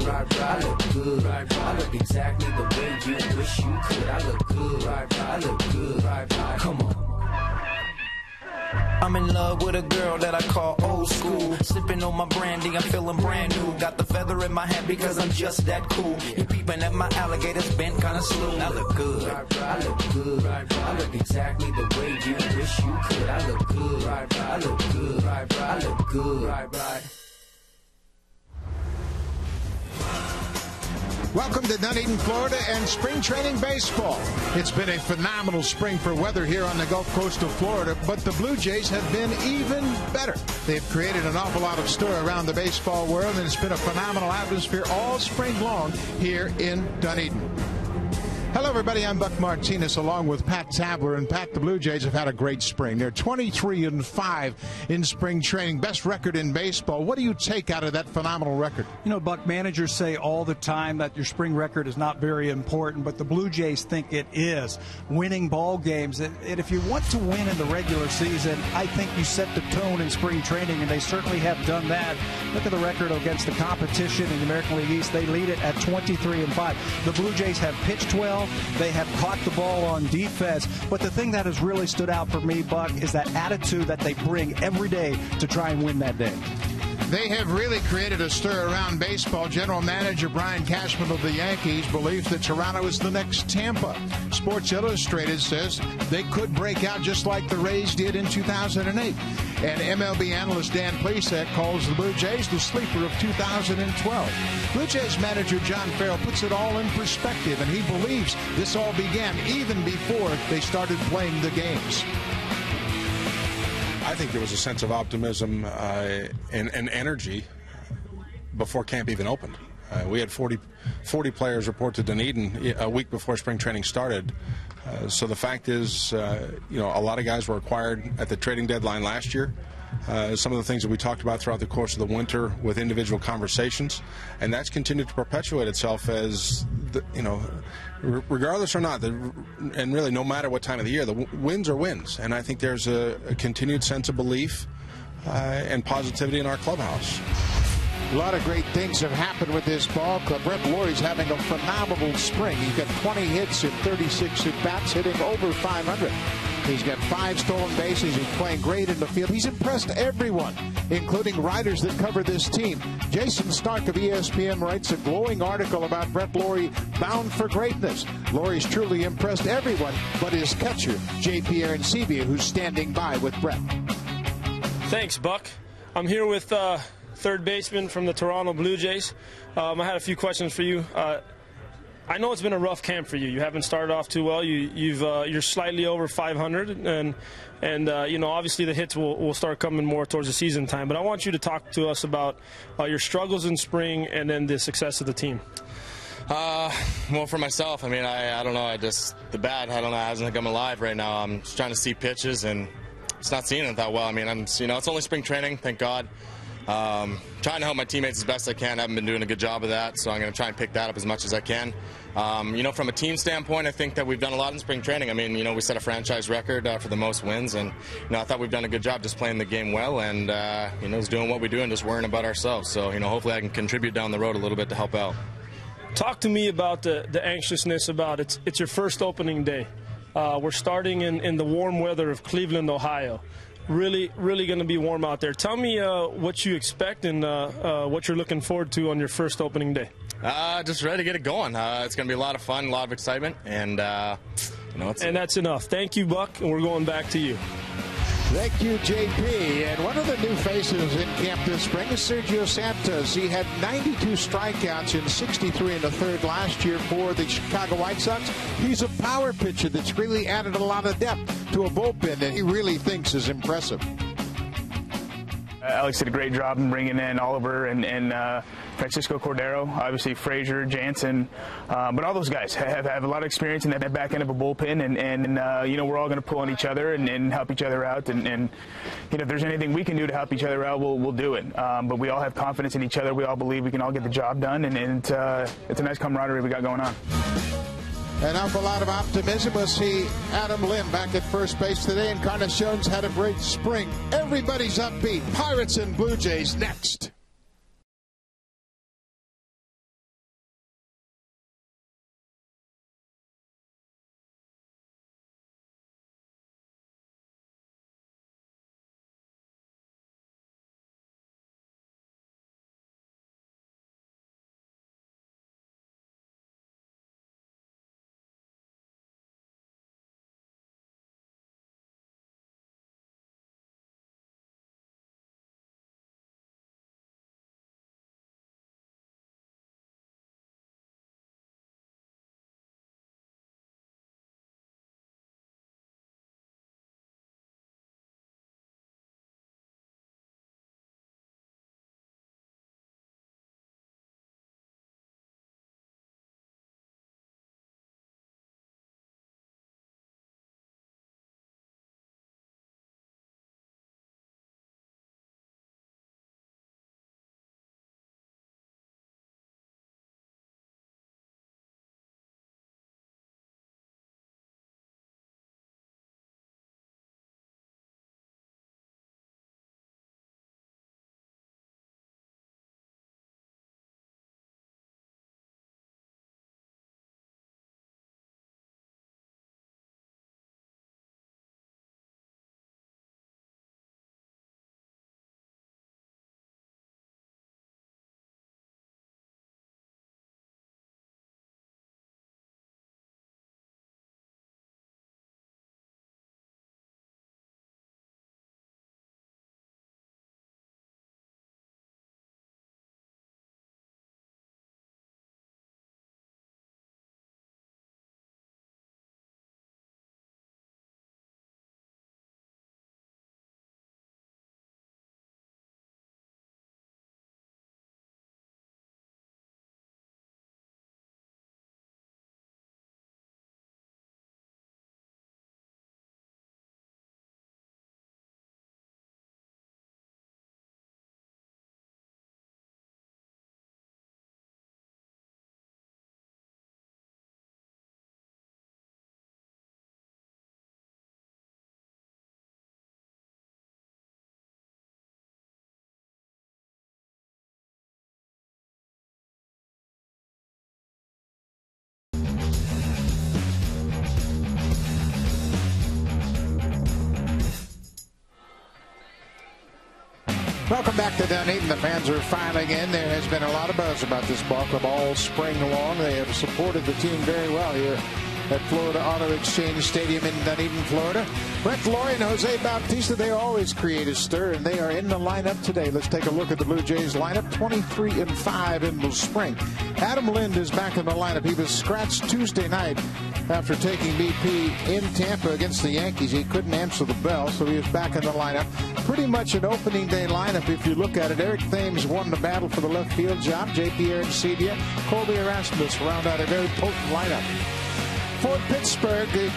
I look good. I look exactly the way you wish you could. I look good. I look good. Come on. I'm in love with a girl that I call old school. Sipping on my brandy, I'm feeling brand new. Got the feather in my hat because I'm just that cool. You peeping at my alligators bent kinda slow. I look good. I look good. I look exactly the way you wish you could. I look good. I look good. I look good. Welcome to Dunedin, Florida, and spring training baseball. It's been a phenomenal spring for weather here on the Gulf Coast of Florida, but the Blue Jays have been even better. They've created an awful lot of stir around the baseball world, and it's been a phenomenal atmosphere all spring long here in Dunedin. Hello, everybody. I'm Buck Martinez along with Pat Tabler. And, Pat, the Blue Jays have had a great spring. They're 23-5 in spring training, best record in baseball. What do you take out of that phenomenal record? You know, Buck, managers say all the time that your spring record is not very important, but the Blue Jays think it is. Winning ball games, and if you want to win in the regular season, I think you set the tone in spring training, and they certainly have done that. Look at the record against the competition in the American League East. They lead it at 23-5. The Blue Jays have pitched well. They have caught the ball on defense. But the thing that has really stood out for me, Buck, is that attitude that they bring every day to try and win that day. They have really created a stir around baseball. General Manager Brian Cashman of the Yankees believes that Toronto is the next Tampa. Sports Illustrated says they could break out just like the Rays did in 2008. And MLB analyst Dan Plesac calls the Blue Jays the sleeper of 2012. Blue Jays manager John Farrell puts it all in perspective, and he believes this all began even before they started playing the games. I think there was a sense of optimism and energy before camp even opened. We had 40 players report to Dunedin a week before spring training started. So the fact is, you know, a lot of guys were acquired at the trading deadline last year. Some of the things that we talked about throughout the course of the winter with individual conversations, and that's continued to perpetuate itself as, you know, regardless or not, and really no matter what time of the year, the wins are wins. And I think there's a continued sense of belief and positivity in our clubhouse. A lot of great things have happened with this ball club. Brett Lawrie's having a phenomenal spring. He's got 20 hits in 36 at-bats, hitting over 500. He's got 5 stolen bases. He's playing great in the field. He's impressed everyone, including writers that cover this team. Jason Stark of ESPN writes a glowing article about Brett Lawrie, bound for greatness. Lawrie's truly impressed everyone but his catcher, J.P. Arancibia, who's standing by with Brett. Thanks, Buck. I'm here with third baseman from the Toronto Blue Jays. I had a few questions for you. I know it's been a rough camp for you. You haven't started off too well. You're slightly over 500, and you know, obviously the hits will start coming more towards the season time. But I want you to talk to us about your struggles in spring and then the success of the team. Well, for myself, I mean, I don't know. The bat, I don't know, hasn't come alive right now. I'm just trying to see pitches, and it's not seeing it that well. I mean, you know, it's only spring training, thank God. Trying to help my teammates as best I can. I haven't been doing a good job of that, so I'm going to try and pick that up as much as I can. You know, from a team standpoint, I think that we've done a lot in spring training. I mean, you know, we set a franchise record for the most wins, and, you know, I thought we've done a good job just playing the game well and, you know, just doing what we do and just worrying about ourselves. So, you know, hopefully I can contribute down the road a little bit to help out. Talk to me about the anxiousness about it's your first opening day. We're starting in the warm weather of Cleveland, Ohio. Really going to be warm out there. Tell me what you expect and what you're looking forward to on your first opening day. Just ready to get it going. It's going to be a lot of fun, a lot of excitement, and you know, and that's enough. Thank you, Buck, and we're going back to you. Thank you, JP. And one of the new faces in camp this spring is Sergio Santos. He had 92 strikeouts in 63 in the third last year for the Chicago White Sox. He's a power pitcher that's really added a lot of depth to a bullpen that he really thinks is impressive. Alex did a great job in bringing in Oliver and Francisco Cordero, obviously Frazier, Jansen, but all those guys have a lot of experience in that back end of a bullpen, and you know, we're all going to pull on each other and help each other out, and you know, if there's anything we can do to help each other out, we'll do it. But we all have confidence in each other. We all believe we can all get the job done, and it's a nice camaraderie we got going on. An awful lot of optimism. We'll see Adam Lynn back at first base today. Encarnacion's had a great spring. Everybody's upbeat. Pirates and Blue Jays next. Welcome back to Dunedin. The fans are filing in. There has been a lot of buzz about this ball club all spring long. They have supported the team very well here at Florida Auto Exchange Stadium in Dunedin, Florida. Brett Laurie and Jose Bautista, they always create a stir, and they are in the lineup today. Let's take a look at the Blue Jays lineup. 23-5 in the spring. Adam Lind is back in the lineup. He was scratched Tuesday night after taking BP in Tampa against the Yankees. He couldn't answer the bell, so he is back in the lineup. Pretty much an opening day lineup if you look at it. Eric Thames won the battle for the left field job. J.P. Arancibia, Colby Erasmus round out a very potent lineup. For Pittsburgh, the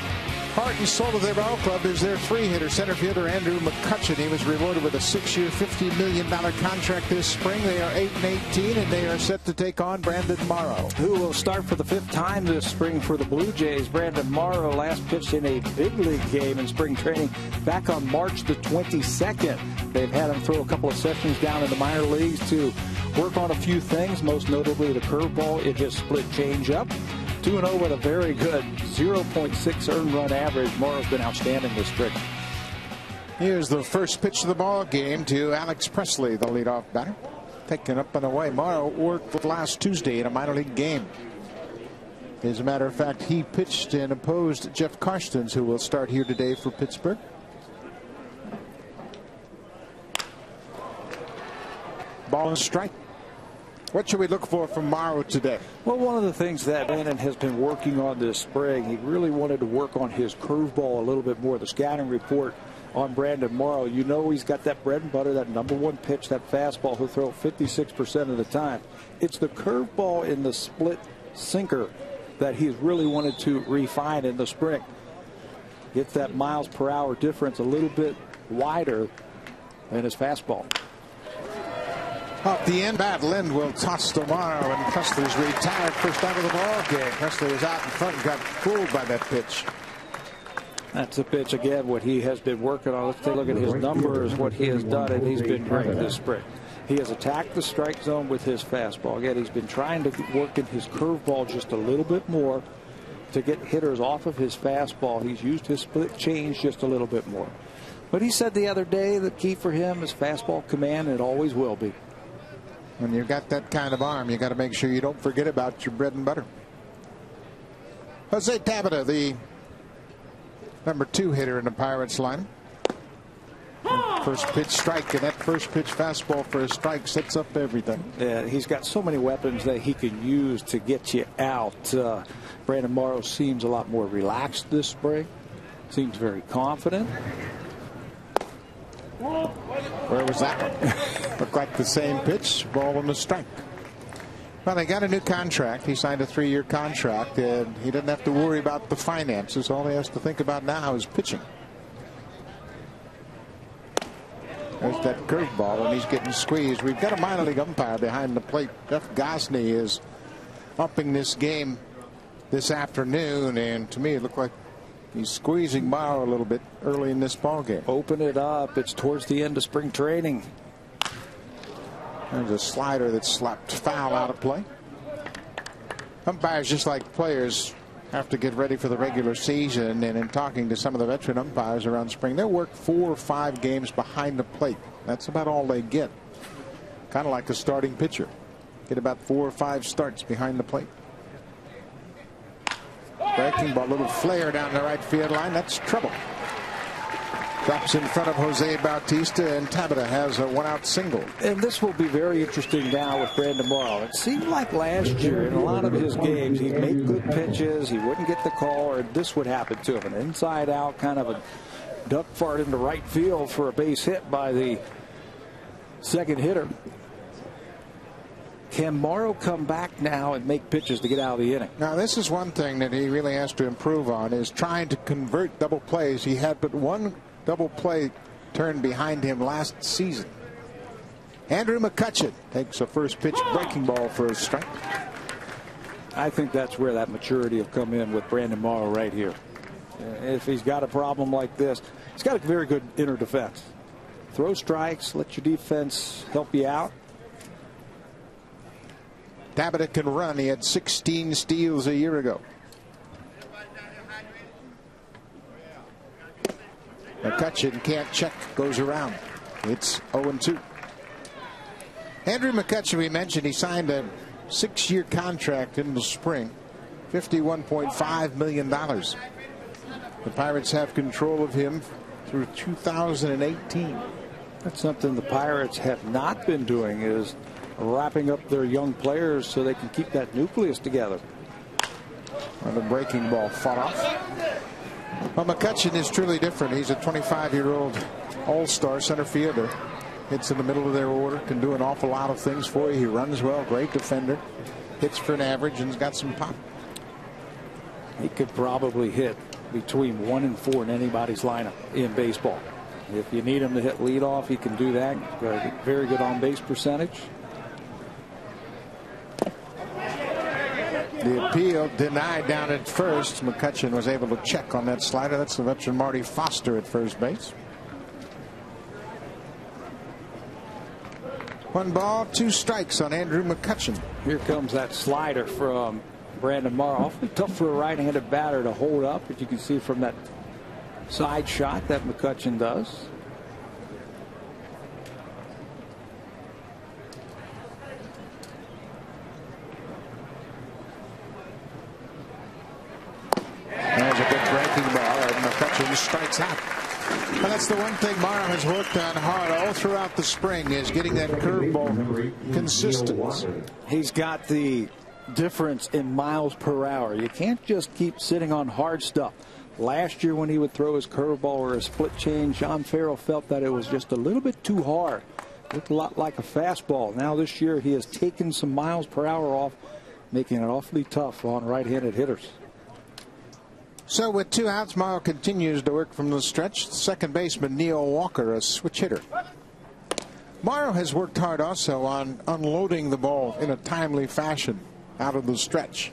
heart and soul of their ball club is their three-hitter, center fielder Andrew McCutchen. He was rewarded with a 6-year, $50 million contract this spring. They are 8-18, and they are set to take on Brandon Morrow, who will start for the 5th time this spring for the Blue Jays. Brandon Morrow last pitched in a big league game in spring training back on March the 22nd. They've had him throw a couple of sessions down in the minor leagues to work on a few things, most notably the curveball in his split changeup. 2-0 with a very good 0.6 earned run average. Morrow's been outstanding this spring. Here's the first pitch of the ball game to Alex Presley, the leadoff batter. Taken up and away. Morrow worked last Tuesday in a minor league game. As a matter of fact, he pitched and opposed Jeff Karstens, who will start here today for Pittsburgh. Ball and strike. What should we look for from Morrow today? Well, one of the things that Bannon has been working on this spring, he really wanted to work on his curveball a little bit more. The scouting report on Brandon Morrow, you know he's got that bread and butter, that #1 pitch, that fastball he'll throw 56% of the time. It's the curveball in the split sinker that he's really wanted to refine in the spring. Gets that miles per hour difference a little bit wider than his fastball. Off the end bat, Lind will toss to Morrow, and Presley's retired first out of the ball game. Presley was out in front and got fooled by that pitch. That's the pitch again, what he has been working on. Let's take a look at his numbers, what he has done, and he's been great this spring. He has attacked the strike zone with his fastball. Again, he's been trying to work in his curveball just a little bit more to get hitters off of his fastball. He's used his split change just a little bit more. But he said the other day the key for him is fastball command, and it always will be. When you've got that kind of arm, you got to make sure you don't forget about your bread and butter. Jose TABATA, the #2 hitter in the Pirates line. First pitch strike, and that first pitch fastball for a strike sets up everything. Yeah, he's got so many weapons that he can use to get you out. Brandon Morrow seems a lot more relaxed this spring. Seems very confident. Where was that one? Looked like the same pitch, ball on the strike. Well, they got a new contract. He signed a 3-year contract, and he doesn't have to worry about the finances. All he has to think about now is pitching. There's that curveball, and he's getting squeezed. We've got a minor league umpire behind the plate. Jeff Gosney is upping this game this afternoon, and to me it looked like he's squeezing Morrow a little bit early in this ball game. Open it up. It's towards the end of spring training. There's a slider that's slapped foul out of play. Umpires, just like players, have to get ready for the regular season. And in talking to some of the veteran umpires around spring, they'll work 4 or 5 games behind the plate. That's about all they get. Kind of like a starting pitcher. Get about 4 or 5 starts behind the plate. Breaking ball, a little flare down the right field line. That's trouble. Drops in front of Jose Bautista, and TABATA has a 1-out single. And this will be very interesting now with Brandon Morrow. It seemed like last year in a lot of his games he'd make good pitches, he wouldn't get the call, or this would happen to him. An inside out kind of a duck fart into right field for a base hit by the second hitter. Can Morrow come back now and make pitches to get out of the inning? Now, this is one thing that he really has to improve on, is trying to convert double plays. He had but one double play turn behind him last season. Andrew McCutchen takes a first pitch breaking ball for a strike. I think that's where that maturity will come in with Brandon Morrow right here. If he's got a problem like this, he's got a very good inner defense. Throw strikes, let your defense help you out. TABATA can run. He had 16 steals a year ago. McCutchen can't check, goes around. It's 0-2. Andrew McCutchen, we mentioned, he signed a 6-year contract in the spring, $51.5 million. The Pirates have control of him through 2018. That's something the Pirates have not been doing, is wrapping up their young players so they can keep that nucleus together. And the breaking ball fought off. Well, McCutchen is truly different. He's a 25-year-old all-star center fielder. Hits in the middle of their order, can do an awful lot of things for you. He runs well, great defender, hits for an average, and has got some pop. He could probably hit between 1 and 4 in anybody's lineup in baseball. If you need him to hit leadoff, he can do that. Very good on-base percentage. The appeal denied down at first. McCutchen was able to check on that slider. That's the veteran Marty Foster at first base. 1 ball, 2 strikes on Andrew McCutchen. Here comes that slider from Brandon Morrow. Awfully tough for a right-handed batter to hold up, as you can see from that side shot that McCutchen does. There's a good breaking ball, and McCutchen strikes out. Well, that's the one thing Morrow has worked on hard all throughout the spring, is getting that curveball consistent. He's got the difference in miles per hour. You can't just keep sitting on hard stuff. Last year when he would throw his curveball or a split change, John Farrell felt that it was just a little bit too hard. Looked a lot like a fastball. Now this year he has taken some miles per hour off, making it awfully tough on right-handed hitters. So with 2 outs, Morrow continues to work from the stretch. Second baseman Neil Walker, a switch hitter. Morrow has worked hard also on unloading the ball in a timely fashion out of the stretch.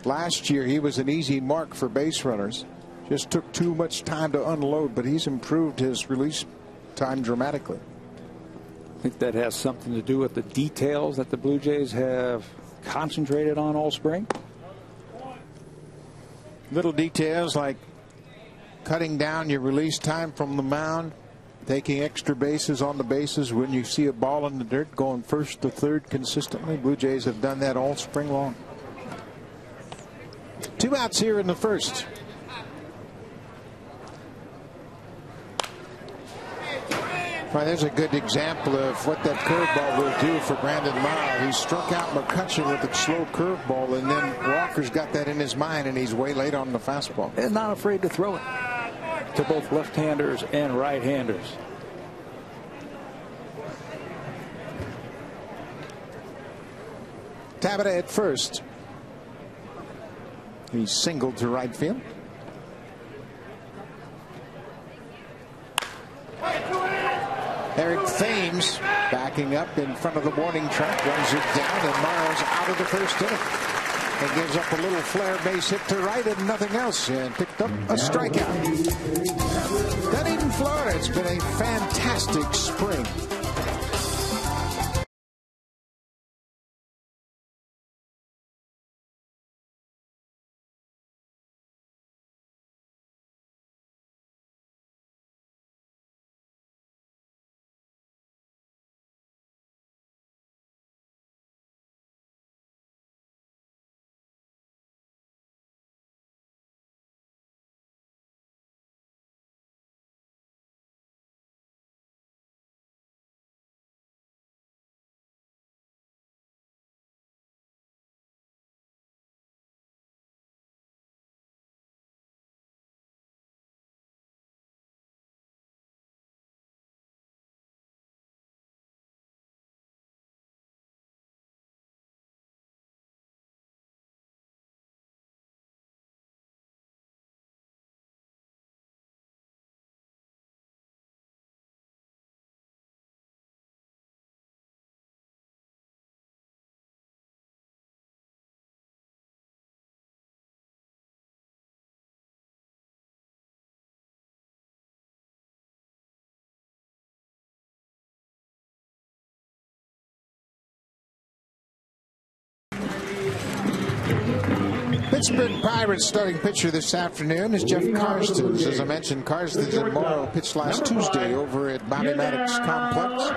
Last year he was an easy mark for base runners. Just took too much time to unload, but he's improved his release time dramatically. I think that has something to do with the details that the Blue Jays have concentrated on all spring. Little details like cutting down your release time from the mound, taking extra bases on the bases when you see a ball in the dirt, going first to third consistently. Blue Jays have done that all spring long. 2 outs here in the first. Well, there's a good example of what that curveball will do for Brandon Morrow. He struck out McCutchen with a slow curveball, and then Walker's got that in his mind, and he's way late on the fastball. And not afraid to throw it to both left-handers and right-handers. TABATA at first. He's singled to right field. Eric Thames backing up in front of the warning track, runs it down, and Morrow's out of the first inning. And gives up a little flare base hit to right and nothing else, and picked up a strikeout. Dunedin, Florida. It's been a fantastic spring. Pittsburgh Pirates starting pitcher this afternoon is Jeff Karstens. As I mentioned, Karstens and Morrow pitched last Tuesday over at Bobby Maddox Complex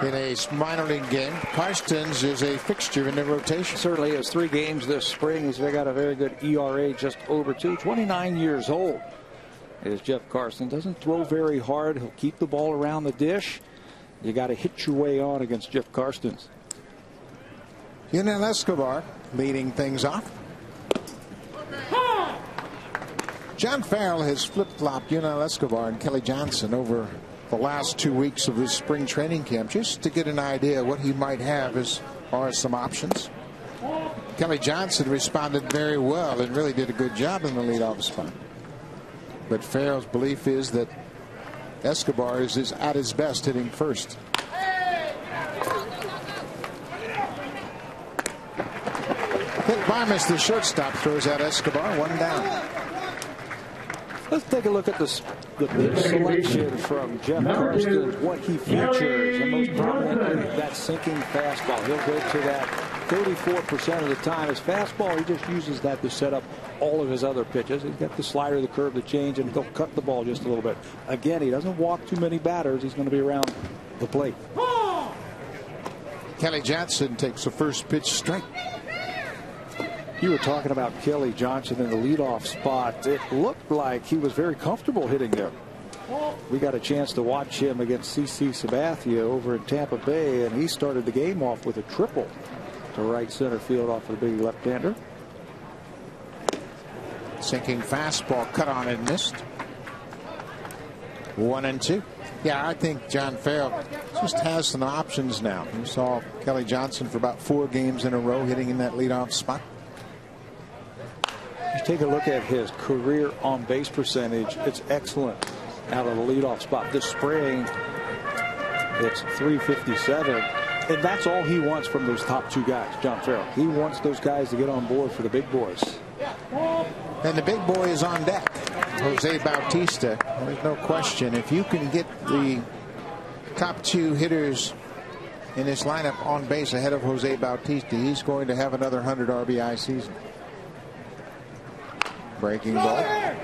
in a minor league game. Karstens is a fixture in the rotation. Certainly has 3 games this spring. He's got a very good ERA, just over 2. 29 years old is Jeff Karstens. Doesn't throw very hard. He'll keep the ball around the dish. You got to hit your way on against Jeff Karstens. Yunel Escobar leading things off. John Farrell has flip-flopped Yunel Escobar and Kelly Johnson over the last 2 weeks of his spring training camp, just to get an idea what he might have as far as some options. Kelly Johnson responded very well and really did a good job in the leadoff spot. But Farrell's belief is that Escobar is at his best hitting first. Hit Barmes, the shortstop, throws out Escobar, 1 down. Let's take a look at the selection from Jeff Karstens, what he features, and most prominently that sinking fastball. He'll go to that 34% of the time. His fastball, he just uses that to set up all of his other pitches. He's got the slider, the curve, the change, and he'll cut the ball just a little bit. Again, he doesn't walk too many batters. He's going to be around the plate. Kelly Johnson takes the first pitch strike. You were talking about Kelly Johnson in the leadoff spot. It looked like he was very comfortable hitting there. We got a chance to watch him against CC Sabathia over in Tampa Bay, and he started the game off with a triple to right center field off of the big left-hander. Sinking fastball, cut on and missed. 1-2. Yeah, I think John Farrell just has some options now. You saw Kelly Johnson for about 4 games in a row hitting in that leadoff spot. You take a look at his career on base percentage. It's excellent out of the leadoff spot. This spring, it's .357, and that's all he wants from those top 2 guys, John Farrell. He wants those guys to get on board for the big boys. And the big boy is on deck, Jose Bautista. There's no question. If you can get the top 2 hitters in this lineup on base ahead of Jose Bautista, he's going to have another 100 RBI season. Breaking ball. A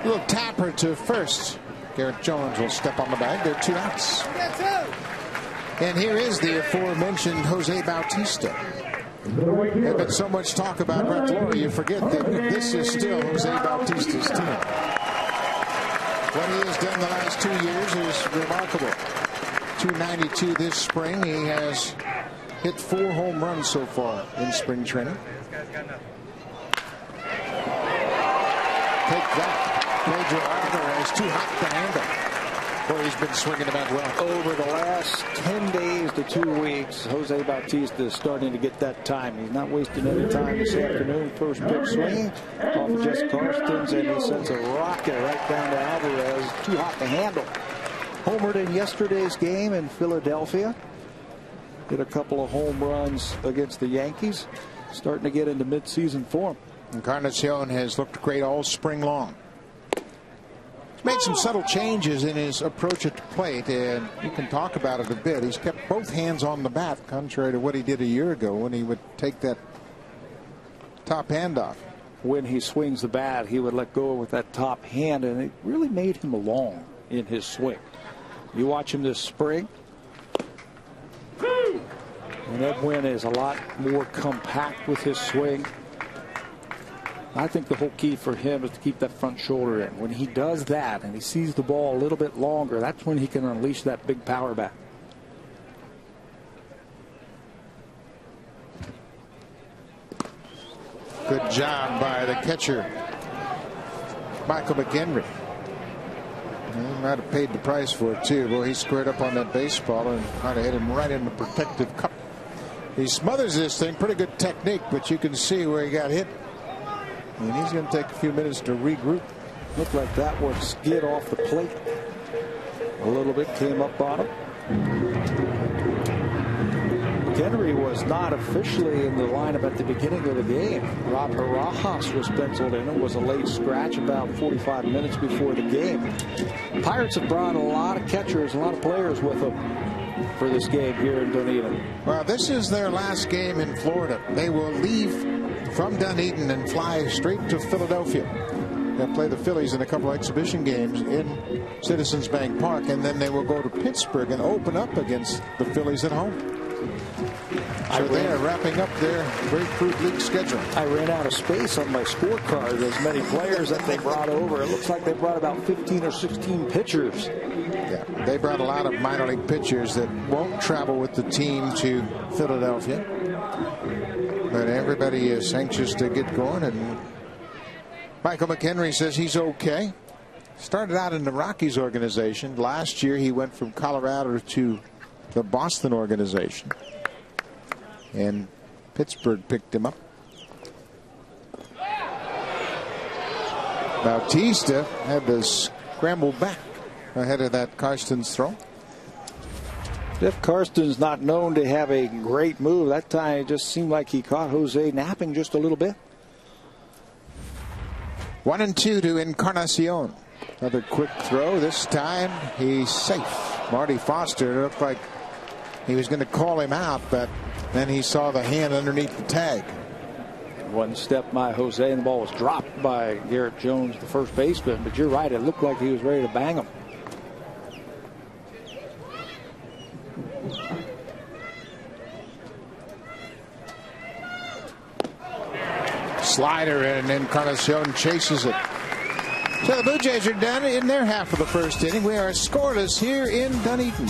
little tapper to first. Garrett Jones will step on the bag. There are 2 outs. And here is the aforementioned Jose Bautista. There's been so much talk about Brett Lawrie, you forget that this is still Jose Bautista's team. What he has done the last 2 years is remarkable. .292 this spring. He has hit 4 home runs so far in spring training. Take that. Pedro Alvarez, too hot to handle. Boy, he's been swinging the bat well. Over the last 10 days to 2 weeks, Jose Bautista is starting to get that time. He's not wasting any time this afternoon. First pitch swing off of Jeff Karstens, and he sends a rocket right down to Alvarez. Too hot to handle. Homered in yesterday's game in Philadelphia. Hit a couple of home runs against the Yankees. Starting to get into midseason form. Encarnacion has looked great all spring long. He's made some subtle changes in his approach at the plate, and you can talk about it a bit. He's kept both hands on the bat, contrary to what he did a year ago when he would take that top handoff. When he swings the bat, he would let go with that top hand, and it really made him long in his swing. You watch him this spring, and EDWIN is a lot more compact with his swing. I think the whole key for him is to keep that front shoulder in. When he does that and he sees the ball a little bit longer, that's when he can unleash that big power back. Good job by the catcher, Michael McHenry. He might have paid the price for it too. Well, he squared up on that baseball and might have hit him right in the protective cup. He smothers this thing. Pretty good technique, but you can see where he got hit. And he's going to take a few minutes to regroup. Looked like that one skid off the plate a little bit, came up on him. McHenry was not officially in the lineup at the beginning of the game. Rob Barajas was penciled in. It was a late scratch about 45 minutes before the game. Pirates have brought a lot of catchers, a lot of players with them for this game here in Dunedin. Well, this is their last game in Florida. They will leave from Dunedin and fly straight to Philadelphia. They'll play the Phillies in a couple of exhibition games in Citizens Bank Park, and then they will go to Pittsburgh and open up against the Phillies at home. So they are wrapping up their Grapefruit League schedule. I ran out of space on my scorecard. As many players that they brought over. It looks like they brought about 15 or 16 pitchers. Yeah, they brought a lot of minor league pitchers that won't travel with the team to Philadelphia. But everybody is anxious to get going, and Michael McHenry says he's okay. Started out in the Rockies organization. Last year he went from Colorado to the Boston organization, and Pittsburgh picked him up. Bautista had to scramble back ahead of that Karstens throw. Jeff Karstens not known to have a great move. That time it just seemed like he caught Jose napping just a little bit. 1-2 to Encarnacion. Another quick throw. This time he's safe. Marty Foster, it looked like he was going to call him out, but then he saw the hand underneath the tag. One step by Jose, and the ball was dropped by Garrett Jones, the first baseman. But you're right, it looked like he was ready to bang him. Slider, and Encarnacion chases it. So the Blue Jays are done in their half of the first inning. We are scoreless here in Dunedin.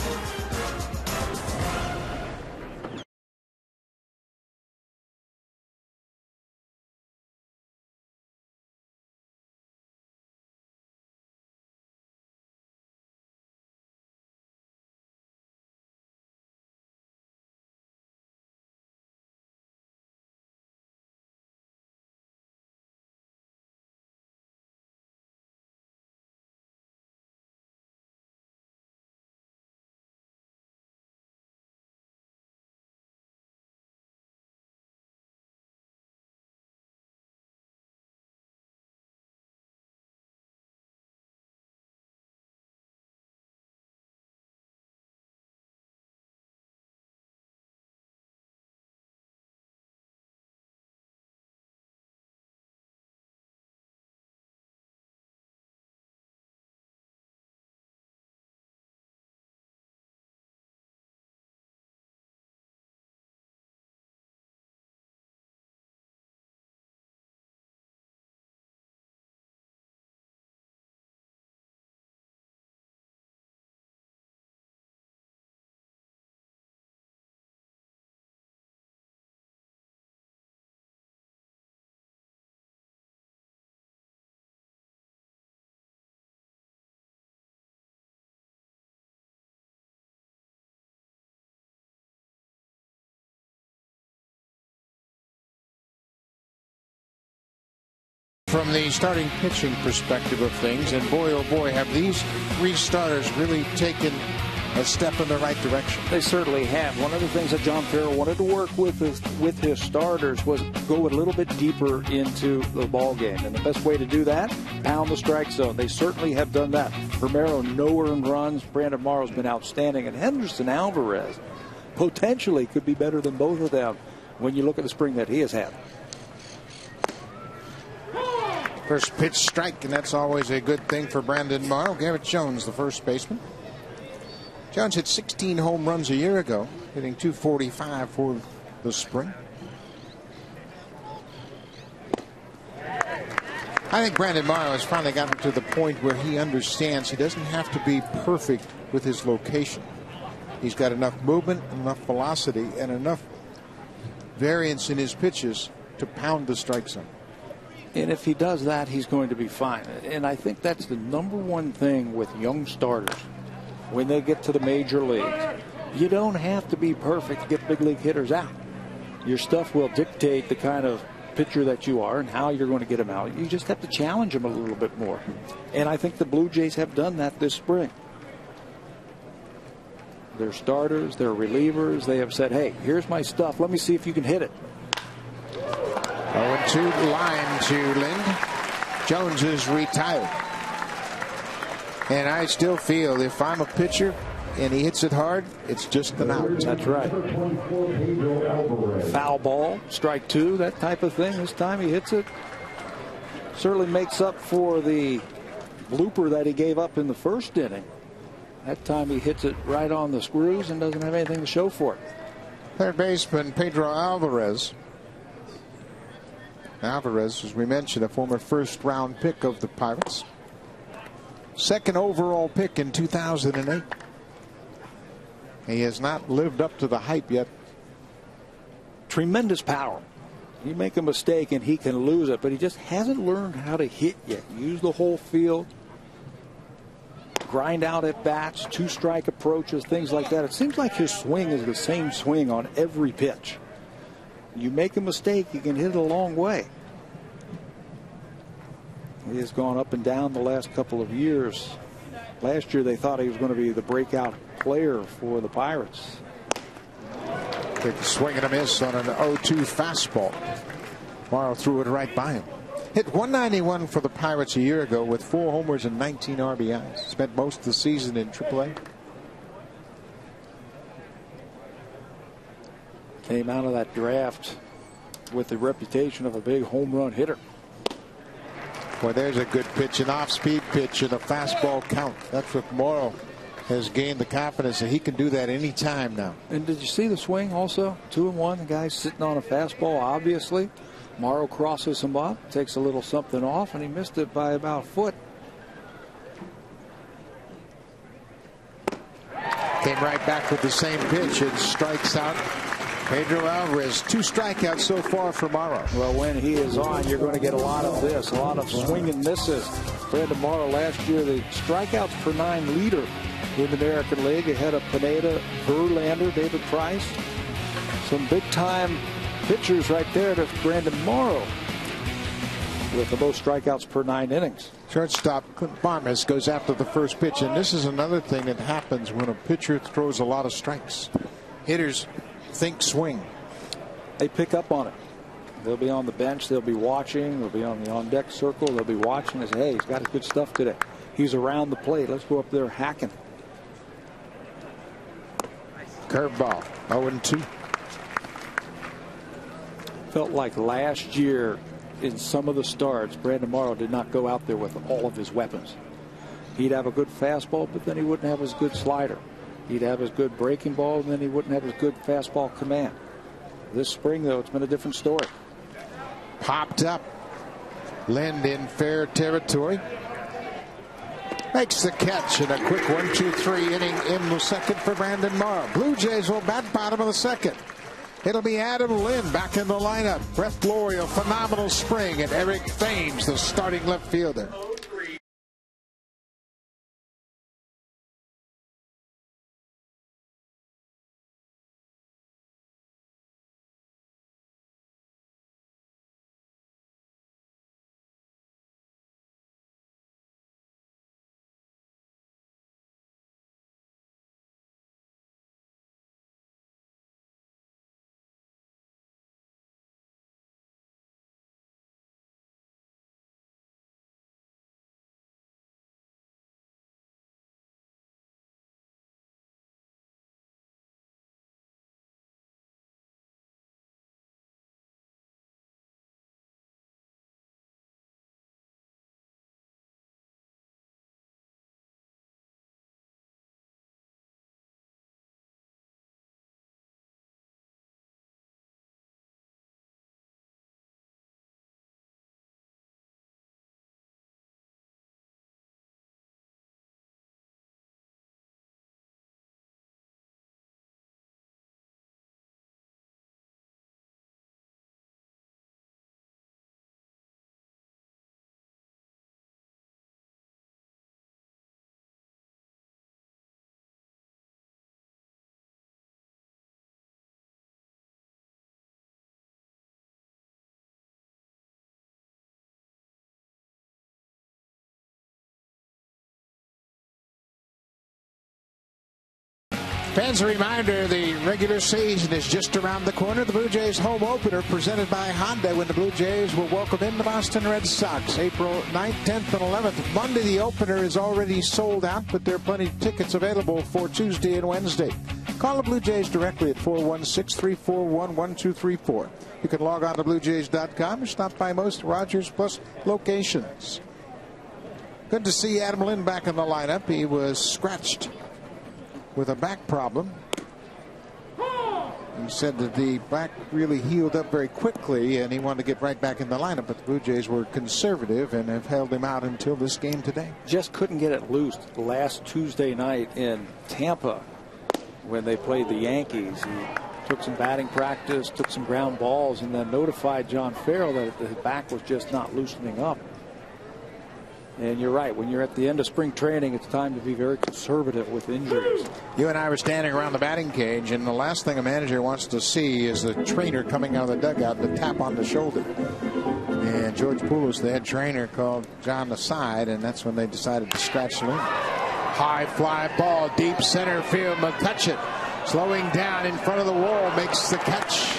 From the starting pitching perspective of things, and boy, oh boy, have these three starters really taken a step in the right direction. They certainly have. One of the things that John Farrell wanted to work with his starters was go a little bit deeper into the ball game, and the best way to do that, pound the strike zone. They certainly have done that. Romero, no earned runs. Brandon Morrow's been outstanding, and Henderson Alvarez potentially could be better than both of them when you look at the spring that he has had. First pitch strike, and that's always a good thing for Brandon Morrow. Garrett Jones, the first baseman. Jones hit 16 home runs a year ago, hitting .245 for the spring. I think Brandon Morrow has finally gotten to the point where he understands he doesn't have to be perfect with his location. He's got enough movement, enough velocity, and enough variance in his pitches to pound the strike zone. And if he does that, he's going to be fine. And I think that's the number one thing with young starters when they get to the major leagues. You don't have to be perfect to get big league hitters out. Your stuff will dictate the kind of pitcher that you are and how you're going to get them out. You just have to challenge them a little bit more. And I think the Blue Jays have done that this spring. Their starters, their relievers, they have said, hey, here's my stuff. Let me see if you can hit it. 0-2 line to Lind. Jones is retired. And I still feel if I'm a pitcher and he hits it hard, it's just an out. That's right. Foul ball, strike two, that type of thing. This time he hits it. Certainly makes up for the blooper that he gave up in the first inning. That time he hits it right on the screws and doesn't have anything to show for it. Third baseman Pedro Alvarez. Alvarez, as we mentioned, a former first-round pick of the Pirates. Second overall pick in 2008. He has not lived up to the hype yet. Tremendous power. You make a mistake and he can lose it, but he just hasn't learned how to hit yet. Use the whole field. Grind out at bats, two-strike approaches, things like that. It seems like his swing is the same swing on every pitch. You make a mistake, you can hit it a long way. He has gone up and down the last couple of years. Last year they thought he was going to be the breakout player for the Pirates. Big swing and a miss on an 0-2 fastball. Morrow threw it right by him. Hit 191 for the Pirates a year ago with 4 homers and 19 RBIs. Spent most of the season in AAA. Came out of that draft with the reputation of a big home run hitter. Boy, there's a good pitch, an off-speed pitch and a fastball count. That's what Morrow has gained the confidence that he can do that any time now. And did you see the swing also? 2-1. The guy's sitting on a fastball, obviously. Morrow crosses him up, takes a little something off, and he missed it by about a foot. Came right back with the same pitch and strikes out Pedro Alvarez. 2 strikeouts so far for Morrow. Well, when he is on, you're going to get a lot of this, a lot of swing and misses. Brandon Morrow last year, the strikeouts per 9 leader in the American League, ahead of Pineda, Verlander, David Price. Some big-time pitchers right there to Brandon Morrow with the most strikeouts per 9 innings. Shortstop Barmes goes after the first pitch, and this is another thing that happens when a pitcher throws a lot of strikes. Hitters think swing. They pick up on it. They'll be on the bench. They'll be watching. They'll be on the on-deck circle. They'll be watching and say, hey, he's got good stuff today. He's around the plate. Let's go up there hacking. Curveball, 0-2. Felt like last year in some of the starts, Brandon Morrow did not go out there with all of his weapons. He'd have a good fastball, but then he wouldn't have his good slider. He'd have his good breaking ball, and then he wouldn't have his good fastball command. This spring, though, it's been a different story. Popped up. Lind in fair territory. Makes the catch in a quick 1-2-3 inning in the second for Brandon Morrow. Blue Jays will bat bottom of the second. It'll be Adam Lind back in the lineup. Brett Flory, a phenomenal spring, and Eric Thames, the starting left fielder. Fans, a reminder, the regular season is just around the corner. The Blue Jays home opener presented by Honda, when the Blue Jays will welcome in the Boston Red Sox April 9th, 10th, and 11th. Monday, the opener is already sold out, but there are plenty of tickets available for Tuesday and Wednesday. Call the Blue Jays directly at 416-341-1234. You can log on to BlueJays.com or stop by most Rogers Plus locations. Good to see Adam Lynn back in the lineup. He was scratched with a back problem. He said that the back really healed up very quickly, and he wanted to get right back in the lineup, but the Blue Jays were conservative and have held him out until this game today. Just couldn't get it loose last Tuesday night in Tampa when they played the Yankees. He took some batting practice, took some ground balls, and then notified John Farrell that his back was just not loosening up. And you're right, when you're at the end of spring training, it's time to be very conservative with injuries. You and I were standing around the batting cage, and the last thing a manager wants to see is the trainer coming out of the dugout to tap on the shoulder. And George Poulos, the head trainer, called John aside, and that's when they decided to scratch Lynn. High fly ball, deep center field. McCutchen slowing down in front of the wall, makes the catch.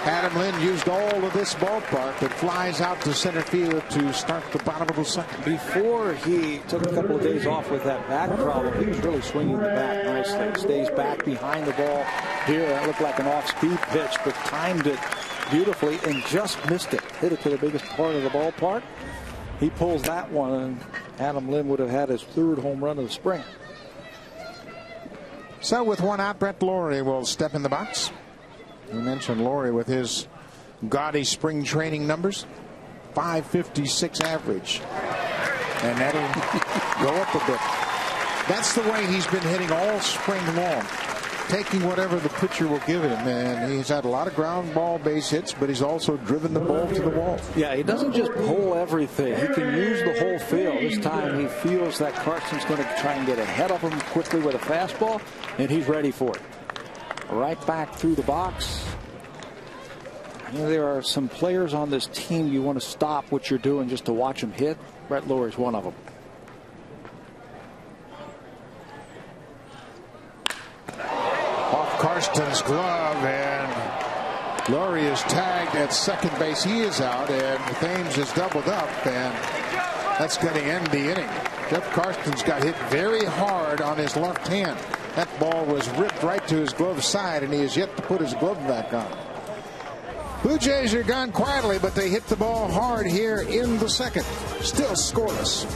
Adam Lynn used all of this ballpark. It flies out to center field to start the bottom of the second. Before he took a couple of days off with that back problem, he was really swinging the bat nicely. Stays back behind the ball. Here, that looked like an off-speed pitch, but timed it beautifully and just missed it. Hit it to the biggest part of the ballpark. He pulls that one, and Adam Lynn would have had his third home run of the spring. So with one out, Brett Lawrie will step in the box. You mentioned Lawrie with his gaudy spring training numbers. 556 average. And that'll go up a bit. That's the way he's been hitting all spring long. Taking whatever the pitcher will give him. And he's had a lot of ground ball base hits, but he's also driven the ball to the wall. Yeah, he doesn't just pull everything. He can use the whole field. This time he feels that Carson's going to try and get ahead of him quickly with a fastball, and he's ready for it. Right back through the box. You know, there are some players on this team you want to stop what you're doing just to watch them hit. Brett Lawrie's one of them. Off Karsten's glove, and Lawrie is tagged at second base. He is out, and Thames is doubled up, and that's going to end the inning. Jeff Karsten's got hit very hard on his left hand. That ball was ripped right to his glove side, and he has yet to put his glove back on. Blue Jays are gone quietly, but they hit the ball hard here in the second. Still scoreless.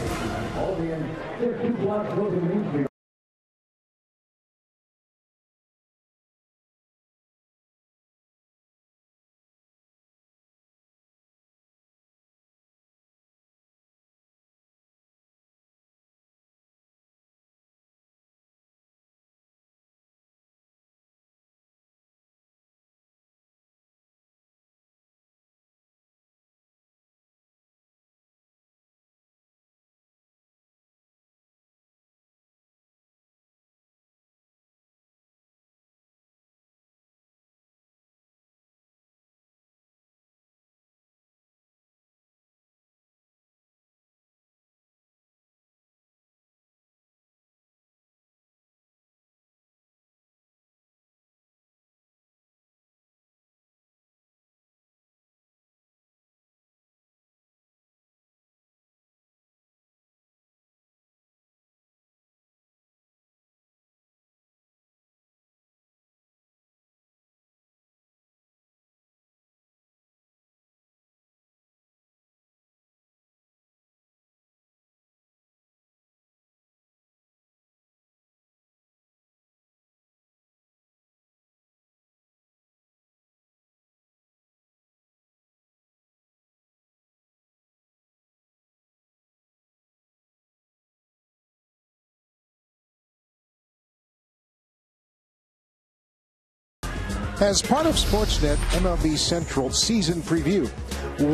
As part of Sportsnet MLB Central season preview,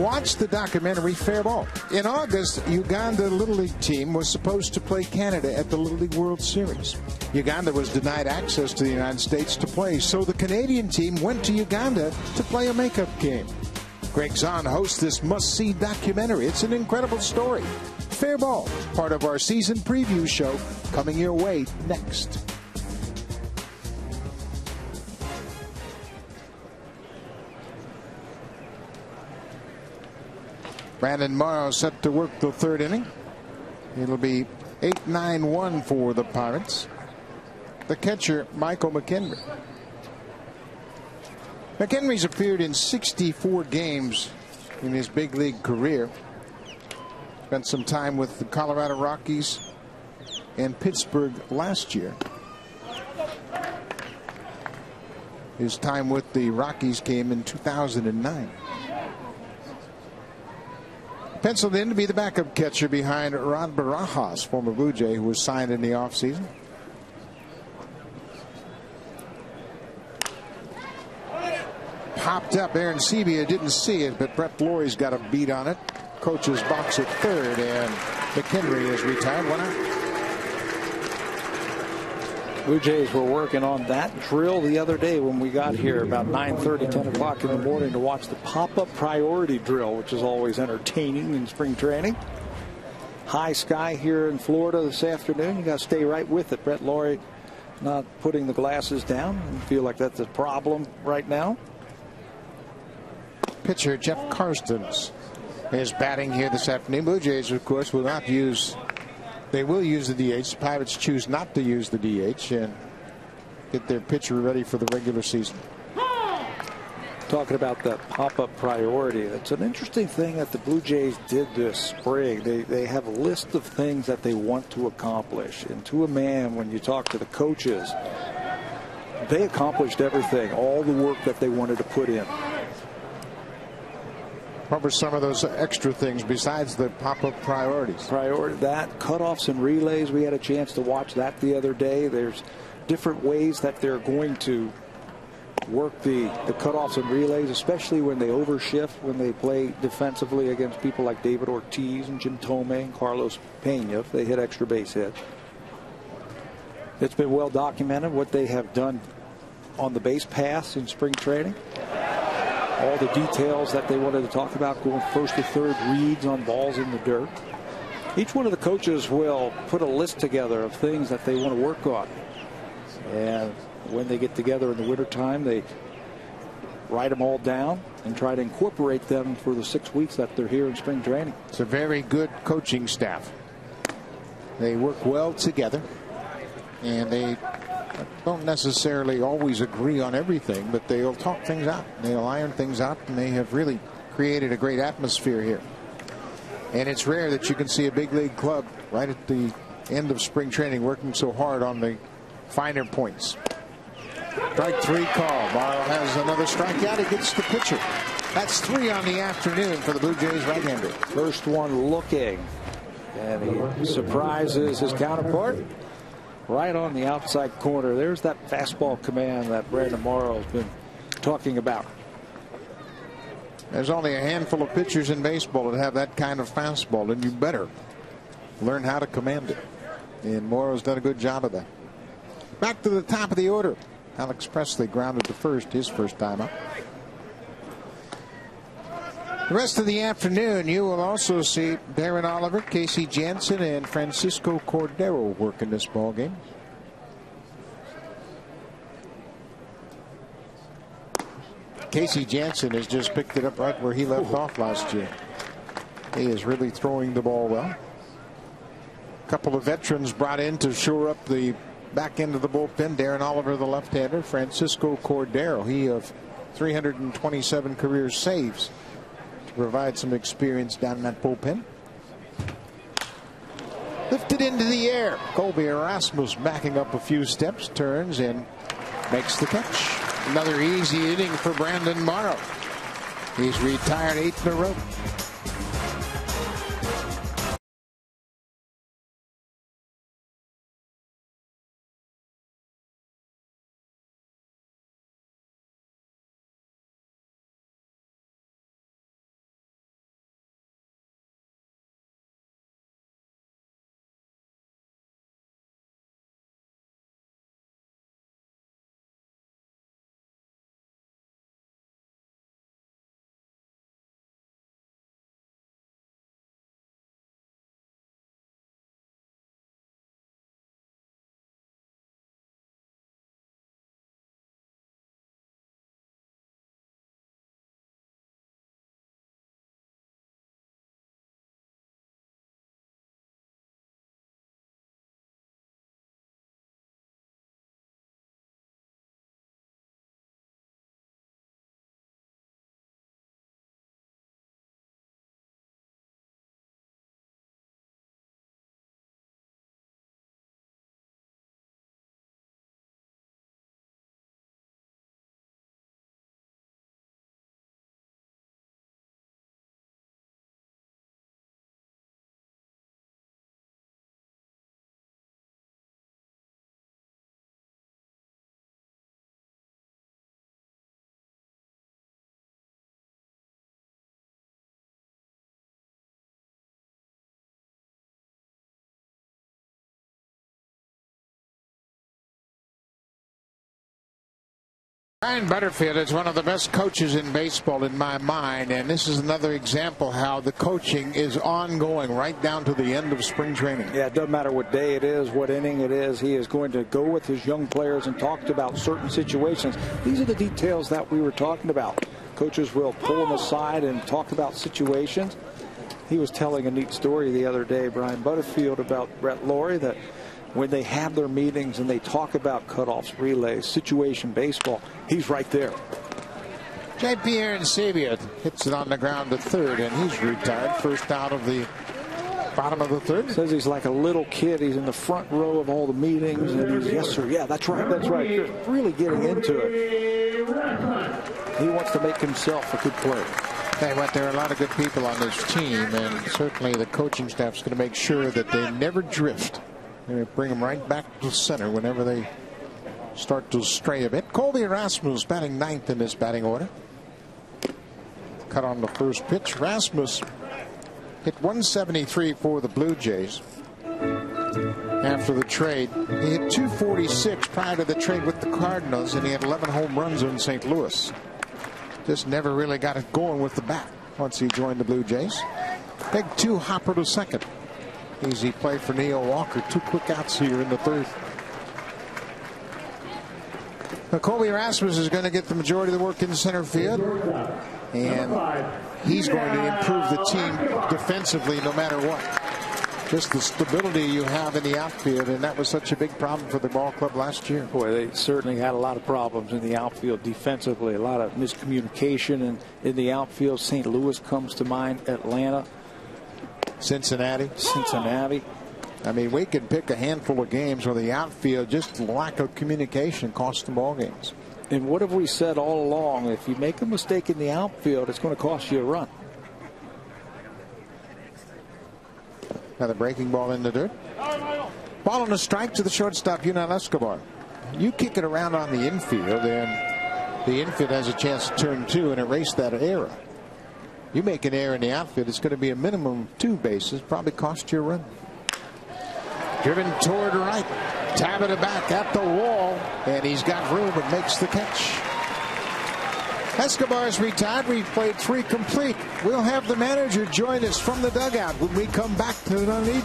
watch the documentary Fair Ball. In August, Uganda Little League team was supposed to play Canada at the Little League World Series. Uganda was denied access to the United States to play, so the Canadian team went to Uganda to play a makeup game. Greg Zahn hosts this must-see documentary. It's an incredible story. Fair Ball, part of our season preview show, coming your way next. Brandon Morrow set to work the third inning. It'll be 8-9-1 for the Pirates. The catcher, Michael McHenry. McHenry's appeared in 64 games in his big league career. Spent some time with the Colorado Rockies and Pittsburgh last year. His time with the Rockies came in 2009. Penciled in to be the backup catcher behind Rod Barajas, former Blue Jay, who was signed in the offseason. Popped up. Aaron Sebia didn't see it, but Brett Lawrie's got a beat on it. Coach's box at third, and McHenry is retired. 1 out. Blue Jays were working on that drill the other day when we got here about 9:30, 10 o'clock in the morning to watch the pop-up priority drill, which is always entertaining in spring training. High sky here in Florida this afternoon. You got to stay right with it. Brett Lawrie not putting the glasses down. I feel like that's a problem right now. Pitcher Jeff Karstens is batting here this afternoon. Blue Jays, of course, will not use. They will use the DH. The Pirates choose not to use the DH and get their pitcher ready for the regular season. Talking about that pop-up priority, it's an interesting thing that the Blue Jays did this spring. They have a list of things that they want to accomplish. And to a man, when you talk to the coaches, they accomplished everything, all the work that they wanted to put in. What were some of those extra things besides the pop-up priorities? That cutoffs and relays, we had a chance to watch that the other day. There's different ways that they're going to work the cutoffs and relays, especially when they overshift, when they play defensively against people like David Ortiz and Jim Thome and Carlos Pena if they hit extra base hits. It's been well documented what they have done on the base paths in spring training. All the details that they wanted to talk about, going first to third reads on balls in the dirt. Each one of the coaches will put a list together of things that they want to work on. And when they get together in the wintertime, they write them all down and try to incorporate them for the 6 weeks that they're here in spring training. It's a very good coaching staff. They work well together, and they don't necessarily always agree on everything, but they'll talk things out. They'll iron things out, and they have really created a great atmosphere here. And it's rare that you can see a big league club right at the end of spring training working so hard on the finer points. Strike 3 call. Morrow has another strikeout. He gets the pitcher. That's 3 on the afternoon for the Blue Jays right-hander. First one looking, and he surprises his counterpart right on the outside corner. There's that fastball command that Brandon Morrow has been talking about. There's only a handful of pitchers in baseball that have that kind of fastball, and you better learn how to command it. And Morrow's done a good job of that. Back to the top of the order. Alex Presley grounded to first, his first time up. The rest of the afternoon, you will also see Darren Oliver, Casey Jansen, and Francisco Cordero work in this ball game. Casey Jansen has just picked it up right where he left off last year. He is really throwing the ball well. A couple of veterans brought in to shore up the back end of the bullpen. Darren Oliver, the left-hander. Francisco Cordero, he of 327 career saves, to provide some experience down in that bullpen. Lifted into the air. Colby Erasmus backing up a few steps, turns and makes the catch. Another easy inning for Brandon Morrow. He's retired 8 in a row. Brian Butterfield is one of the best coaches in baseball in my mind, and this is another example how the coaching is ongoing right down to the end of spring training. Yeah, it doesn't matter what day it is, what inning it is. He is going to go with his young players and talk about certain situations. These are the details that we were talking about. Coaches will pull them aside and talk about situations. He was telling a neat story the other day, Brian Butterfield, about Brett Laurie, that when they have their meetings and they talk about cutoffs, relays, situation baseball, he's right there. J.P. Arencibia hits it on the ground to third, and he's retired. First out of the bottom of the third. Says he's like a little kid. He's in the front row of all the meetings, and he's, yes, sir, yeah, that's right, that's right. Just really getting into it. He wants to make himself a good player. Hey, what, there are a lot of good people on this team, and certainly the coaching staff is going to make sure that they never drift. They bring them right back to center whenever they start to stray a bit. Colby Rasmus batting ninth in this batting order. Cut on the first pitch. Rasmus hit 173 for the Blue Jays after the trade. He hit 246 prior to the trade with the Cardinals, and he had 11 home runs in St. Louis. Just never really got it going with the bat once he joined the Blue Jays. Big two hopper to second. Easy play for Neil Walker. Two quick outs here in the third. Colby Rasmus is going to get the majority of the work in center field, and he's going to improve the team defensively no matter what. Just the stability you have in the outfield, and that was such a big problem for the ball club last year. Boy, they certainly had a lot of problems in the outfield defensively. A lot of miscommunication in the outfield. St. Louis comes to mind. Atlanta. Cincinnati. I mean, we could pick a handful of games where the outfield, just lack of communication, cost them ball games. And what have we said all along? If you make a mistake in the outfield, it's going to cost you a run. Another breaking ball in the dirt. Ball on a strike to the shortstop, Yunel Escobar. You kick it around on the infield, and the infield has a chance to turn two and erase that error. You make an error in the outfield, it's going to be a minimum of 2 bases, probably cost you a run. Driven toward right. TABATA back at the wall, and he's got room and makes the catch. Escobar's retired. We've played 3 complete. We'll have the manager join us from the dugout when we come back to Dunedin.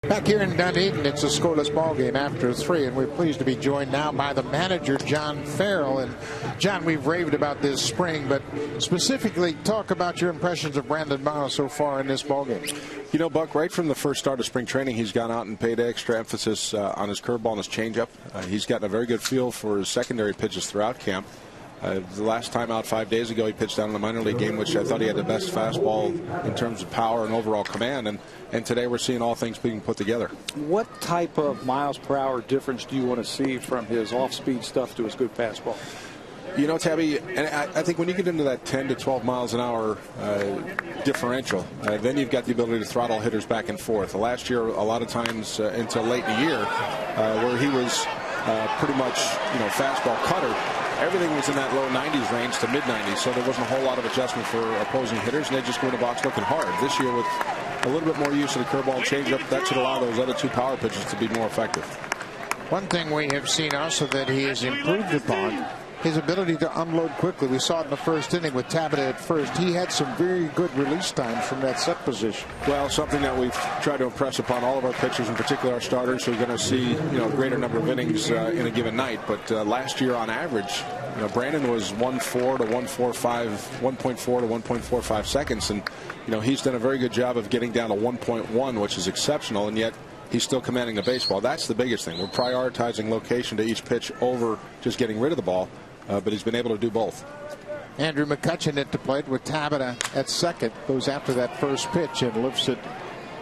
Back here in Dunedin, it's a scoreless ball game after 3, and we're pleased to be joined now by the manager, John Farrell. And John, we've raved about this spring, but specifically talk about your impressions of Brandon Miles so far in this ball game. You know, Buck, right from the first start of spring training, he's gone out and paid extra emphasis on his curveball and his changeup. He's gotten a very good feel for his secondary pitches throughout camp. The last time out 5 days ago, he pitched down in the minor league game, which I thought he had the best fastball in terms of power and overall command. And today we're seeing all things being put together. What type of miles per hour difference do you want to see from his off-speed stuff to his good fastball? You know, Tabby, and I think when you get into that 10 to 12 miles an hour differential, then you've got the ability to throttle hitters back and forth. Last year, a lot of times until late in the year, where he was pretty much, fastball cutter, everything was in that low 90s range to mid 90s, so there wasn't a whole lot of adjustment for opposing hitters, and they just go in the box looking hard. This year, with a little bit more use of the curveball and changeup, that should allow those other two power pitches to be more effective. One thing we have seen also that he has improved upon, his ability to unload quickly. We saw it in the first inning with TABATA at first. He had some very good release times from that set position. Well, something that we've tried to impress upon all of our pitchers, in particular our starters, who are going to see a greater number of innings in a given night. But last year, on average, Brandon was 1.4 to 1.45 seconds, and he's done a very good job of getting down to 1.1, which is exceptional, and yet he's still commanding the baseball. That's the biggest thing. We're prioritizing location to each pitch over just getting rid of the ball. But he's been able to do both. Andrew McCutchen at the plate with TABATA at second. Goes after that first pitch and lifts it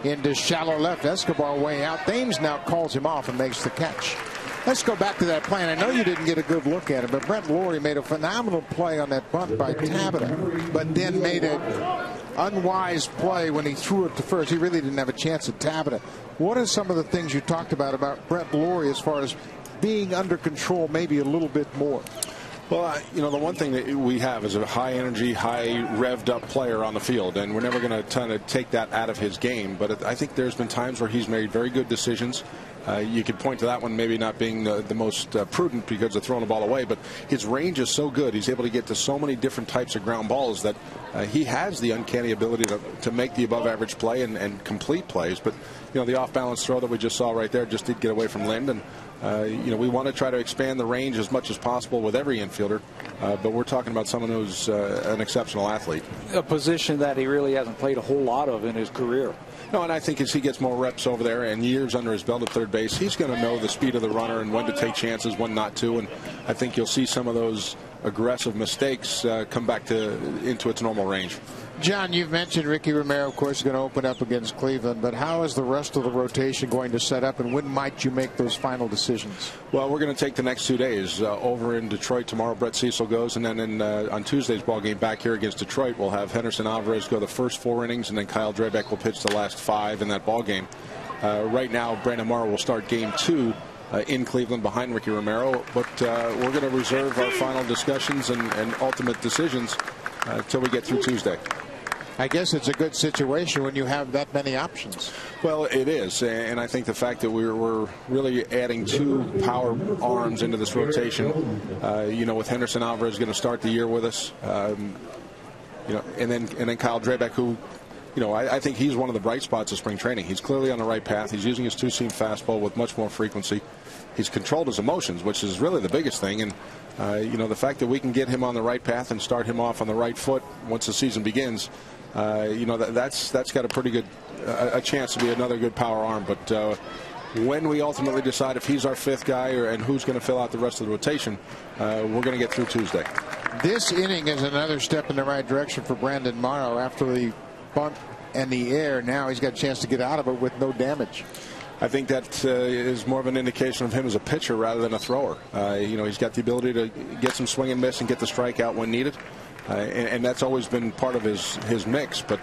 into shallow left. Escobar way out. Thames now calls him off and makes the catch. Let's go back to that play. And I know you didn't get a good look at it, but Brent Laurie made a phenomenal play on that bunt by TABATA, but then made an unwise play when he threw it to first. He really didn't have a chance at TABATA. What are some of the things you talked about Brent Laurie as far as being under control maybe a little bit more? Well, the one thing that we have is a high energy, high revved up player on the field, and we're never going to kind of take that out of his game. But I think there's been times where he's made very good decisions. You could point to that one maybe not being the most prudent because of throwing the ball away, but his range is so good. He's able to get to so many different types of ground balls that he has the uncanny ability to make the above average play and complete plays. But, the off balance throw that we just saw right there just did get away from Lind. And we want to try to expand the range as much as possible with every infielder, but we're talking about someone who's an exceptional athlete. A position that he really hasn't played a whole lot of in his career. No, and I think as he gets more reps over there and years under his belt at third base, he's going to know the speed of the runner and when to take chances, when not to. And I think you'll see some of those aggressive mistakes come back into its normal range. John, you've mentioned Ricky Romero, of course, is going to open up against Cleveland, but how is the rest of the rotation going to set up, and when might you make those final decisions? Well, we're going to take the next 2 days. Over in Detroit tomorrow, Brett Cecil goes, and then on Tuesday's ball game back here against Detroit, we'll have Henderson Alvarez go the first 4 innings, and then Kyle Drabek will pitch the last 5 in that ball game. Right now, Brandon Morrow will start game 2 in Cleveland behind Ricky Romero, but we're going to reserve our final discussions and ultimate decisions until we get through Tuesday. I guess it's a good situation when you have that many options. Well, it is, and I think the fact that we're really adding 2 power arms into this rotation, with Henderson Alvarez going to start the year with us, and then Kyle Drabek, who, I think he's one of the bright spots of spring training. He's clearly on the right path. He's using his 2-seam fastball with much more frequency. He's controlled his emotions, which is really the biggest thing. And the fact that we can get him on the right path and start him off on the right foot once the season begins, that's got a pretty good a chance to be another good power arm. But when we ultimately decide if he's our 5th guy and who's going to fill out the rest of the rotation, we're going to get through Tuesday. This inning is another step in the right direction for Brandon Morrow. After the bunt and the air, now he's got a chance to get out of it with no damage. I think that is more of an indication of him as a pitcher rather than a thrower. He's got the ability to get some swing and miss and get the strikeout when needed. And that's always been part of his mix. But,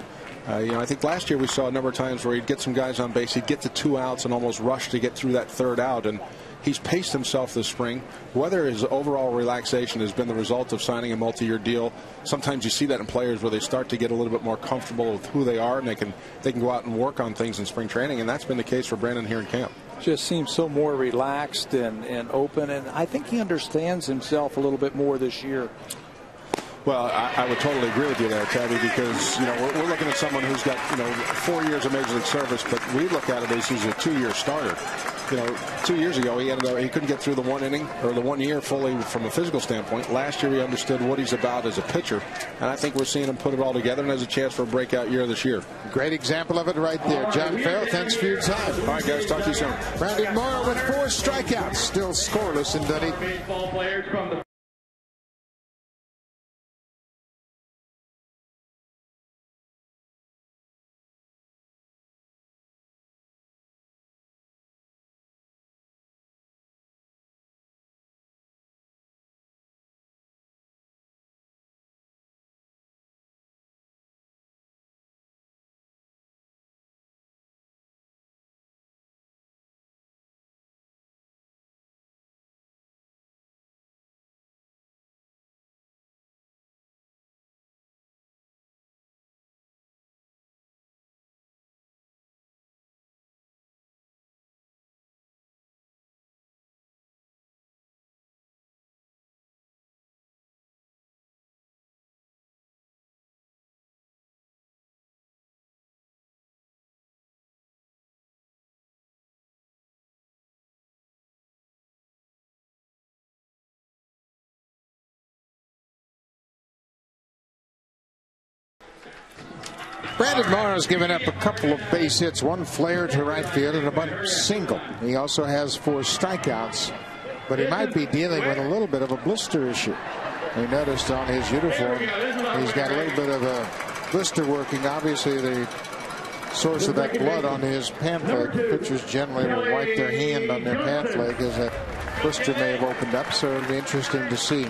I think last year we saw a number of times where he'd get some guys on base, he'd get to 2 outs and almost rush to get through that 3rd out. And he's paced himself this spring. Whether his overall relaxation has been the result of signing a multi-year deal, sometimes you see that in players where they start to get a little bit more comfortable with who they are, and they can go out and work on things in spring training. And that's been the case for Brandon here in camp. Just seems so more relaxed and open, and I think he understands himself a little bit more this year. Well, I would totally agree with you there, Tabby, because we're looking at someone who's got 4 years of Major League service, but we look at it as he's a 2-year starter. 2 years ago he couldn't get through the 1 inning or the 1 year fully from a physical standpoint. Last year he understood what he's about as a pitcher, and I think we're seeing him put it all together and has a chance for a breakout year this year. Great example of it right there. John Farrell, thanks for your time. All right, guys, talk to you soon. Brandon Morrow with 4 strikeouts, still scoreless in Dunedin. Brandon Morrow's given up a couple of base hits, one flare to right field and a bunt single. He also has 4 strikeouts, but he might be dealing with a little bit of a blister issue. We noticed on his uniform he's got a little bit of a blister working. Obviously the source of that blood on his pant leg. Pitchers generally will wipe their hand on their pant leg as that blister may have opened up, so it'll be interesting to see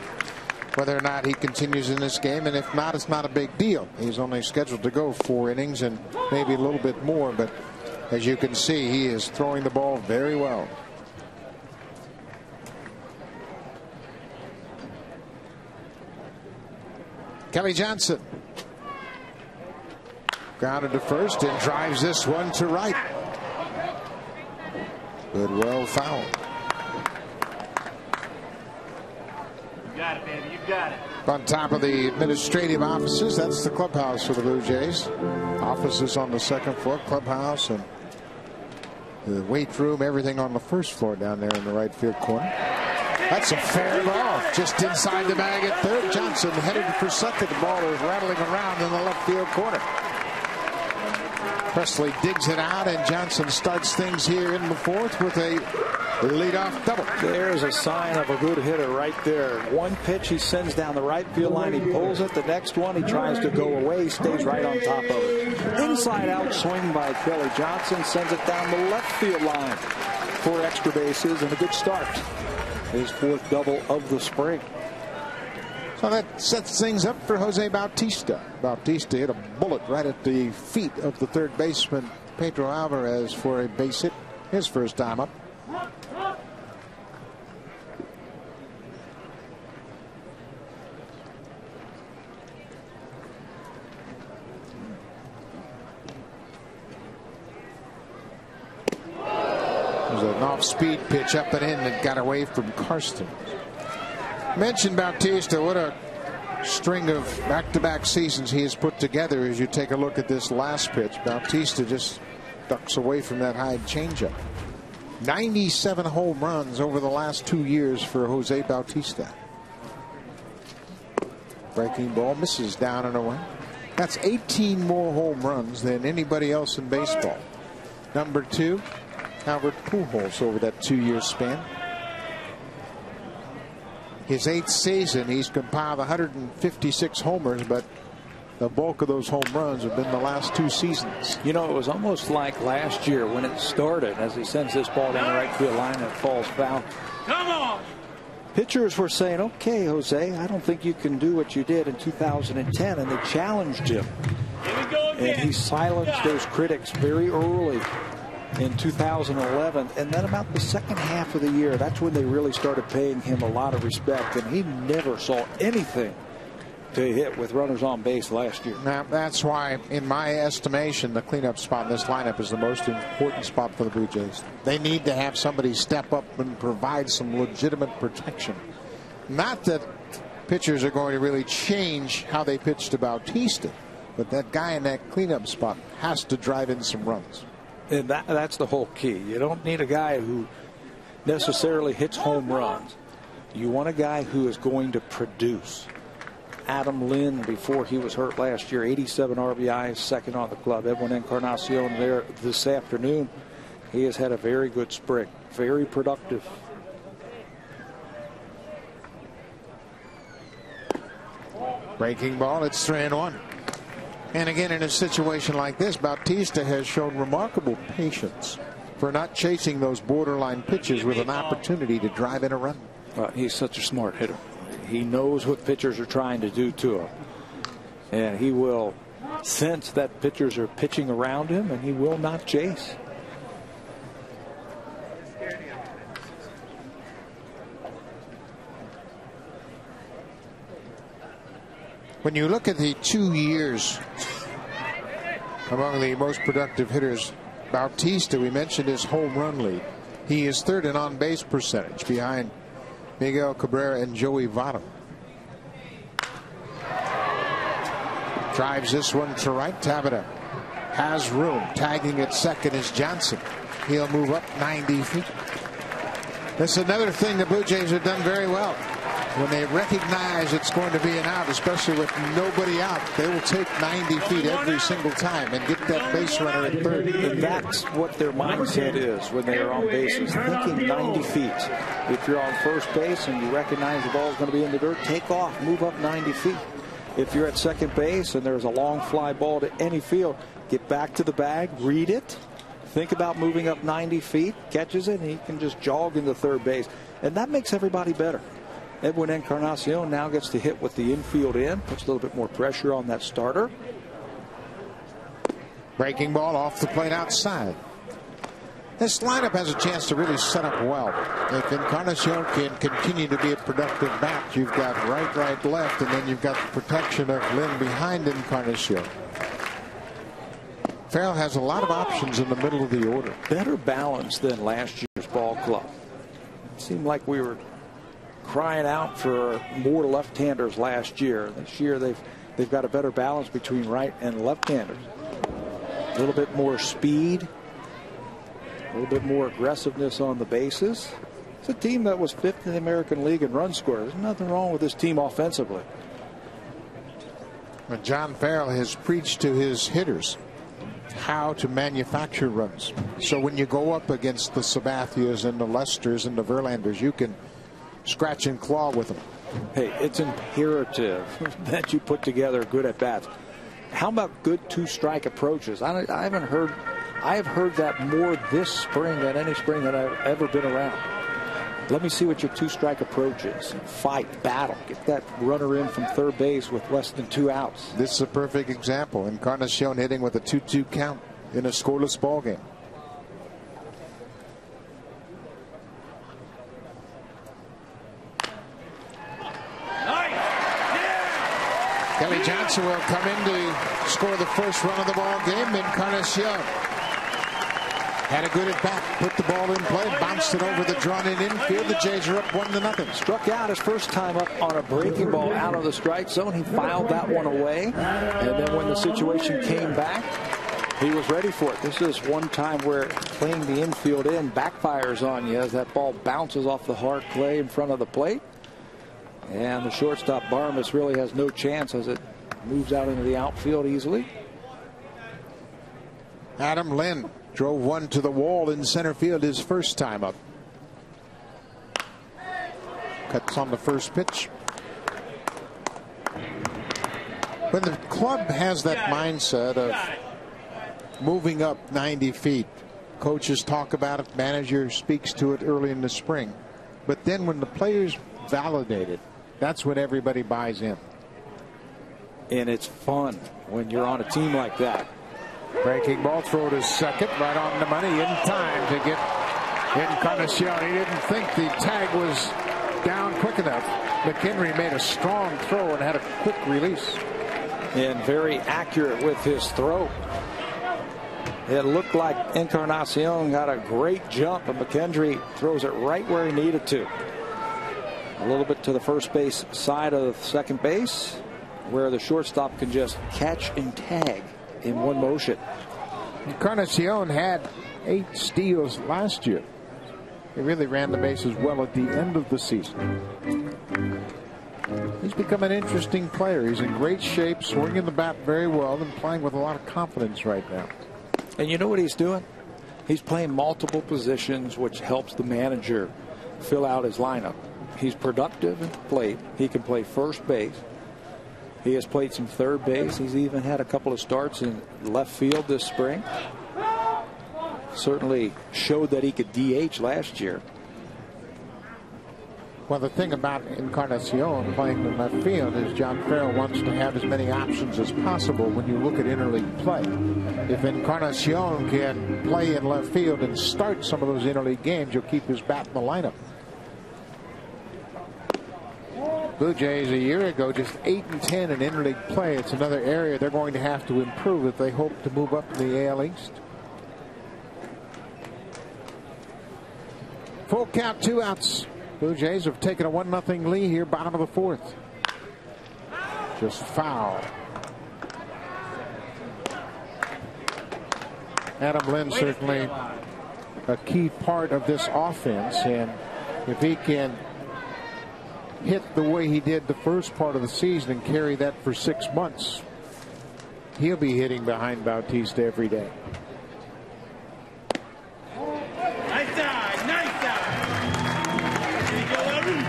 whether or not he continues in this game, and if not, it's not a big deal. He's only scheduled to go 4 innings and maybe a little bit more, but as you can see, he is throwing the ball very well. Kelly Johnson grounded to first and drives this one to right. Good, well fouled. Got it, baby. You got it. On top of the administrative offices, that's the clubhouse for the Blue Jays. Offices on the 2nd floor, clubhouse, and the weight room, everything on the 1st floor down there in the right field corner. That's a fair ball, just inside the bag at third. Johnson headed for second. The ball is rattling around in the left field corner. Presley digs it out, and Johnson starts things here in the 4th with a leadoff double. There's a sign of a good hitter right there. One pitch he sends down the right field line. He pulls it. The next one he tries to go away. He stays right on top of it. Inside out swing by Kelly Johnson sends it down the left field line. 4 extra bases and a good start. His 4th double of the spring. So that sets things up for Jose Bautista. Bautista hit a bullet right at the feet of the 3rd baseman Pedro Alvarez for a base hit, his first time up. There's an off-speed pitch up and in that got away from Karsten. Mentioned Bautista, what a string of back-to-back seasons he has put together. As you take a look at this last pitch, Bautista just ducks away from that high changeup. 97 home runs over the last 2 years for Jose Bautista. Breaking ball misses down and away. That's 18 more home runs than anybody else in baseball. Number 2, Albert Pujols over that 2-year span. His 8th season, he's compiled 156 homers, but the bulk of those home runs have been the last 2 seasons. You know, it was almost like last year when it started, as he sends this ball down the right field line and it falls foul. Come on. Pitchers were saying, okay, Jose, I don't think you can do what you did in 2010, and they challenged him. Here we go again. And he silenced those critics very early in 2011, and then about the second half of the year, that's when they really started paying him a lot of respect, and he never saw anything to hit with runners on base last year. Now, that's why, in my estimation, the cleanup spot in this lineup is the most important spot for the Blue Jays. They need to have somebody step up and provide some legitimate protection. Not that pitchers are going to really change how they pitch to Bautista, but that guy in that cleanup spot has to drive in some runs. And that's the whole key. You don't need a guy who necessarily hits home runs. You want a guy who is going to produce. Adam Lynn, before he was hurt last year, 87 RBIs, 2nd on the club. EDWIN Encarnacion there this afternoon. He has had a very good spring. Very productive. Breaking ball, it's 3-1. And again, in a situation like this, Bautista has shown remarkable patience for not chasing those borderline pitches with an opportunity to drive in a run. He's such a smart hitter. He knows what pitchers are trying to do to him. And he will sense that pitchers are pitching around him, and he will not chase. When you look at the 2 years among the most productive hitters, Bautista, we mentioned his home run lead. He is 3rd in on-base percentage behind Miguel Cabrera and Joey Votto. Drives this one to right. TABATA has room. Tagging at second is Johnson. He'll move up 90 feet. That's another thing the Blue Jays have done very well. when they recognize it's going to be an out, especially with nobody out, they will take 90 feet every single time and get that base runner at third. And that's what their mindset is when they are on bases, thinking 90 feet. If you're on first base and you recognize the ball's going to be in the dirt, take off, move up 90 feet. If you're at second base and there's a long fly ball to any field, get back to the bag, read it, think about moving up 90 feet, catches it, and he can just jog into third base. And that makes everybody better. Edwin Encarnacion now gets to hit with the infield in, puts a little bit more pressure on that starter. Breaking ball off the plate outside. This lineup has a chance to really set up well. If Encarnacion can continue to be a productive bat, you've got right, left, and then you've got the protection of Lynn behind Encarnacion. Farrell has a lot of options in the middle of the order. Better balance than last year's ball club. It seemed like we were crying out for more left-handers last year. This year they've got a better balance between right and left-handers. A little bit more speed, a little bit more aggressiveness on the bases. It's a team that was fifth in the American League in run score. There's nothing wrong with this team offensively. Well, John Farrell has preached to his hitters how to manufacture runs. So when you go up against the Sabathias and the Lesters and the Verlanders, you can scratch and claw with them. Hey, it's imperative that you put together good at bats. How about good two-strike approaches? I have heard that more this spring than any spring that I've ever been around. Let me see what your two-strike approach is. Fight, battle, get that runner in from third base with less than 2 outs. This is a perfect example. Encarnacion hitting with a 2-2 count in a scoreless ball game. Kelly Johnson will come in to score the first run of the ball game. Encarnacion had a good at bat, put the ball in play, bounced it over the drawn-in infield. The Jays are up 1-0. Struck out his first time up on a breaking ball out of the strike zone. He filed that one away, and then when the situation came back, he was ready for it. This is one time where playing the infield in backfires on you as that ball bounces off the hard clay in front of the plate. And the shortstop Barmas really has no chance as it moves out into the outfield easily. Adam Lynn drove one to the wall in center field his first time up. Cuts on the first pitch. When the club has that mindset of moving up 90 feet, coaches talk about it, manager speaks to it early in the spring. But then when the players validate it, that's when everybody buys in. And it's fun when you're on a team like that. Breaking ball, throw to second, right on the money, in time to get Encarnacion. He didn't think the tag was down quick enough. McHenry made a strong throw and had a quick release. And very accurate with his throw. It looked like Encarnacion got a great jump, and McHenry throws it right where he needed to. A little bit to the first base side of second base, where the shortstop can just catch and tag in one motion. Encarnacion had 8 steals last year. He really ran the bases well at the end of the season. He's become an interesting player. He's in great shape, swinging the bat very well, and playing with a lot of confidence right now. And you know what he's doing? He's playing multiple positions, which helps the manager fill out his lineup. He's productive at the plate. He can play first base. He has played some third base. He's even had a couple of starts in left field this spring. Certainly showed that he could DH last year. Well, the thing about Encarnacion playing in left field is John Farrell wants to have as many options as possible when you look at interleague play. If Encarnacion can play in left field and start some of those interleague games, you'll keep his bat in the lineup. Blue Jays a year ago just 8-10 in interleague play. It's another area they're going to have to improve if they hope to move up in the AL East. Full count, 2 outs. Blue Jays have taken a 1-0 lead here, bottom of the 4th. Just foul. Adam Lynn certainly a key part of this offense, and if he can hit the way he did the first part of the season and carry that for 6 months, he'll be hitting behind Bautista every day. Nice dive, nice dive. Here you go, Evan.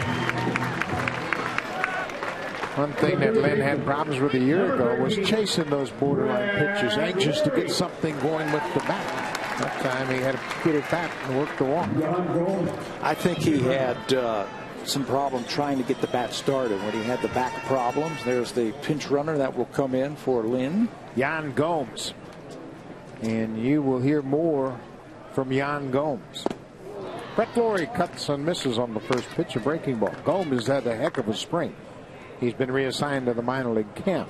One thing that Lynn had problems with a year ago was chasing those borderline pitches, anxious to get something going with the bat. That time he had a good at bat and worked the walk. I think he had some problem trying to get the bat started when he had the back problems. There's the pinch runner that will come in for Lynn. Yan Gomes. And you will hear more from Yan Gomes. Brett Lawrie cuts and misses on the first pitch, a breaking ball. Gomes has had a heck of a spring. He's been reassigned to the minor league camp,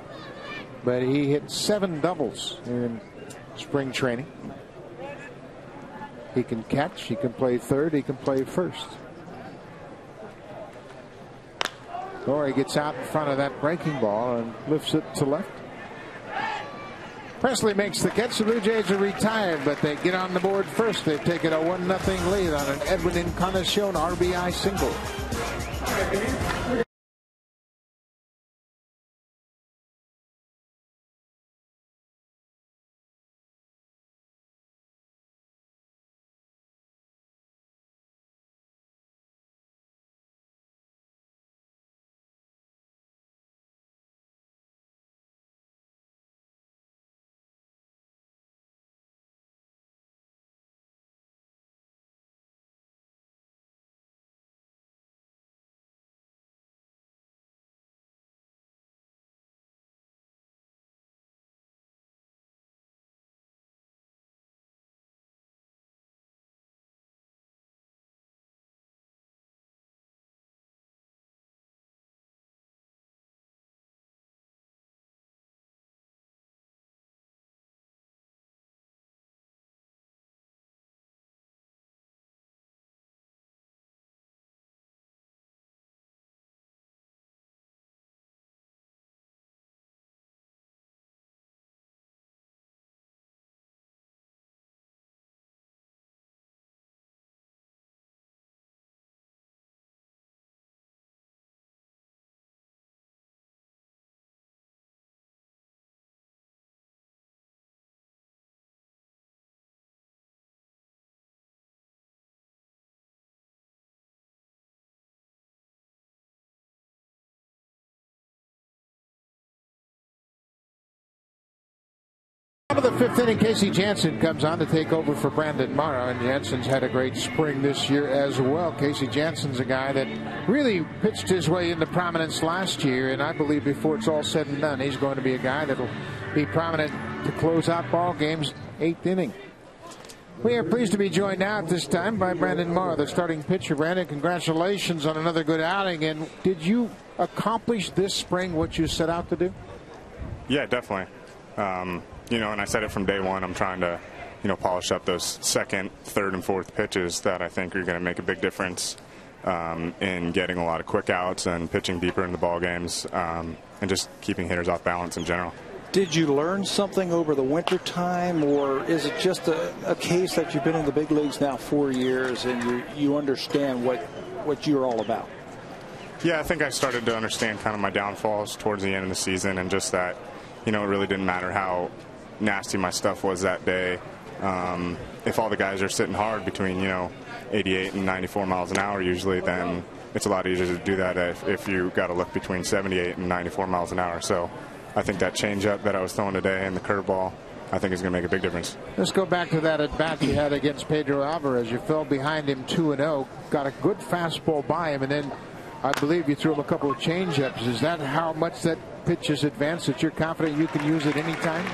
but he hit 7 doubles in spring training. He can catch, he can play third, he can play first. Lawrie gets out in front of that breaking ball and lifts it to left. Presley makes the catch. The Blue Jays are retired, but they get on the board first. They've taken a 1-0 lead on an EDWIN ENCARNACION RBI single. Top of the 5th inning, Casey Jansen comes on to take over for Brandon Morrow, and Jansen's had a great spring this year as well. Casey Jansen's a guy that really pitched his way into prominence last year, and I believe before it's all said and done, he's going to be a guy that'll be prominent to close out ball games 8th inning. We are pleased to be joined now at this time by Brandon Morrow, the starting pitcher. Brandon, congratulations on another good outing. And did you accomplish this spring what you set out to do? Yeah, definitely. You know, and I said it from day one, I'm trying to, you know, polish up those second, third, and fourth pitches that I think are going to make a big difference in getting a lot of quick outs and pitching deeper in the ball games and just keeping hitters off balance in general. Did you learn something over the winter time, or is it just a case that you've been in the big leagues now 4 years and you understand what you're all about? Yeah, I think I started to understand kind of my downfalls towards the end of the season, and just that, you know, it really didn't matter how nasty my stuff was that day. If all the guys are sitting hard between, you know, 88 and 94 miles an hour usually, then it's a lot easier to do that if you got to look between 78 and 94 miles an hour. So I think that changeup that I was throwing today and the curveball, I think is going to make a big difference. Let's go back to that at bat you had against Pedro Alvarez. You fell behind him 2-0, got a good fastball by him, and then I believe you threw him a couple of changeups. Is that how much that pitch is advanced, that you're confident you can use it any time?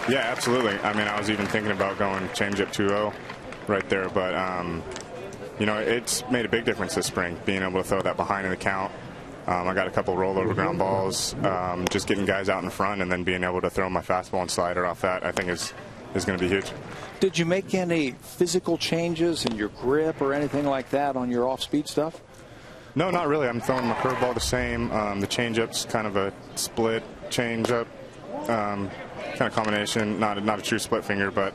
Yeah, absolutely. I mean, I was even thinking about going changeup 2-0 right there, but you know, it's made a big difference this spring, being able to throw that behind in the count. I got a couple rollover ground balls, just getting guys out in front, and then being able to throw my fastball and slider off that, I think is going to be huge. Did you make any physical changes in your grip or anything like that on your off-speed stuff? No, not really. I'm throwing my curveball the same. The changeup's kind of a split changeup, kind of combination. Not a true split finger, but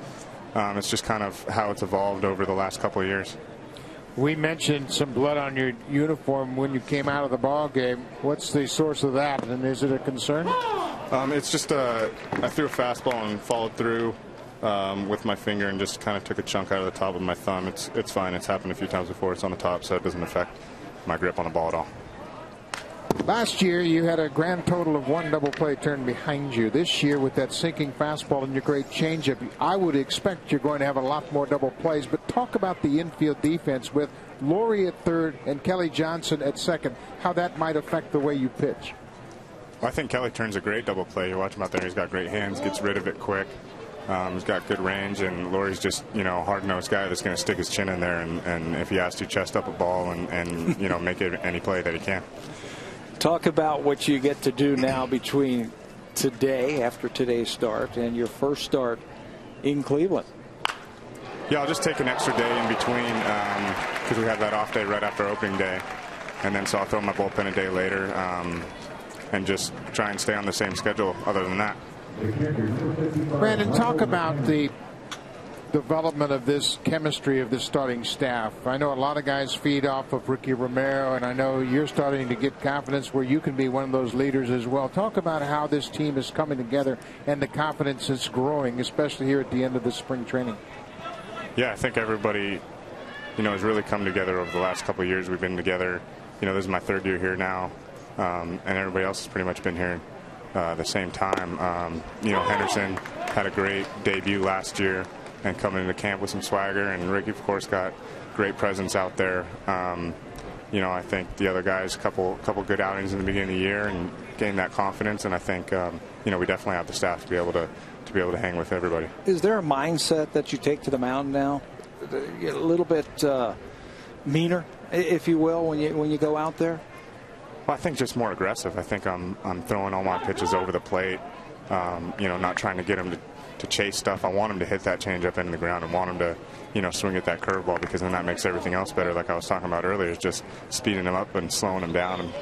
it's just kind of how it's evolved over the last couple of years. We mentioned some blood on your uniform when you came out of the ball game. What's the source of that, and is it a concern? It's just I threw a fastball and followed through with my finger and just kind of took a chunk out of the top of my thumb. It's fine. It's happened a few times before. It's on the top, so it doesn't affect my grip on the ball at all. Last year, you had a grand total of 1 double play turn behind you. This year, with that sinking fastball and your great changeup, I would expect you're going to have a lot more double plays. But talk about the infield defense with Laurie at third and Kelly Johnson at second, how that might affect the way you pitch. Well, I think Kelly turns a great double play. You watch him out there. He's got great hands, gets rid of it quick. He's got good range, and Laurie's just, hard-nosed guy that's going to stick his chin in there, and if he has to, chest up a ball and make it any play that he can. Talk about what you get to do now between today, after today's start, and your first start in Cleveland. Yeah, I'll just take an extra day in between because we have that off day right after opening day, and then so I'll throw my bullpen a day later and just try and stay on the same schedule other than that. Brandon, talk about the development of this chemistry of this starting staff. I know a lot of guys feed off of Ricky Romero, and I know you're starting to get confidence where you can be one of those leaders as well. Talk about how this team is coming together and the confidence is growing, especially here at the end of the spring training. Yeah, I think everybody, has really come together over the last couple of years. We've been together. This is my third year here now, and everybody else has pretty much been here the same time. Henderson had a great debut last year and coming into camp with some swagger, and Ricky, of course, got great presence out there. I think the other guys, couple good outings in the beginning of the year and gained that confidence, and I think we definitely have the staff to be able to hang with everybody. Is there a mindset that you take to the mound now, a little bit meaner, if you will, when you go out there? Well, I think just more aggressive. I think I'm throwing all my pitches over the plate, not trying to get him to chase stuff. I want him to hit that changeup into the ground and want him to, swing at that curveball, because then that makes everything else better. Like I was talking about earlier, is just speeding him up and slowing him down. And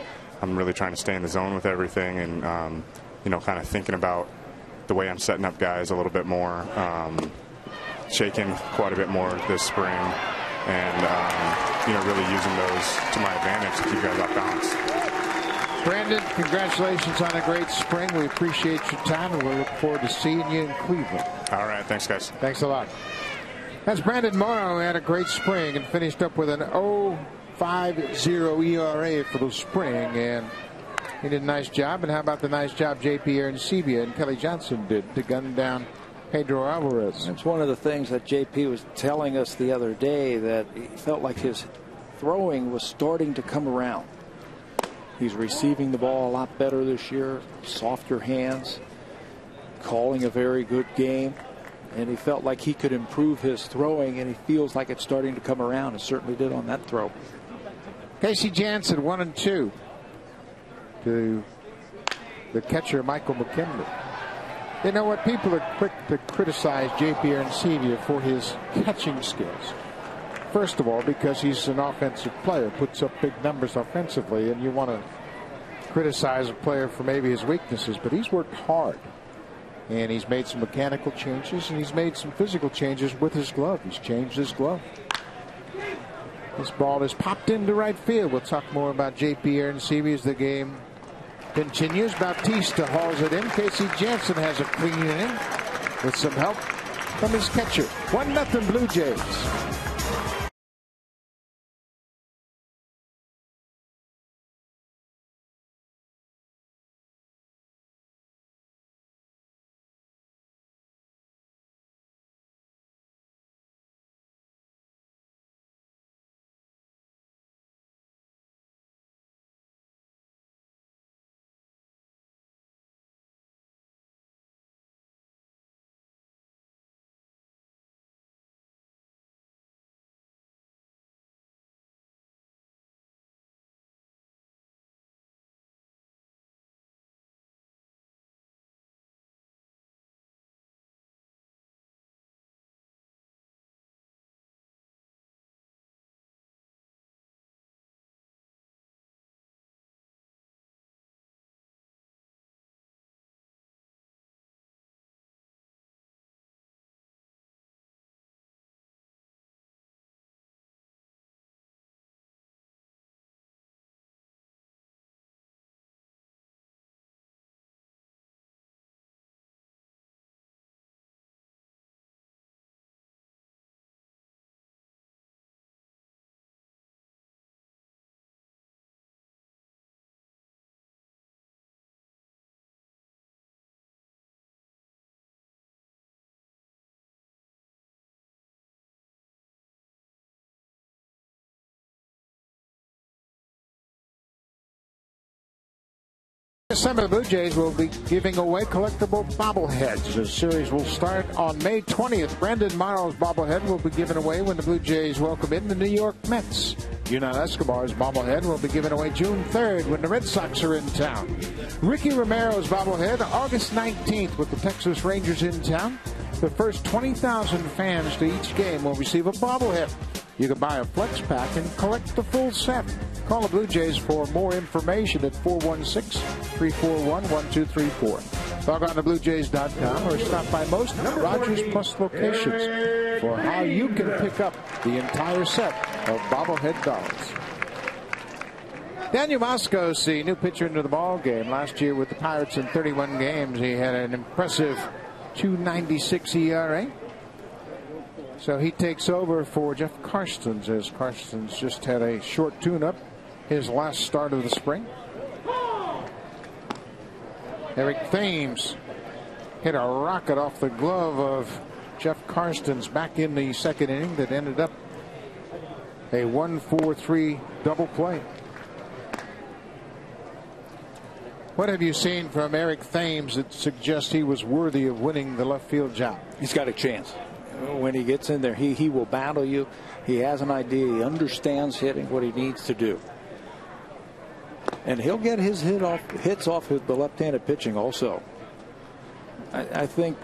I'm really trying to stay in the zone with everything and, kind of thinking about the way I'm setting up guys a little bit more, shaking quite a bit more this spring, and, really using those to my advantage to keep guys off balance. Brandon, congratulations on a great spring. We appreciate your time, and we look forward to seeing you in Cleveland. All right. Thanks, guys. Thanks a lot. That's Brandon Morrow, who had a great spring and finished up with an 0.50 ERA for the spring, and he did a nice job. And how about the nice job JP Arencibia and Kelly Johnson did to gun down Pedro Alvarez? That's one of the things that JP was telling us the other day, that he felt like his throwing was starting to come around. He's receiving the ball a lot better this year, softer hands, calling a very good game, and he felt like he could improve his throwing, and he feels like it's starting to come around. It certainly did on that throw. Casey Jansen, 1-2 to the catcher, Michael McKinley. You know what? People are quick to criticize JP Arencibia for his catching skills. First of all, because he's an offensive player, puts up big numbers offensively, and you want to criticize a player for maybe his weaknesses, but he's worked hard. And he's made some mechanical changes, and he's made some physical changes with his glove. He's changed his glove. This ball is popped into right field. We'll talk more about JP Arencibia as the game continues. Bautista hauls it in. Casey Jansen has a clean inning with some help from his catcher. 1-0 Blue Jays. Some of the Blue Jays will be giving away collectible bobbleheads. The series will start on May 20th. Brandon Morrow's bobblehead will be given away when the Blue Jays welcome in the New York Mets. Yunnan Escobar's bobblehead will be given away June 3rd when the Red Sox are in town. Ricky Romero's bobblehead August 19th with the Texas Rangers in town. The first 20,000 fans to each game will receive a bobblehead. You can buy a flex pack and collect the full set. Call the Blue Jays for more information at 416-341-1234. Log on to BlueJays.com or stop by most Rogers Plus locations for how you can pick up the entire set of bobblehead dolls. Daniel Moscos, the new pitcher into the ball game. Last year with the Pirates in 31 games, he had an impressive .296 ERA. So he takes over for Jeff Karstens, as Karstens just had a short tune-up his last start of the spring. Eric Thames hit a rocket off the glove of Jeff Karstens back in the second inning that ended up a 1-4-3 double play. What have you seen from Eric Thames that suggests he was worthy of winning the left field job? He's got a chance. When he gets in there, he will battle you. He has an idea. He understands hitting, what he needs to do. And he'll get his hits off the left-handed pitching also. I think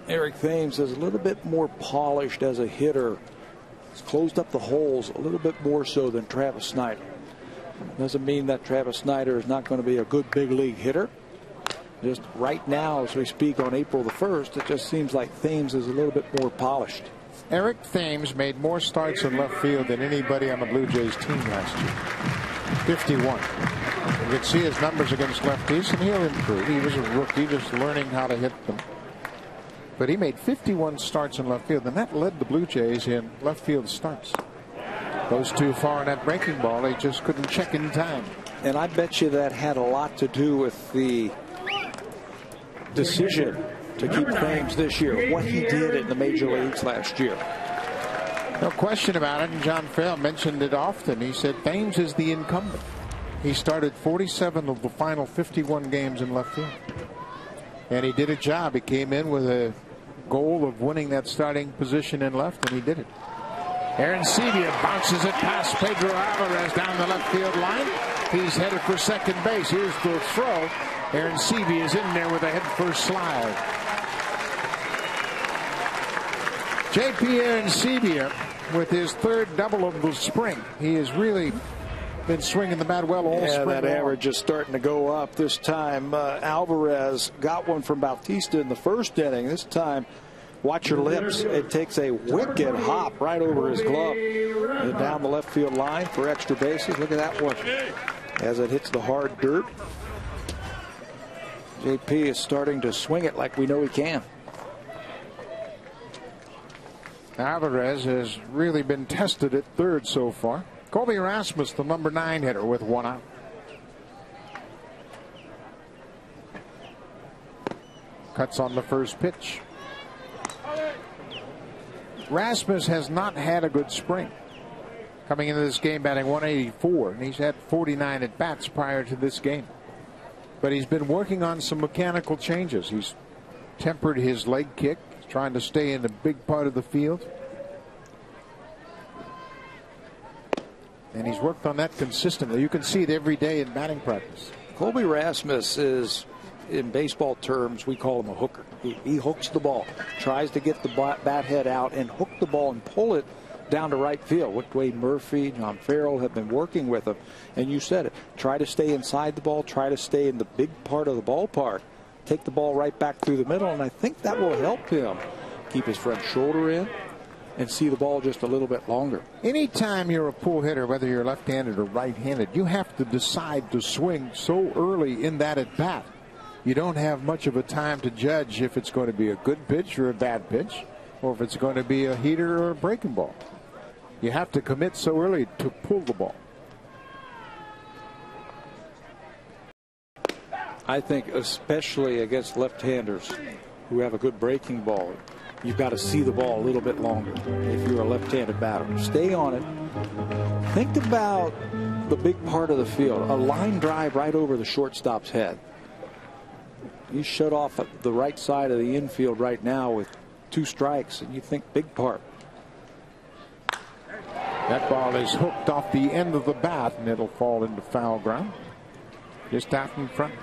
Eric Thames is a little bit more polished as a hitter. He's closed up the holes a little bit more so than Travis Snyder. Doesn't mean that Travis Snyder is not going to be a good big league hitter. Just right now, as we speak on April the 1st, it just seems like Thames is a little bit more polished. Eric Thames made more starts in left field than anybody on the Blue Jays team last year. 51. You can see his numbers against lefties, and he'll improve. He was a rookie just learning how to hit them. But he made 51 starts in left field, and that led the Blue Jays in left field starts. Those too far in that breaking ball, they just couldn't check in time. And I bet you that had a lot to do with the decision to keep Thames this year, what he did in the major leagues last year. No question about it, and John Farrell mentioned it often. He said Thames is the incumbent. He started 47 of the final 51 games in left field. And he did a job. He came in with a goal of winning that starting position in left, and he did it. Aaron Sevilla bounces it past Pedro Alvarez down the left field line. He's headed for second base. Here's the throw. Aaron Sevilla is in there with a head-first slide. J.P. Aaron Sevilla with his third double of the spring. He has really been swinging the bat well all spring. That average is starting to go up. This time Alvarez got one from Bautista in the first inning. This time, watch your lips. It takes a wicked hop right over his glove and down the left field line for extra bases. Look at that one as it hits the hard dirt. JP is starting to swing it like we know he can. Alvarez has really been tested at third so far. Colby Rasmus, the number 9 hitter, with one out. Cuts on the first pitch. Rasmus has not had a good spring. Coming into this game batting 184, and he's had 49 at bats prior to this game. But he's been working on some mechanical changes. He's tempered his leg kick, trying to stay in the big part of the field. And he's worked on that consistently. You can see it every day in batting practice. Colby Rasmus is, in baseball terms, we call him a hooker. He hooks the ball, tries to get the bat head out and hook the ball and pull it down to right field. What Wade Murphy, John Farrell have been working with him. And you said it. Try to stay inside the ball. Try to stay in the big part of the ballpark. Take the ball right back through the middle. And I think that will help him keep his front shoulder in and see the ball just a little bit longer. Anytime you're a pull hitter, whether you're left-handed or right-handed, you have to decide to swing so early in that at bat. You don't have much of a time to judge if it's going to be a good pitch or a bad pitch, or if it's going to be a heater or a breaking ball. You have to commit so early to pull the ball. I think especially against left-handers who have a good breaking ball, you've got to see the ball a little bit longer if you're a left-handed batter. Stay on it. Think about the big part of the field. A line drive right over the shortstop's head. He's shut off at the right side of the infield right now with 2 strikes, and you think big part. That ball is hooked off the end of the bat, and it'll fall into foul ground. Just out in front.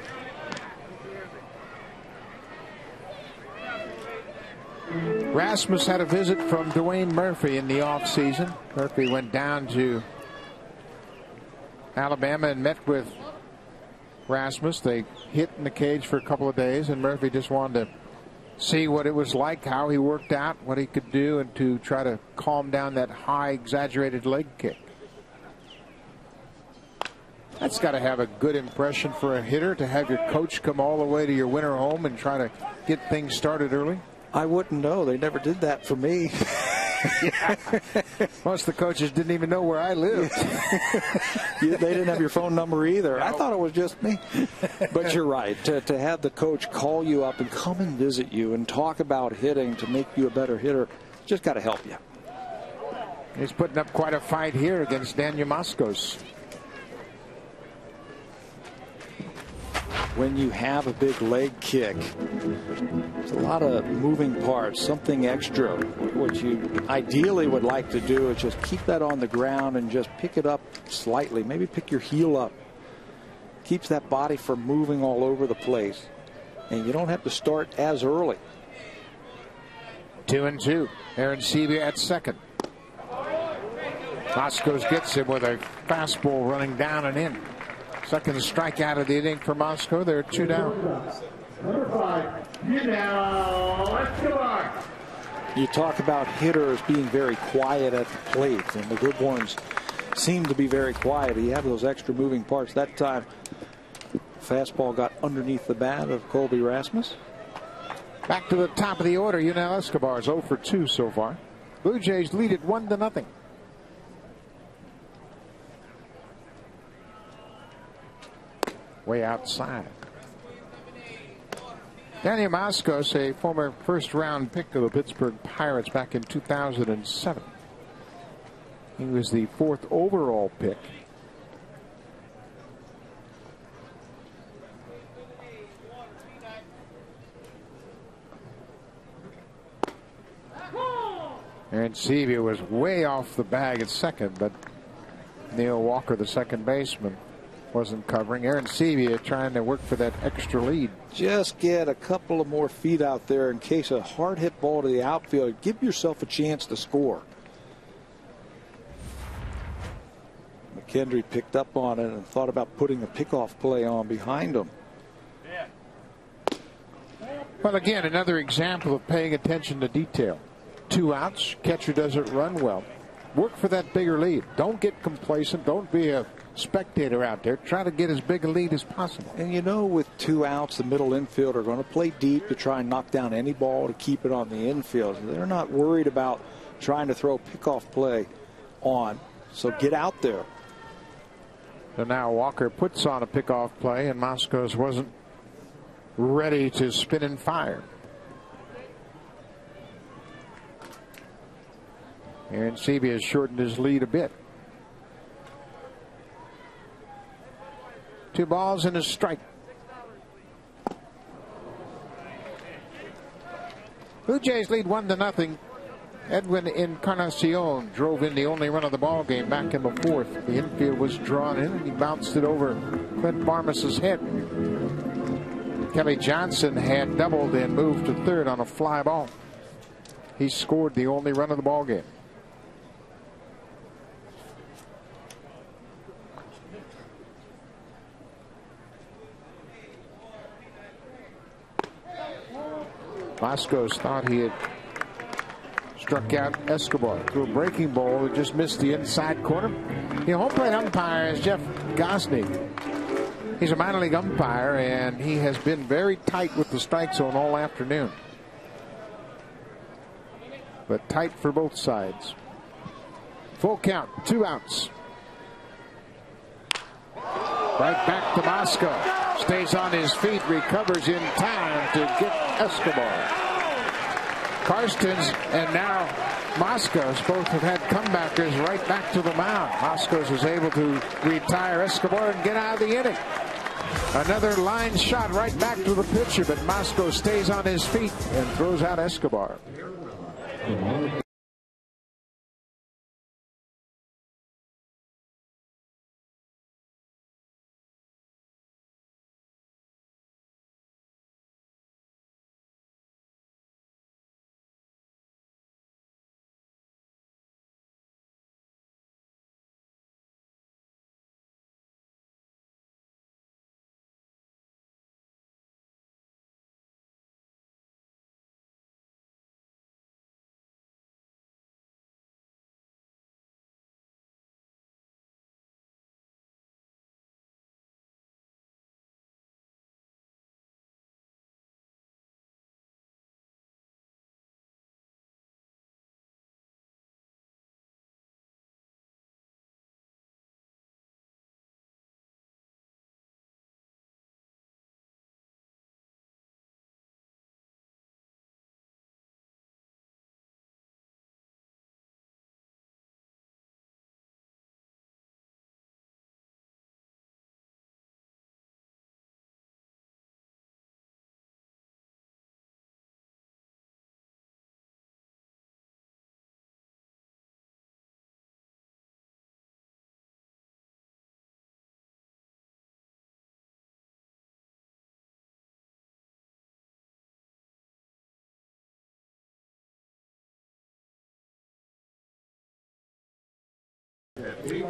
Rasmus had a visit from Dwayne Murphy in the offseason. Murphy went down to Alabama and met with Rasmus. They hit in the cage for a couple of days, and Murphy just wanted to see what it was like, how he worked out, what he could do, and to try to calm down that high, exaggerated leg kick. That's got to have a good impression for a hitter, to have your coach come all the way to your winter home and try to get things started early. I wouldn't know. They never did that for me. Most of the coaches didn't even know where I lived. They didn't have your phone number either. I thought it was just me. But you're right. To have the coach call you up and come and visit you and talk about hitting to make you a better hitter, just got to help you. He's putting up quite a fight here against Daniel Moskos. When you have a big leg kick, there's a lot of moving parts, something extra. What you ideally would like to do is just keep that on the ground and just pick it up slightly. Maybe pick your heel up. Keeps that body from moving all over the place. And you don't have to start as early. 2-2. Aaron Sebia at second. Moskos gets him with a fastball running down and in. Second strikeout of the inning for Moscow. They're 2 down. Number 5, let's go. You talk about hitters being very quiet at the plate, and the good ones seem to be very quiet. You have those extra moving parts. That time, fastball got underneath the bat of Colby Rasmus. Back to the top of the order. Yunel Escobar is 0 for 2 so far. Blue Jays lead it 1-0. Way outside. Daniel Moskos, a former first-round pick of the Pittsburgh Pirates back in 2007. He was the 4th overall pick. Aaron Sebia was way off the bag at second, but Neil Walker, the second baseman, wasn't covering. Aaron Sebia trying to work for that extra lead. Just get a couple of more feet out there in case a hard hit ball to the outfield. Give yourself a chance to score. McKendry picked up on it and thought about putting a pickoff play on behind him. Well, again, another example of paying attention to detail. 2 outs. Catcher doesn't run well. Work for that bigger lead. Don't get complacent. Don't be a spectator out there. Try to get as big a lead as possible. And you know, with 2 outs, the middle infield are going to play deep to try and knock down any ball to keep it on the infield. They're not worried about trying to throw a pickoff play on. So get out there. So now Walker puts on a pickoff play, and Moskos wasn't ready to spin and fire. Aaron Sebia has shortened his lead a bit. 2 balls and a strike. Blue Jays lead 1-0. Edwin Encarnacion drove in the only run of the ball game back in the 4th. The infield was drawn in, and he bounced it over Clint Barmas's head. Kelly Johnson had doubled and moved to third on a fly ball. He scored the only run of the ball game. Moskos thought he had struck out Escobar through a breaking ball that just missed the inside corner. The home plate umpire is Jeff Gosney. He's a minor league umpire, and he has been very tight with the strike zone all afternoon. But tight for both sides. Full count, 2 outs. Right back to Moskos. Stays on his feet, recovers in time to get Escobar. Karstens, and now Moscos both have had comebackers right back to the mound. Moscos was able to retire Escobar and get out of the inning. Another line shot right back to the pitcher, but Mosco stays on his feet and throws out Escobar.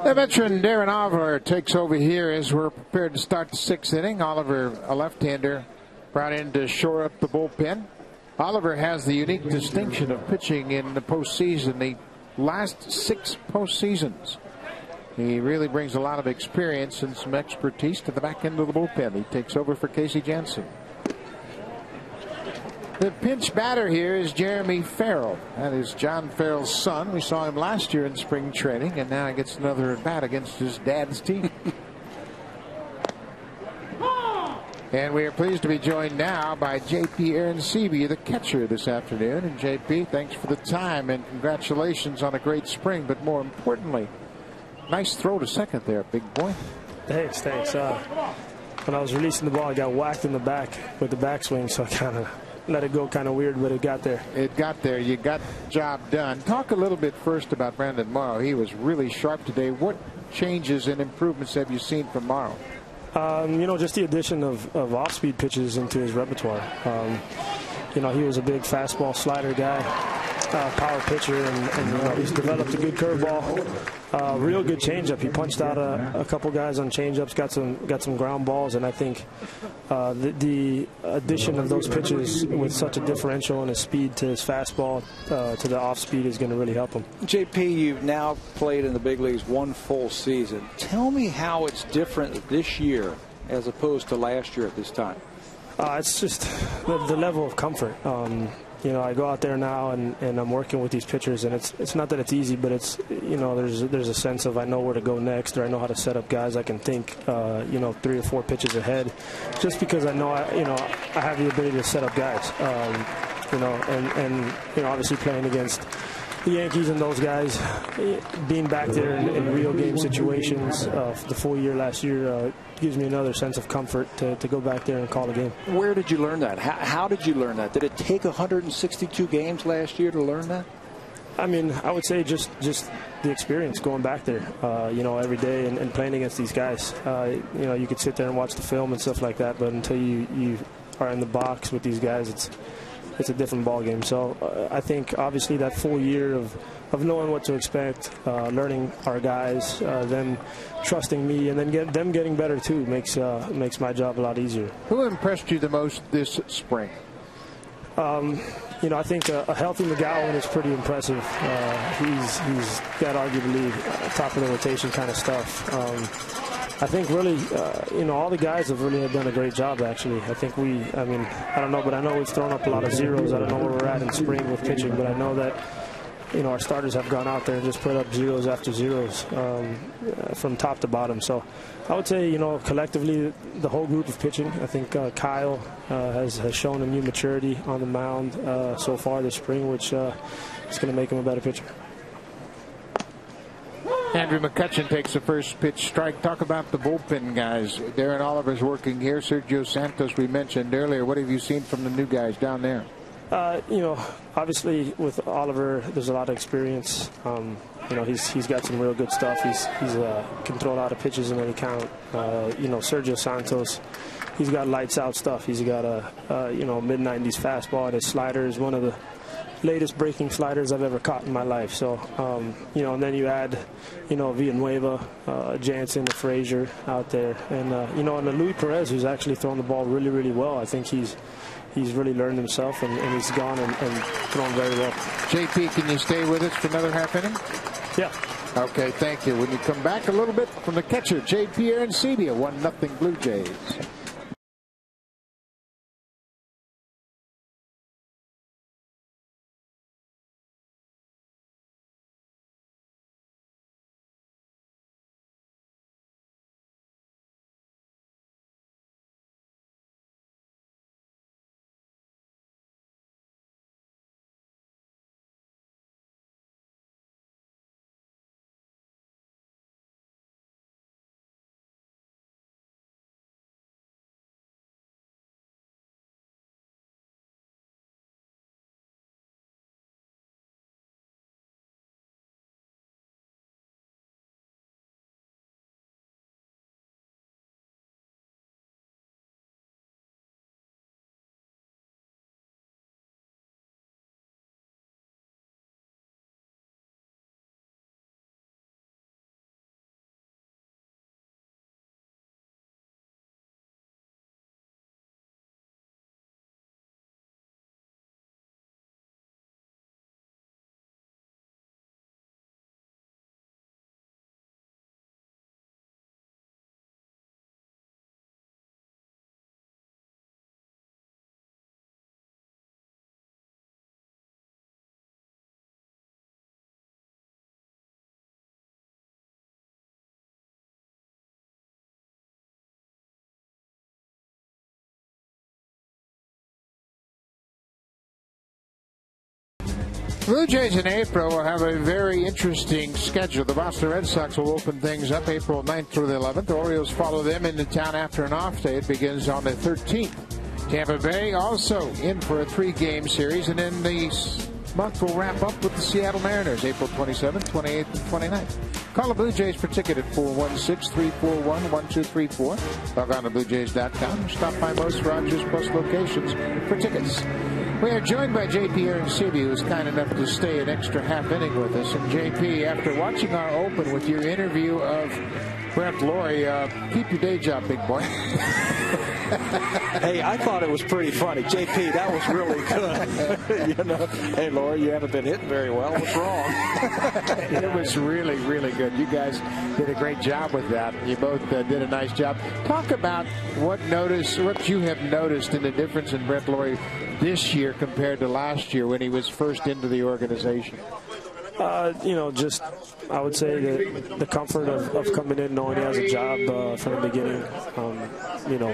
The veteran Darren Oliver takes over here as we're prepared to start the 6th inning. Oliver, a left-hander, brought in to shore up the bullpen. Oliver has the unique distinction of pitching in the postseason, the last 6 postseasons. He really brings a lot of experience and some expertise to the back end of the bullpen. He takes over for Casey Jansen. The pinch batter here is Jeremy Farrell. That is John Farrell's son. We saw him last year in spring training, and now he gets another at bat against his dad's team. And we are pleased to be joined now by J.P. Aaron-Seavey, the catcher this afternoon. And J.P., thanks for the time and congratulations on a great spring. But more importantly, nice throw to second there, big boy. Thanks. When I was releasing the ball, I got whacked in the back with the backswing, so I kind of let it go kind of weird, but it got there. It got there. You got the job done. Talk a little bit first about Brandon Morrow. He was really sharp today. What changes and improvements have you seen from Morrow? Just the addition of off-speed pitches into his repertoire. He was a big fastball slider guy, power pitcher, and he's developed a good curveball, real good changeup. He punched out a couple guys on changeups, got some ground balls, and I think the addition of those pitches with such a differential in his speed to his fastball to the off-speed is going to really help him. JP, you've now played in the big leagues 1 full season. Tell me how it's different this year as opposed to last year at this time. It's just the level of comfort. I go out there now and I'm working with these pitchers, and it's not that it's easy, but it's there's a sense of I know where to go next, or I know how to set up guys. I can think 3 or 4 pitches ahead, just because I know I have the ability to set up guys. Obviously playing against the Yankees and those guys, being back there in real game situations the full year last year gives me another sense of comfort to go back there and call a game. Where did you learn that? How did you learn that? Did it take 162 games last year to learn that? I would say just the experience going back there, every day and playing against these guys. You could sit there and watch the film and stuff like that, but until you are in the box with these guys, it's a different ball game. So I think obviously that full year of knowing what to expect, learning our guys, them trusting me, and then them getting better too makes my job a lot easier. Who impressed you the most this spring? I think a healthy McGowan is pretty impressive. He's got arguably top of the rotation kind of stuff. I think really, all the guys have really done a great job, actually. I think I don't know, but I know we've thrown up a lot of zeros. I don't know where we're at in spring with pitching, but I know that our starters have gone out there and just put up zeros after zeros from top to bottom. So I would say, collectively, the whole group of pitching, I think Kyle has shown a new maturity on the mound so far this spring, which is going to make him a better pitcher. Andrew McCutchen takes the first pitch strike. Talk about the bullpen guys. Darren Oliver's working here. Sergio Santos we mentioned earlier. What have you seen from the new guys down there? Obviously with Oliver, there's a lot of experience. He's got some real good stuff. He's can throw a lot of pitches in any count. Sergio Santos, he's got lights out stuff. He's got a mid-90s fastball, and his slider is one of the latest breaking sliders I've ever caught in my life. So, and then you add, Villanueva, Jansen, and Frazier out there. And, and Luis Perez, who's actually throwing the ball really, really well. I think he's really learned himself, and he's gone and thrown very well. JP, can you stay with us for another half inning? Yeah. Okay, thank you. When you come back a little bit from the catcher, JP Arancibia, 1-0 Blue Jays. Blue Jays in April will have a very interesting schedule. The Boston Red Sox will open things up April 9th through the 11th. The Orioles follow them into town after an off day. It begins on the 13th. Tampa Bay also in for a 3-game series, and then the month will wrap up with the Seattle Mariners, April 27th, 28th, and 29th. Call the Blue Jays for ticket at 416-341-1234. Log on to BlueJays.com or stop by most Rogers Plus locations for tickets. We are joined by JP Arancibia, who was kind enough to stay an extra half inning with us. And JP, after watching our open with your interview of Brent Laurie, keep your day job, big boy. Hey, I thought it was pretty funny. JP, that was really good. Hey, Laurie, you haven't been hitting very well. What's wrong? It was really, really good. You guys did a great job with that. You both did a nice job. Talk about what you have noticed in the difference in Brent Laurie this year compared to last year when he was first into the organization. Just I would say the comfort of coming in knowing he has a job from the beginning.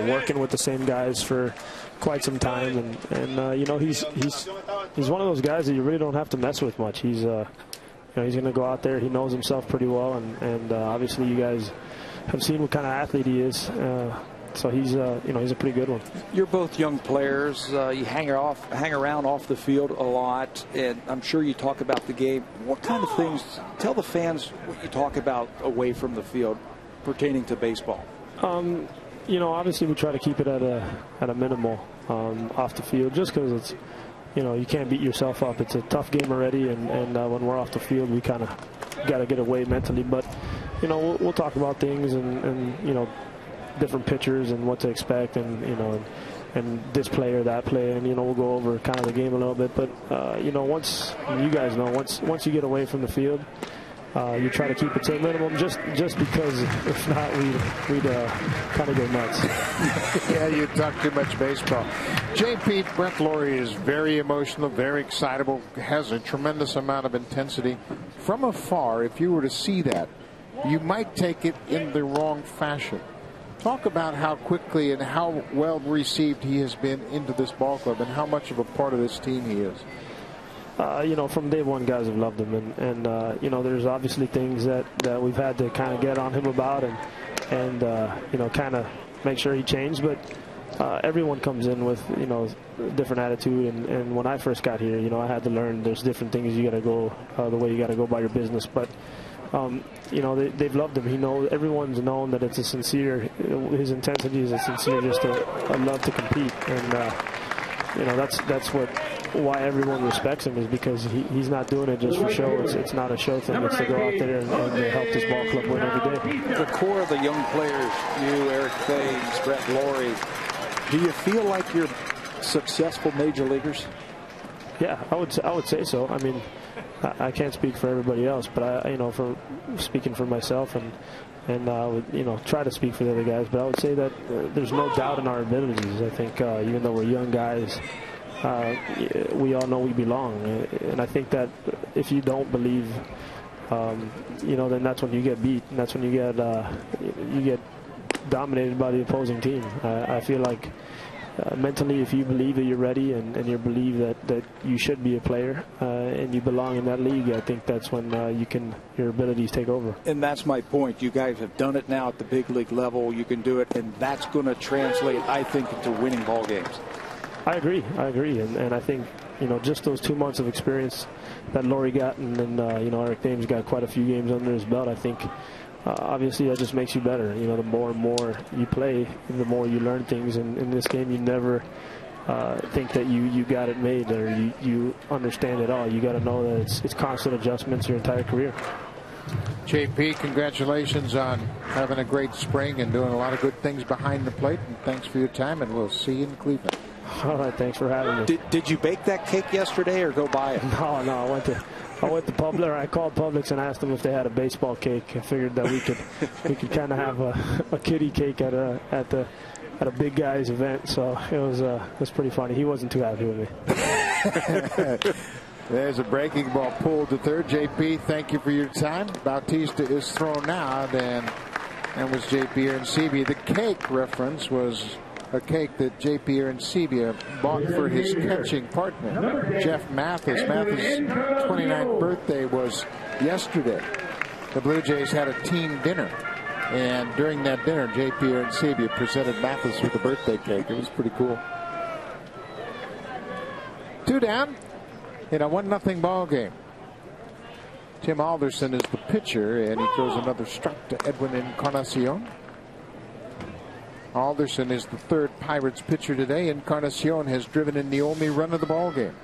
Working with the same guys for quite some time, and he's one of those guys that you really don't have to mess with much. He's he's going to go out there. He knows himself pretty well, and obviously you guys have seen what kind of athlete he is. So he's a pretty good one. You're both young players. You hang around off the field a lot, and I'm sure you talk about the game. What kind of things? Tell the fans what you talk about away from the field pertaining to baseball. Obviously we try to keep it at a minimal off the field, just because it's, you can't beat yourself up. It's a tough game already, and when we're off the field, we kind of got to get away mentally. But we'll talk about things and different pitchers and what to expect, and this play or that play, and we'll go over kind of the game a little bit. But once you guys know, once you get away from the field, you try to keep it to a minimum, just because if not, we'd kind of go nuts. Yeah, you talk too much baseball. JP, Brett Lawrie is very emotional, very excitable, has a tremendous amount of intensity. From afar, if you were to see that, you might take it in the wrong fashion. Talk about how quickly and how well received he has been into this ball club and how much of a part of this team he is. You know, from day one, guys have loved him, and you know, there's obviously things that we've had to kind of get on him about, and you know, kind of make sure he changed. But everyone comes in with, you know, a different attitude, and when I first got here, you know, I had to learn there's different things you got to go the way you got to go by your business. But you know, they've loved him. Everyone's known that it's a sincere. His intensity is a sincere, just a love to compete, and you know, that's why everyone respects him, is because he's not doing it just for show. It's not a show thing. It's to go out there and help this ball club win every day. The core of the young players, you, Eric Thames, Brett Lawrie, do you feel like you're successful major leaguers? Yeah, I would say so. I mean, I can't speak for everybody else, but you know, for speaking for myself, and I would, you know, try to speak for the other guys. But I would say that there's no doubt in our abilities. I think even though we're young guys, we all know we belong. And I think that if you don't believe, you know, then that's when you get beat, and that's when you get dominated by the opposing team. I feel like mentally, if you believe that you're ready and you believe that you should be a player and you belong in that league, I think that's when your abilities take over. And that's my point. You guys have done it now at the big league level. You can do it, and that's going to translate, I think, into winning ball games. I agree, and I think, you know, just those 2 months of experience that Lawrie got, and then you know, Eric Thames got quite a few games under his belt. I think obviously that just makes you better. You know, the more and more you play, the more you learn things. And in this game, you never think that you got it made or you understand it all. You got to know that it's constant adjustments your entire career. JP, congratulations on having a great spring and doing a lot of good things behind the plate. And thanks for your time, and we'll see you in Cleveland. All right, thanks for having me. Did you bake that cake yesterday or go buy it? No, I went to Publix. I called Publix and asked them if they had a baseball cake. I figured that we could kind of have a kiddie cake at a big guy's event. So it was pretty funny. He wasn't too happy with me. There's a breaking ball pulled to third. JP, thank you for your time. Bautista is thrown out, and that was JP Arencibia. The cake reference was a cake that JP Arencibia bought for his catching partner, Jeff Mathis. Mathis' 29th birthday was yesterday. The Blue Jays had a team dinner, and during that dinner, JP Arencibia presented Mathis with a birthday cake. It was pretty cool. 2 down in a 1-0 ball game. Tim Alderson is the pitcher, and he throws another strike to Edwin Encarnacion. Alderson is the third Pirates pitcher today. Encarnacion has driven in the only run of the ball game.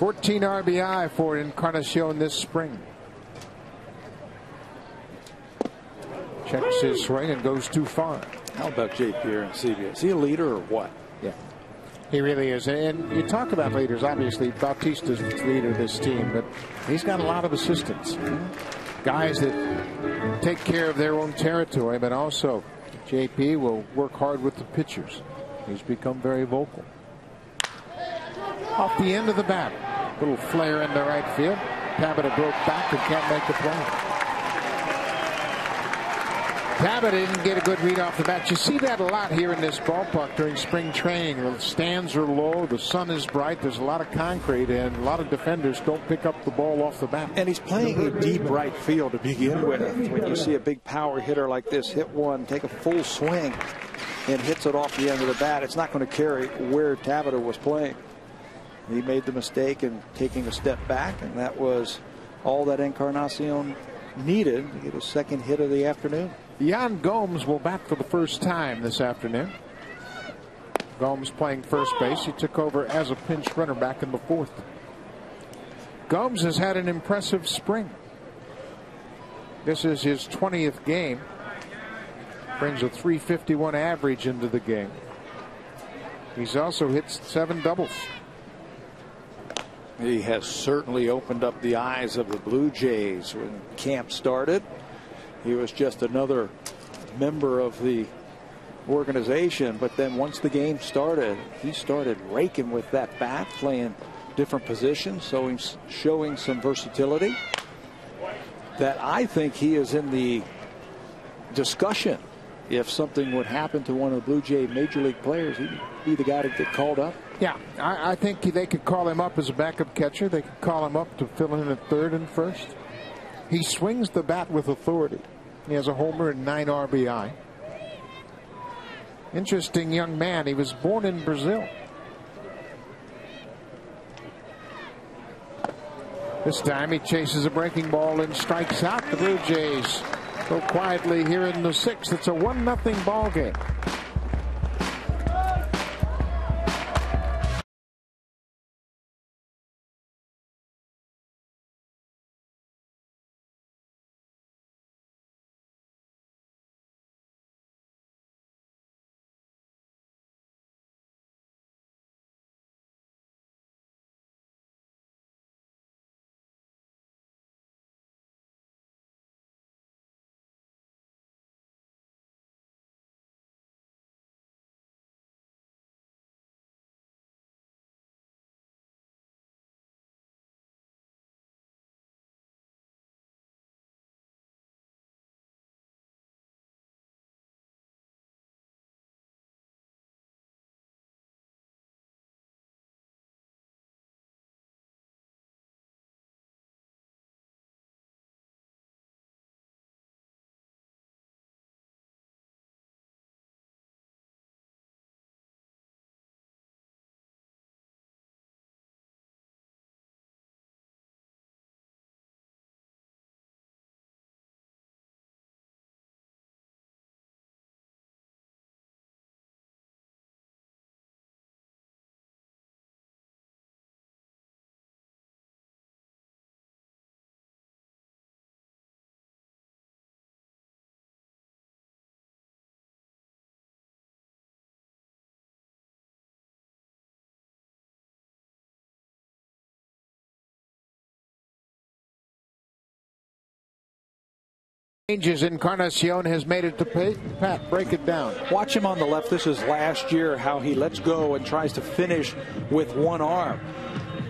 $14 RBI for Encarnacion this spring. Checks his swing and goes too far. How about JP Arencibia? Is he a leader or what? Yeah, he really is. And you talk about leaders. Obviously, Bautista's the leader of this team, but he's got a lot of assistants. Guys that take care of their own territory, but also JP will work hard with the pitchers. He's become very vocal. Off the end of the bat. Little flare into right field. TABATA broke back and can't make the play. TABATA didn't get a good read off the bat. You see that a lot here in this ballpark during spring training. The stands are low, the sun is bright, there's a lot of concrete, and a lot of defenders don't pick up the ball off the bat. And he's playing a deep right field to begin with. When you see a big power hitter like this hit one, take a full swing, and hits it off the end of the bat, it's not going to carry where TABATA was playing. He made the mistake in taking a step back, and that was all that Encarnacion needed to get his second hit of the afternoon. Yan Gomes will bat for the first time this afternoon. Gomes playing first base. He took over as a pinch runner back in the fourth. Gomes has had an impressive spring. This is his 20th game. Brings a .351 average into the game. He's also hit 7 doubles. He has certainly opened up the eyes of the Blue Jays when camp started. He was just another member of the organization, but then once the game started, he started raking with that bat, playing different positions, so he's showing some versatility that I think he is in the discussion. If something would happen to one of the Blue Jay major league players, he'd be the guy to get called up. Yeah, I think they could call him up as a backup catcher. They could call him up to fill in at third and first. He swings the bat with authority. He has a homer and 9 RBI. Interesting young man. He was born in Brazil. This time he chases a breaking ball and strikes out. The Blue Jays go quietly here in the 6th. It's a 1-0 ball game. Changes. Encarnacion has made it to Pat. Break it down. Watch him on the left. This is last year, how he lets go and tries to finish with one arm.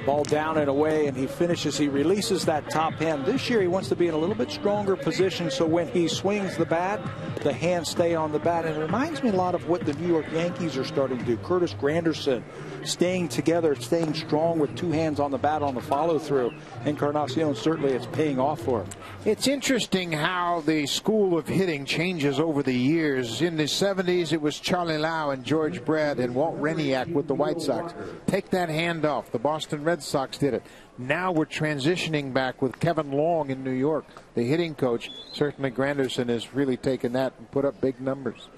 Ball down and away, and he finishes. He releases that top hand. This year he wants to be in a little bit stronger position, so when he swings the bat, the hands stay on the bat. And it reminds me a lot of what the New York Yankees are starting to do. Curtis Granderson staying together, staying strong with 2 hands on the bat on the follow-through. Encarnacion, certainly it's paying off for him. It's interesting how the school of hitting changes over the years. In the 70s, it was Charlie Lau and George Brett and Walt Reniak with the White Sox. Take that hand off. The Boston Red Sox did it. Now we're transitioning back with Kevin Long in New York, the hitting coach. Certainly Granderson has really taken that and put up big numbers.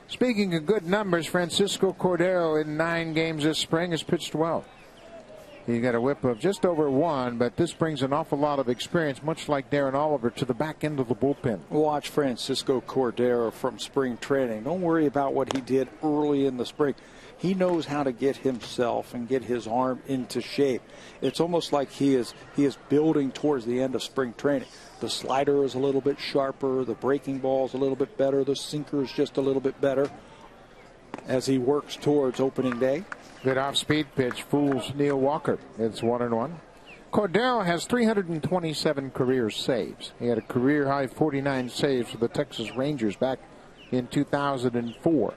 Speaking of good numbers, Francisco Cordero in 9 games this spring has pitched well. He got a whip of just over 1, but this brings an awful lot of experience, much like Darren Oliver, to the back end of the bullpen. Watch Francisco Cordero from spring training. Don't worry about what he did early in the spring. He knows how to get himself and get his arm into shape. It's almost like he is building towards the end of spring training. The slider is a little bit sharper. The breaking ball is a little bit better. The sinker is just a little bit better as he works towards opening day. Good off-speed pitch fools Neil Walker. It's 1-1. Cordero has 327 career saves. He had a career-high 49 saves for the Texas Rangers back in 2004.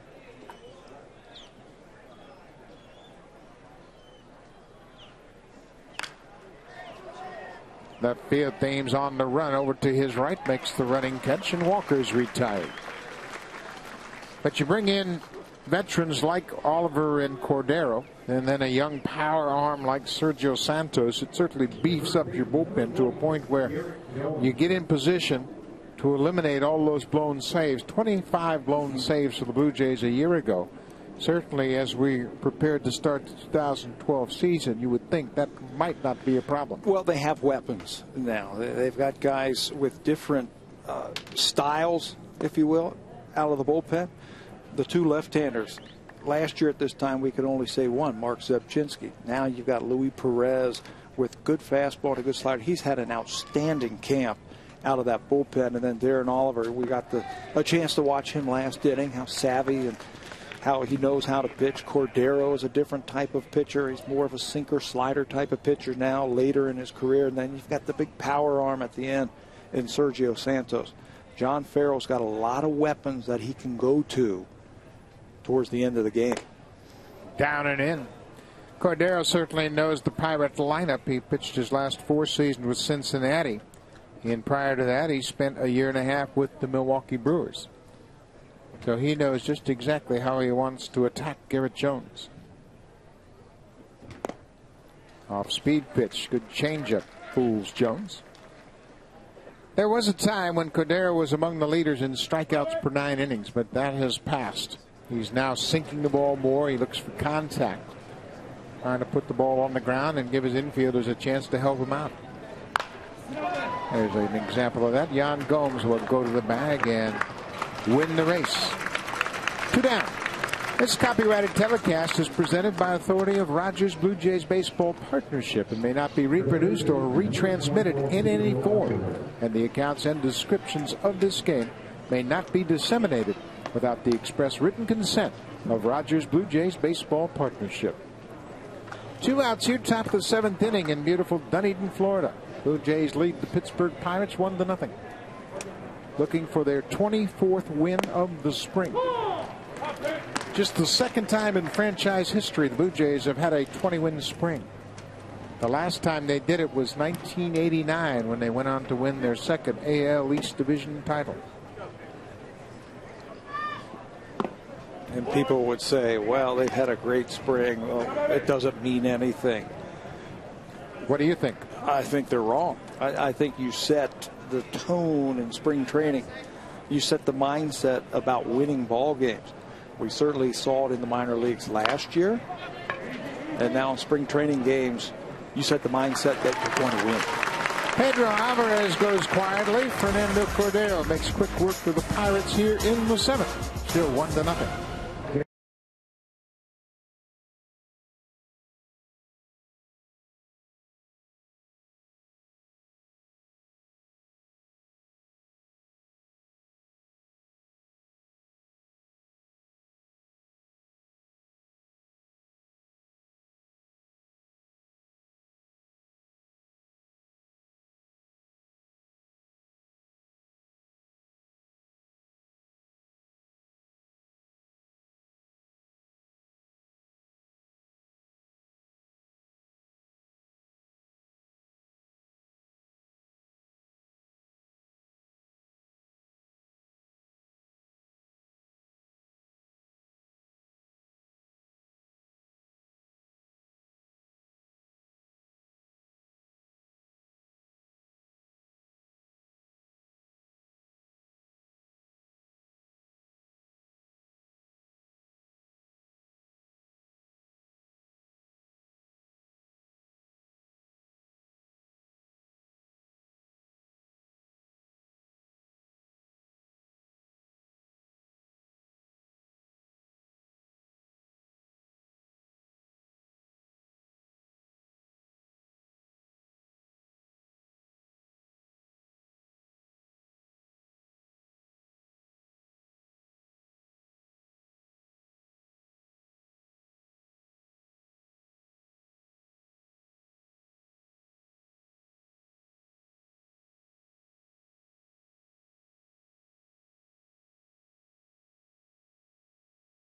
Left field, Thames on the run over to his right, makes the running catch, and Walker's retired. But you bring in veterans like Oliver and Cordero, and then a young power arm like Sergio Santos. It certainly beefs up your bullpen to a point where you get in position to eliminate all those blown saves. 25 blown saves for the Blue Jays a year ago. Certainly, as we prepared to start the 2012 season, you would think that might not be a problem. Well, they have weapons now. They've got guys with different styles, if you will, out of the bullpen. The two left-handers. Last year at this time, we could only say one, Mark Zebchinski. Now you've got Luis Perez with good fastball and a good slider. He's had an outstanding camp out of that bullpen. And then Darren Oliver, we got a chance to watch him last inning, how savvy and how he knows how to pitch. Cordero is a different type of pitcher. He's more of a sinker-slider type of pitcher now, later in his career. And then you've got the big power arm at the end in Sergio Santos. John Farrell's got a lot of weapons that he can go to towards the end of the game. Down and in. Cordero certainly knows the Pirate lineup. He pitched his last 4 seasons with Cincinnati. And prior to that, he spent a year and a half with the Milwaukee Brewers. So he knows just exactly how he wants to attack Garrett Jones. Off-speed pitch. Good changeup. Fools Jones. There was a time when Cordero was among the leaders in strikeouts per 9 innings, but that has passed. He's now sinking the ball more. He looks for contact, trying to put the ball on the ground and give his infielders a chance to help him out. There's an example of that. Jan Gomes will go to the bag and win the race. 2 down. This copyrighted telecast is presented by authority of Rogers Blue Jays Baseball Partnership and may not be reproduced or retransmitted in any form. And the accounts and descriptions of this game may not be disseminated without the express written consent of Rogers Blue Jays Baseball Partnership. 2 outs here, top of the 7th inning in beautiful Dunedin, Florida. Blue Jays lead the Pittsburgh Pirates 1-0. Looking for their 24th win of the spring. Just the 2nd time in franchise history the Blue Jays have had a 20-win spring. The last time they did it was 1989 when they went on to win their 2nd AL East Division title. And people would say, well, they've had a great spring. Well, it doesn't mean anything. What do you think? I think they're wrong. I think you set the tone in spring training. You set the mindset about winning ball games. We certainly saw it in the minor leagues last year. And now in spring training games, you set the mindset that you're going to win. Pedro Alvarez goes quietly. Fernando Cordero makes quick work for the Pirates here in the 7th. Still 1-0.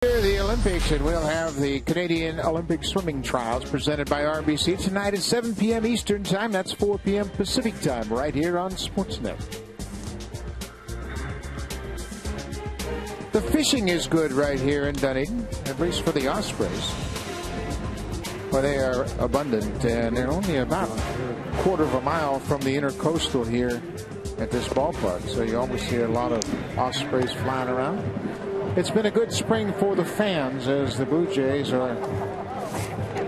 The Olympics, and we'll have the Canadian Olympic swimming trials presented by RBC tonight at 7 p.m. Eastern Time. That's 4 p.m. Pacific Time right here on Sportsnet. The fishing is good right here in Dunedin, at least for the ospreys. Well, they are abundant, and they're only about a quarter of a mile from the intercoastal here at this ballpark, so you always see a lot of ospreys flying around. It's been a good spring for the fans as the Blue Jays are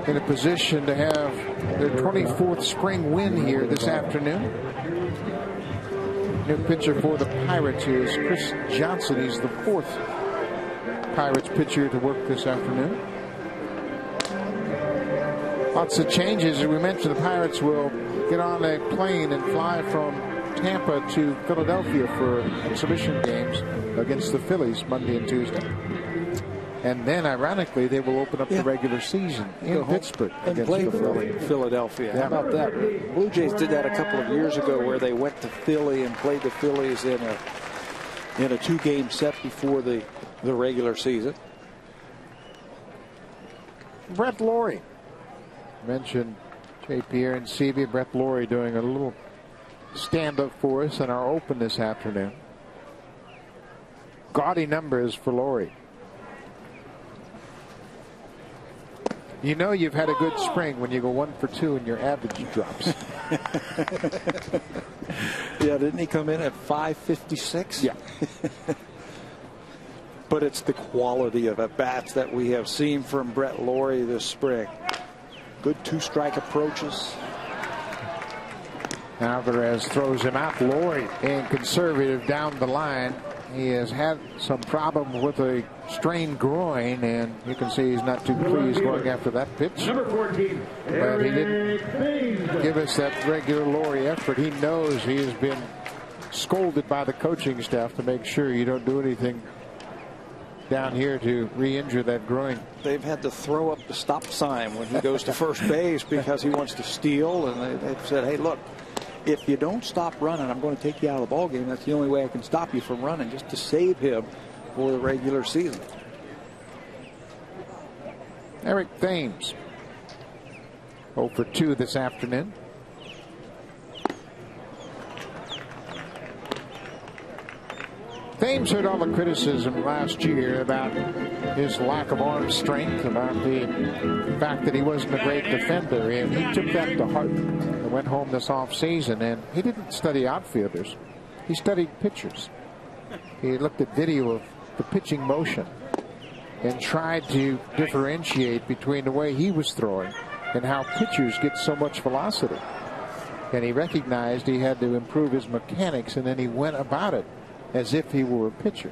in a position to have their 24th spring win here this afternoon. New pitcher for the Pirates is Chris Johnson. He's the 4th Pirates pitcher to work this afternoon. Lots of changes. As we mentioned, the Pirates will get on a plane and fly from Tampa to Philadelphia for exhibition games against the Phillies Monday and Tuesday. And then, ironically, they will open up the regular season in Pittsburgh and play Philadelphia. How about that? Blue Jays did that a couple of years ago, where they went to Philly and played the Phillies in a 2-game set before the regular season. Brett Lawrie. Mentioned J.P. and CB. Brett Lawrie doing a little stand-up for us in our open this afternoon. Gaudy numbers for Lawrie. You know you've had a good spring when you go 1 for 2 and your average drops. Yeah, didn't he come in at 556? Yeah. But it's the quality of at-bats that we have seen from Brett Lawrie this spring. Good 2-strike approaches. Alvarez throws him out. Lawrie being conservative down the line. He has had some problem with a strained groin, and you can see he's not too pleased going after that pitch. Number 14, but he didn't give us that regular Lawrie effort. He knows he has been scolded by the coaching staff to make sure you don't do anything down here to re-injure that groin. They've had to throw up the stop sign when he goes to first base because he wants to steal, and they've said, hey, look, if you don't stop running, I'm going to take you out of the ball game. That's the only way I can stop you from running, just to save him for the regular season. Eric Thames, 0 for 2 this afternoon. Thames heard all the criticism last year about his lack of arm strength, about the fact that he wasn't a great defender, and he took that to heart and went home this offseason. And he didn't study outfielders. He studied pitchers. He looked at video of the pitching motion and tried to differentiate between the way he was throwing and how pitchers get so much velocity. And he recognized he had to improve his mechanics, and then he went about it as if he were a pitcher.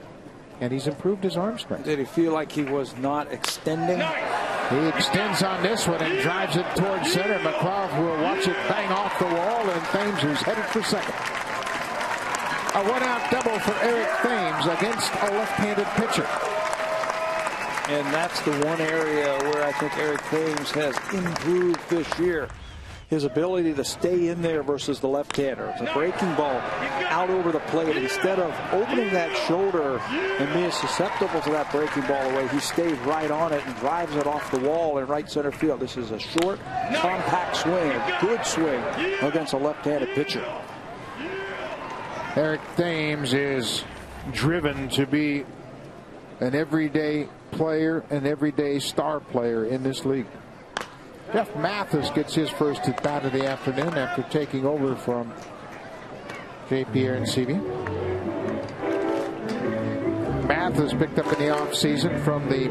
And he's improved his arm strength. Did he feel like he was not extending? He extends on this one and drives it towards center. McLeod will watch it bang off the wall, and Thames is headed for second. A one-out double for Eric Thames against a left-handed pitcher. And that's the one area where I think Eric Thames has improved this year. His ability to stay in there versus the left-hander. It's a breaking ball out over the plate. Instead of opening that shoulder and being susceptible to that breaking ball away, he stays right on it and drives it off the wall in right center field. This is a short, compact swing, a good swing against a left-handed pitcher. Eric Thames is driven to be an everyday player, an everyday star player in this league. Jeff Mathis gets his first at bat of the afternoon after taking over from J.P. and CB. Mathis picked up in the offseason from the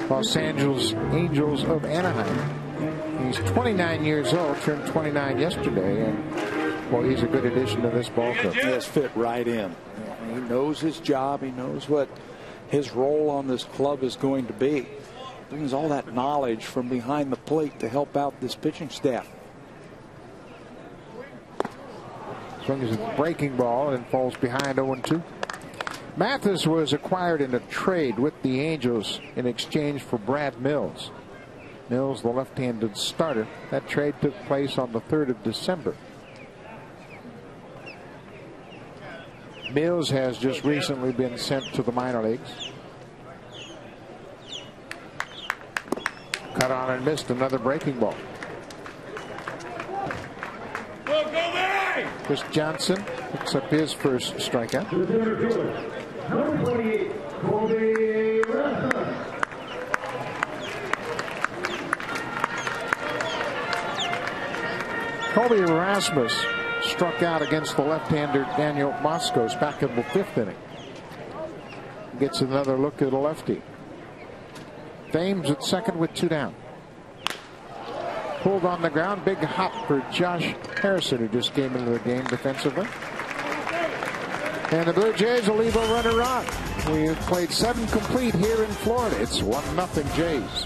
Los Angeles Angels of Anaheim. He's 29 years old, turned 29 yesterday, and well, he's a good addition to this ball club. He has fit right in. He knows his job. He knows what his role on this club is going to be. Brings all that knowledge from behind the plate to help out this pitching staff. Swings a breaking ball and falls behind 0-2. Mathis was acquired in a trade with the Angels in exchange for Brad Mills. Mills, the left-handed starter. That trade took place on the 3rd of December. Mills has just recently been sent to the minor leagues. Cut on and missed, another breaking ball. Chris Johnson picks up his first strikeout. Number 28, Colby Colby Erasmus struck out against the left-hander Daniel Moscos back in the 5th inning. Gets another look at a lefty. Thames at second with 2 down. Pulled on the ground. Big hop for Josh Harrison, who just came into the game defensively. And the Blue Jays will leave a runner on. We've played 7 complete here in Florida. It's 1-0 Jays.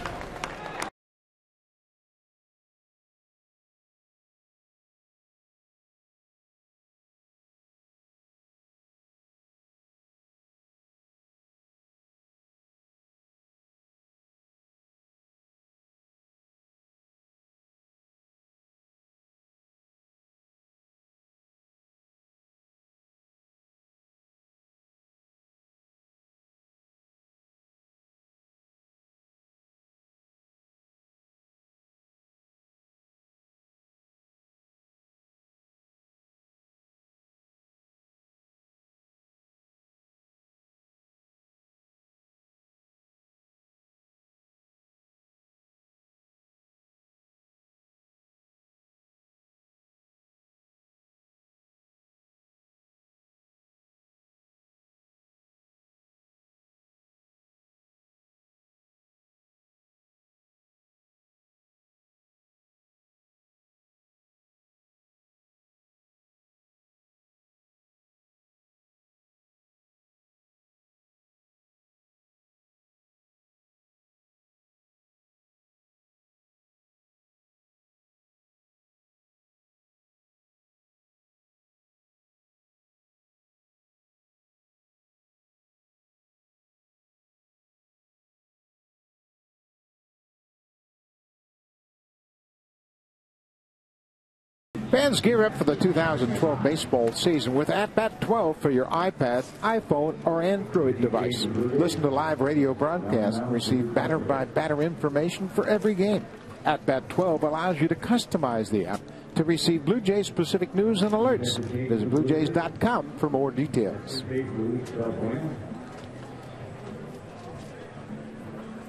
Fans gear up for the 2012 baseball season with AT 12 for your iPad, iPhone, or Android device. Listen to live radio broadcasts and receive batter-by-batter information for every game. AT 12 allows you to customize the app to receive Blue Jays specific news and alerts. Visit BlueJays.com for more details.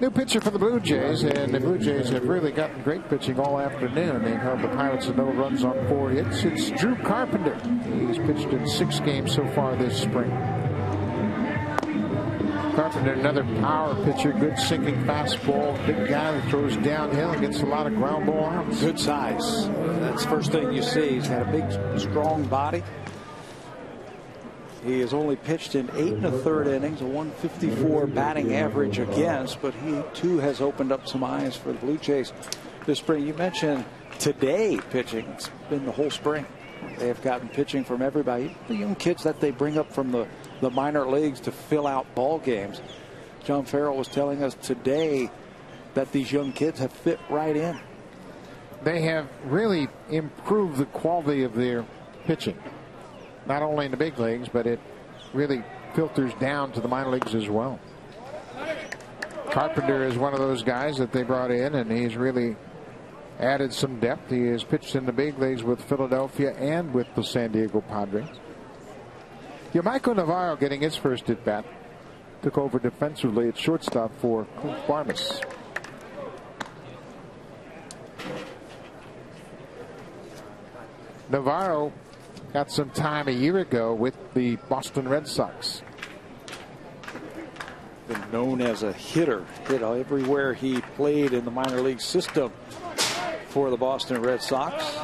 New pitcher for the Blue Jays, and the Blue Jays have really gotten great pitching all afternoon. They've held the Pirates to no runs on 4 hits. It's Drew Carpenter. He's pitched in 6 games so far this spring. Carpenter, another power pitcher, good sinking fastball, big guy that throws downhill and gets a lot of ground ball outs. Good size. That's the first thing you see. He's got a big, strong body. He has only pitched in 8 1/3 innings, a 154 batting average against, but he too has opened up some eyes for the Blue Jays this spring. You mentioned today pitching. It's been the whole spring. They have gotten pitching from everybody, the young kids that they bring up from the minor leagues to fill out ball games. John Farrell was telling us today that these young kids have fit right in. They have really improved the quality of their pitching. Not only in the big leagues, but it really filters down to the minor leagues as well. Carpenter is one of those guys that they brought in, and he's really added some depth. He has pitched in the big leagues with Philadelphia and with the San Diego Padres. Yamaiko Navarro getting his first at bat. Took over defensively at shortstop for Clint Farmas. Navarro got some time a year ago with the Boston Red Sox. Been known as a hitter. Hit everywhere he played in the minor league system for the Boston Red Sox.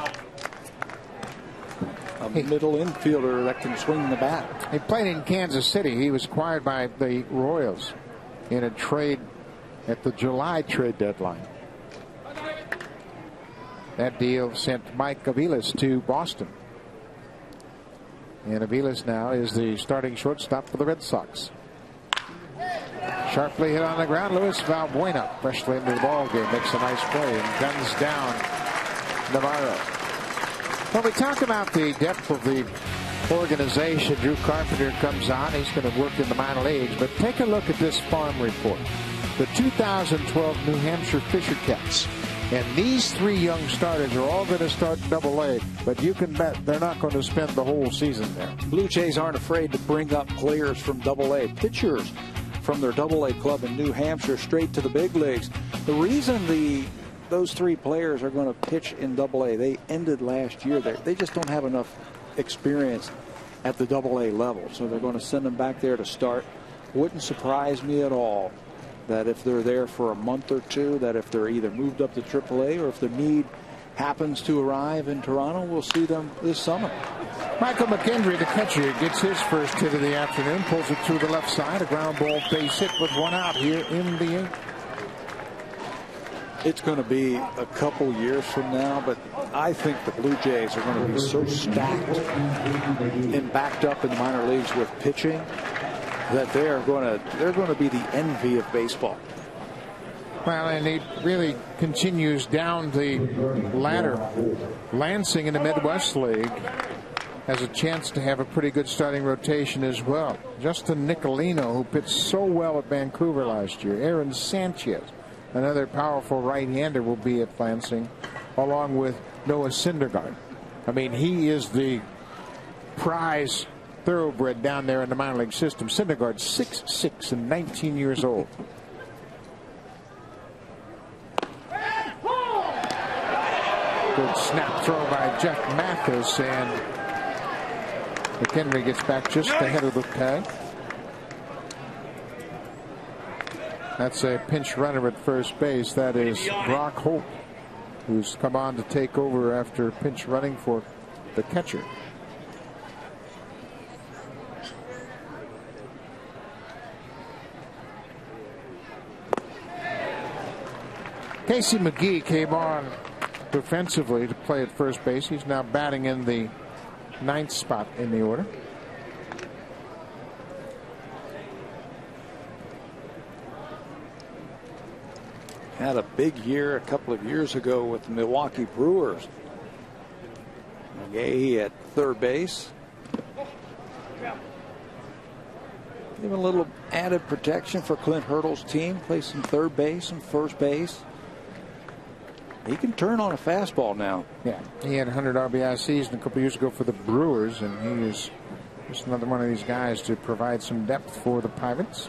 A middle infielder that can swing the bat. He played in Kansas City. He was acquired by the Royals in a trade at the July trade deadline. That deal sent Mike Aviles to Boston. And Aviles now is the starting shortstop for the Red Sox. Sharply hit on the ground. Luis Valbuena freshly into the ball game, makes a nice play and guns down Navarro. When we talk about the depth of the organization, Drew Carpenter comes on. He's going to work in the minor leagues. But take a look at this farm report. The 2012 New Hampshire Fisher Cats. And these 3 young starters are all going to start Double-A, but you can bet they're not going to spend the whole season there. Blue Jays aren't afraid to bring up players from Double-A, pitchers from their Double-A club in New Hampshire straight to the big leagues. The reason those 3 players are going to pitch in Double-A, they ended last year there. They just don't have enough experience at the Double-A level, so they're going to send them back there to start. Wouldn't surprise me at all that if they're there for a month or two, that if they're either moved up to AAA or if the need happens to arrive in Toronto, we'll see them this summer. Michael McKendry, the catcher, gets his first hit of the afternoon, pulls it through the left side, a ground ball base hit with one out here in the eighth. It's going to be a couple years from now, but I think the Blue Jays are going to be so stacked and backed up in the minor leagues with pitching that they're going to be the envy of baseball. Well, and he really continues down the ladder. Lansing in the Midwest League has a chance to have a pretty good starting rotation as well. Justin Nicolino, who pitched so well at Vancouver last year. Aaron Sanchez, another powerful right-hander, will be at Lansing, along with Noah Syndergaard. I mean, he is the prize thoroughbred down there in the minor league system. Syndergaard, 6'6" and 19 years old. Good snap throw by Jeff Mathis, and McHenry gets back just ahead of the tag. That's a pinch runner at first base. That is Brock Holt, who's come on to take over after pinch running for the catcher. Casey McGee came on defensively to play at first base. He's now batting in the 9th spot in the order. Had a big year a couple of years ago with the Milwaukee Brewers. McGee at third base. Give a little added protection for Clint Hurdle's team. Plays some third base and first base. He can turn on a fastball now. Yeah, he had a 100 RBI season a couple years ago for the Brewers, and he is just another one of these guys to provide some depth for the Pirates.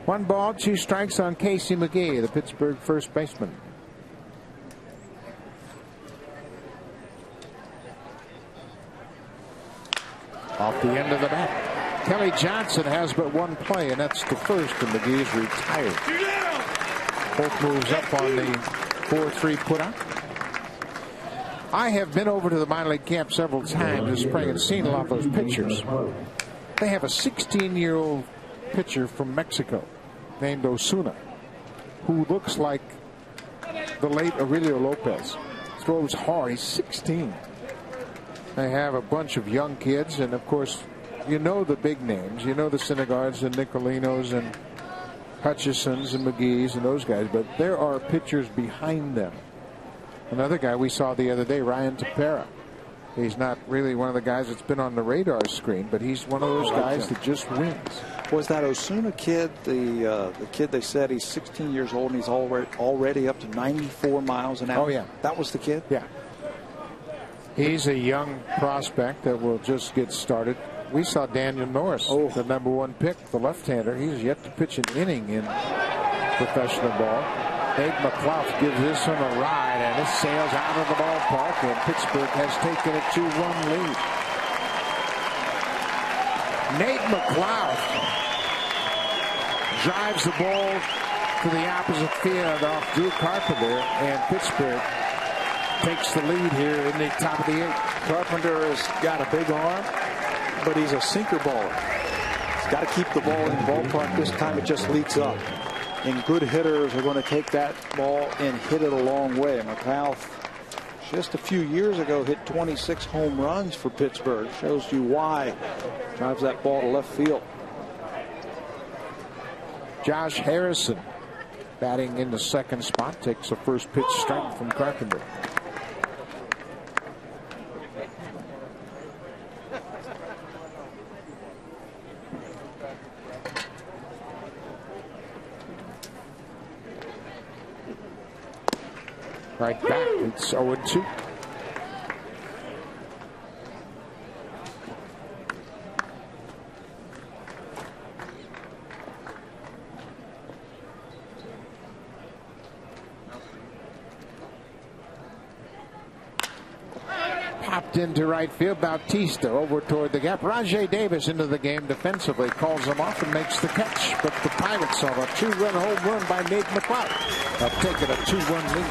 1 ball, 2 strikes on Casey McGee, the Pittsburgh first baseman. Off the end of the bat, Kelly Johnson has but 1 play, and that's the first, and McGee's retired. Holt moves up on the 4-3 put out. I have been over to the minor league camp several times this spring and seen a lot of those pitchers. They have a 16-year-old pitcher from Mexico named Osuna, who looks like the late Aurelio Lopez. Throws hard. He's 16. They have a bunch of young kids, and of course, you know the big names. You know the Syndergaards and Nicolinos and Hutchisons and McGee's and those guys, but there are pitchers behind them. Another guy we saw the other day, Ryan Tepera. He's not really one of the guys that's been on the radar screen, but he's one of those guys that just wins. Was that Osuna kid the kid they said he's 16 years old and he's already up to 94 miles an hour? Oh, yeah. That was the kid? Yeah. He's a young prospect that will just get started. We saw Daniel Norris, the #1 pick, the left-hander. He's yet to pitch an inning in professional ball. Nate McLaughlin gives this one a ride, and it sails out of the ballpark, and Pittsburgh has taken a 2-1 lead. Nate McLaughlin drives the ball to the opposite field off Drew Carpenter, and Pittsburgh takes the lead here in the top of the 8th. Carpenter has got a big arm, but he's a sinker baller. He's got to keep the ball in the ballpark. This time it just leaks up. And good hitters are going to take that ball and hit it a long way. McLeod just a few years ago hit 26 home runs for Pittsburgh. Shows you why. Drives that ball to left field. Josh Harrison batting in the 2nd spot, takes a first pitch strike from Carpenter. Right back, it's 0-2. Popped into right field. Bautista over toward the gap. Rajay Davis into the game defensively, calls him off and makes the catch. But the Pirates saw a 2-run home run by Nate McLeod. They'll take it a 2-1 lead.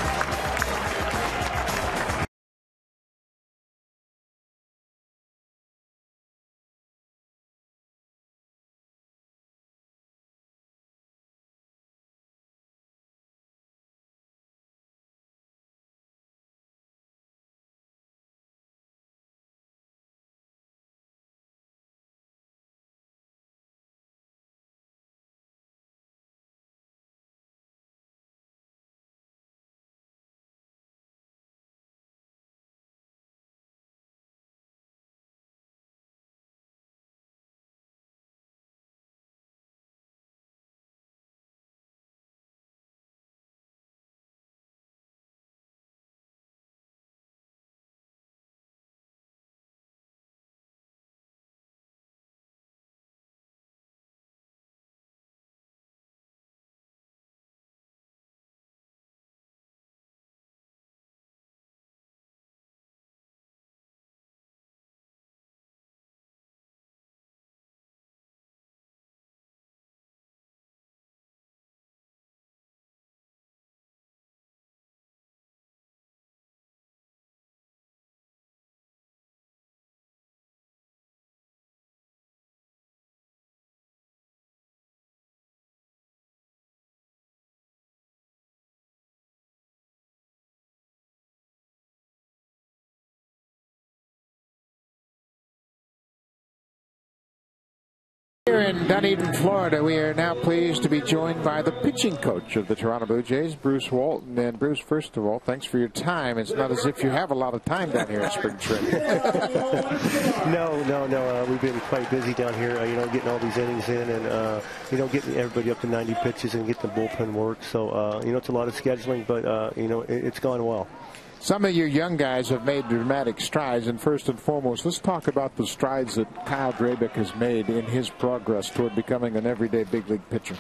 Here in Dunedin, Florida, we are now pleased to be joined by the pitching coach of the Toronto Blue Jays, Bruce Walton. And Bruce, first of all, thanks for your time. It's not as if you have a lot of time down here in spring training. No. We've been quite busy down here, getting all these innings in and, getting everybody up to 90 pitches and getting the bullpen work. So, it's a lot of scheduling, but, it's gone well. Some of your young guys have made dramatic strides, and first and foremost, let's talk about the strides that Kyle Drabeck has made in his progress toward becoming an everyday big league pitcher.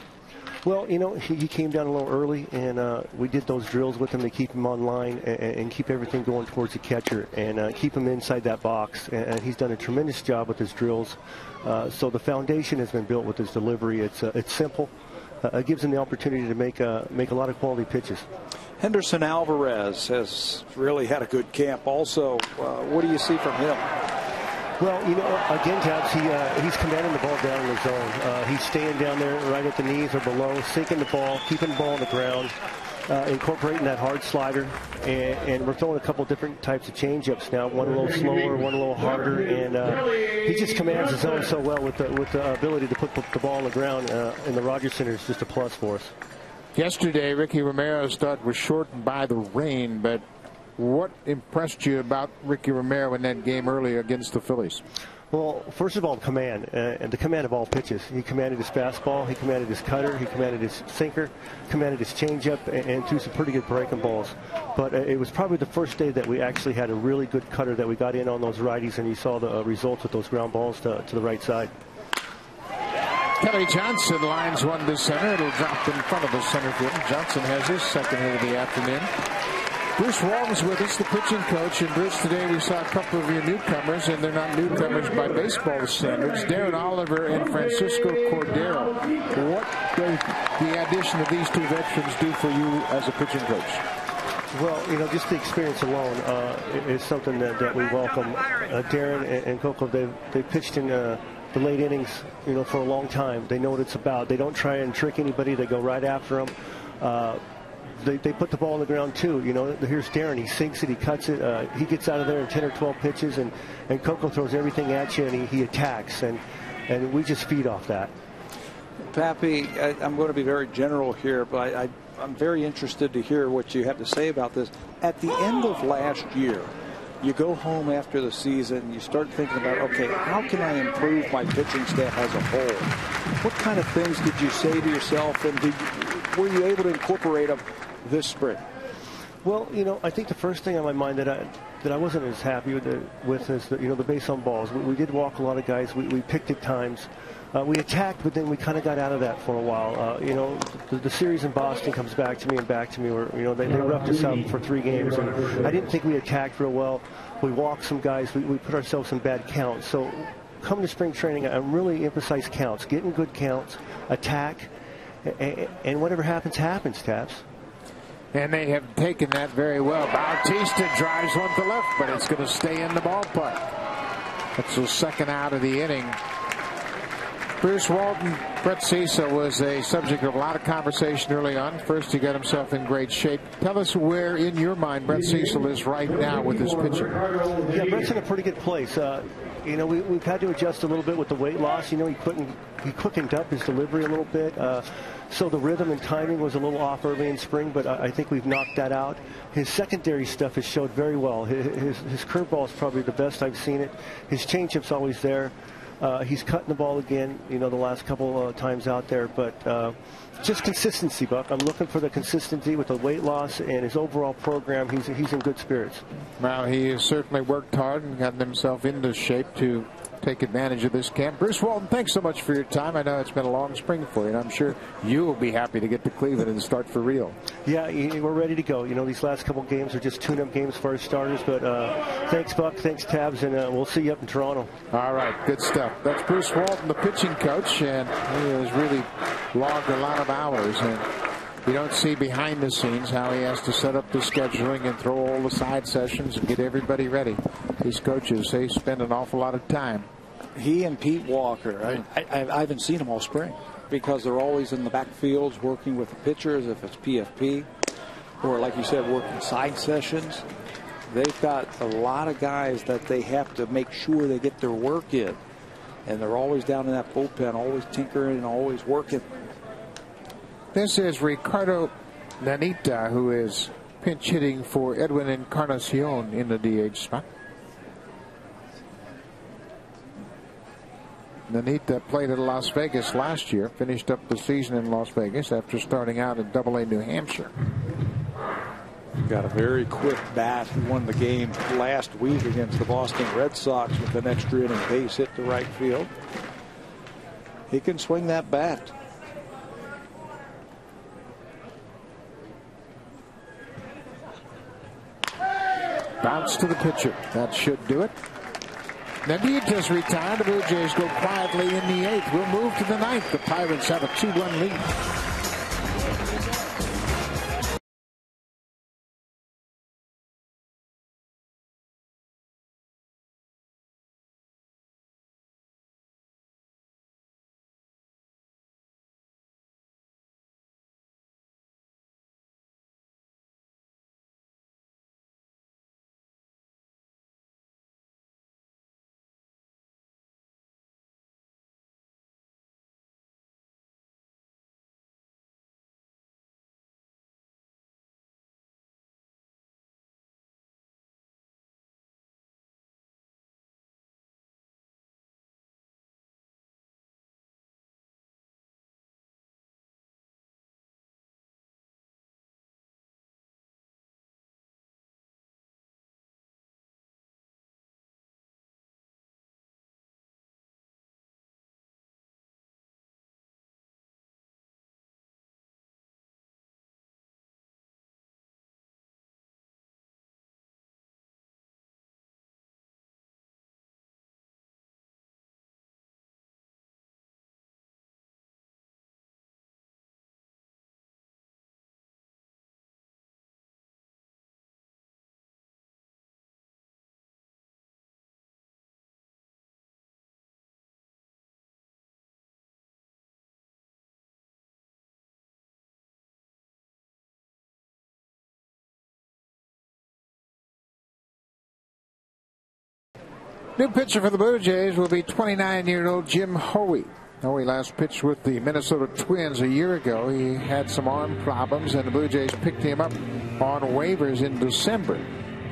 Well, he came down a little early, and we did those drills with him to keep him on line and keep everything going towards the catcher and keep him inside that box. And he's done a tremendous job with his drills. So the foundation has been built with his delivery. It's simple. It gives him the opportunity to make a lot of quality pitches. Henderson Alvarez has really had a good camp also. What do you see from him? Well, again, Tabs, he's commanding the ball down in the zone. He's staying down there right at the knees or below, sinking the ball, keeping the ball on the ground, incorporating that hard slider. And we're throwing a couple different types of changeups now, one a little slower, one a little harder. And he just commands the zone so well with the ability to put the ball on the ground. And the Rogers Center is just a plus for us. Yesterday, Ricky Romero's start was shortened by the rain, but what impressed you about Ricky Romero in that game early against the Phillies? Well, first of all, command, and the command of all pitches. He commanded his fastball, he commanded his cutter, he commanded his sinker, commanded his changeup, and threw some pretty good breaking balls. But it was probably the first day that we actually had a really good cutter that we got in on those righties, and you saw the results with those ground balls to the right side. Kelly Johnson lines one to center. It'll drop in front of the center field. Johnson has his second hit of the afternoon. Bruce Walton's with us, the pitching coach. And Bruce, today we saw a couple of your newcomers, and they're not newcomers by baseball standards. Darren Oliver and Francisco Cordero. What does the addition of these two veterans do for you as a pitching coach? Well, just the experience alone is something that we welcome. Darren and Coco, they pitched in the late innings, for a long time. They know what it's about. They don't try and trick anybody. They go right after them. They put the ball on the ground too. Here's Darren. He sinks it. He cuts it. He gets out of there in 10 or 12 pitches, and Coco throws everything at you, and he attacks, and we just feed off that. Pappy, I'm going to be very general here, but I'm very interested to hear what you have to say about this. At the end of last year, you go home after the season, you start thinking about, okay, how can I improve my pitching staff as a whole? What kind of things did you say to yourself, and were you able to incorporate them this spring? Well, I think the first thing on my mind that I wasn't as happy with is the base on balls. We did walk a lot of guys. We picked at times. We attacked, but then we kind of got out of that for a while. The series in Boston comes back to me where, they roughed us up for 3 games, and I didn't think we attacked real well. We walked some guys. We put ourselves in bad counts. So come to spring training, I really emphasize counts, getting good counts, attack, and whatever happens, Tabs. And they have taken that very well. Bautista drives one to left, but it's going to stay in the ballpark. That's the second out of the inning. Bruce Walton, Brett Cecil was a subject of a lot of conversation early on. First, he got himself in great shape. Tell us where, in your mind, Brett Cecil is right now with his pitching. Yeah, Brett's in a pretty good place. We've had to adjust a little bit with the weight loss. He quickened up his delivery a little bit. So the rhythm and timing was a little off early in spring, but I think we've knocked that out. His secondary stuff has showed very well. His curveball is probably the best I've seen it. His changeup's always there. He's cutting the ball again, the last couple times out there. But just consistency, Buck. I'm looking for the consistency with the weight loss and his overall program. He's in good spirits. Well, he has certainly worked hard and gotten himself into shape to take advantage of this camp. Bruce Walton, thanks so much for your time. I know it's been a long spring for you, and I'm sure you will be happy to get to Cleveland and start for real. Yeah, we're ready to go. These last couple games are just tune-up games for our starters, but thanks, Buck, thanks, Tabs, and we'll see you up in Toronto. All right, good stuff. That's Bruce Walton, the pitching coach, and he has really logged a lot of hours, and you don't see behind the scenes how he has to set up the scheduling and throw all the side sessions and get everybody ready. These coaches, they spend an awful lot of time. He and Pete Walker, I haven't seen them all spring because they're always in the backfields working with the pitchers, if it's PFP, or like you said, working side sessions. They've got a lot of guys that they have to make sure they get their work in. And they're always down in that bullpen, always tinkering and always working. This is Ricardo Nanita, who is pinch hitting for EDWIN Encarnacion in the DH spot. Nanita played at Las Vegas last year, finished up the season in Las Vegas after starting out at AA New Hampshire. Got a very quick bat. He won the game last week against the Boston Red Sox with an extra inning base hit to right field. He can swing that bat. Bounce to the pitcher. That should do it. Nanita's retired. The Blue Jays go quietly in the 8th. We'll move to the 9th. The Pirates have a 2-1 lead. New pitcher for the Blue Jays will be 29-year-old Jim Hoey. Hoey last pitched with the Minnesota Twins a year ago. He had some arm problems, and the Blue Jays picked him up on waivers in December.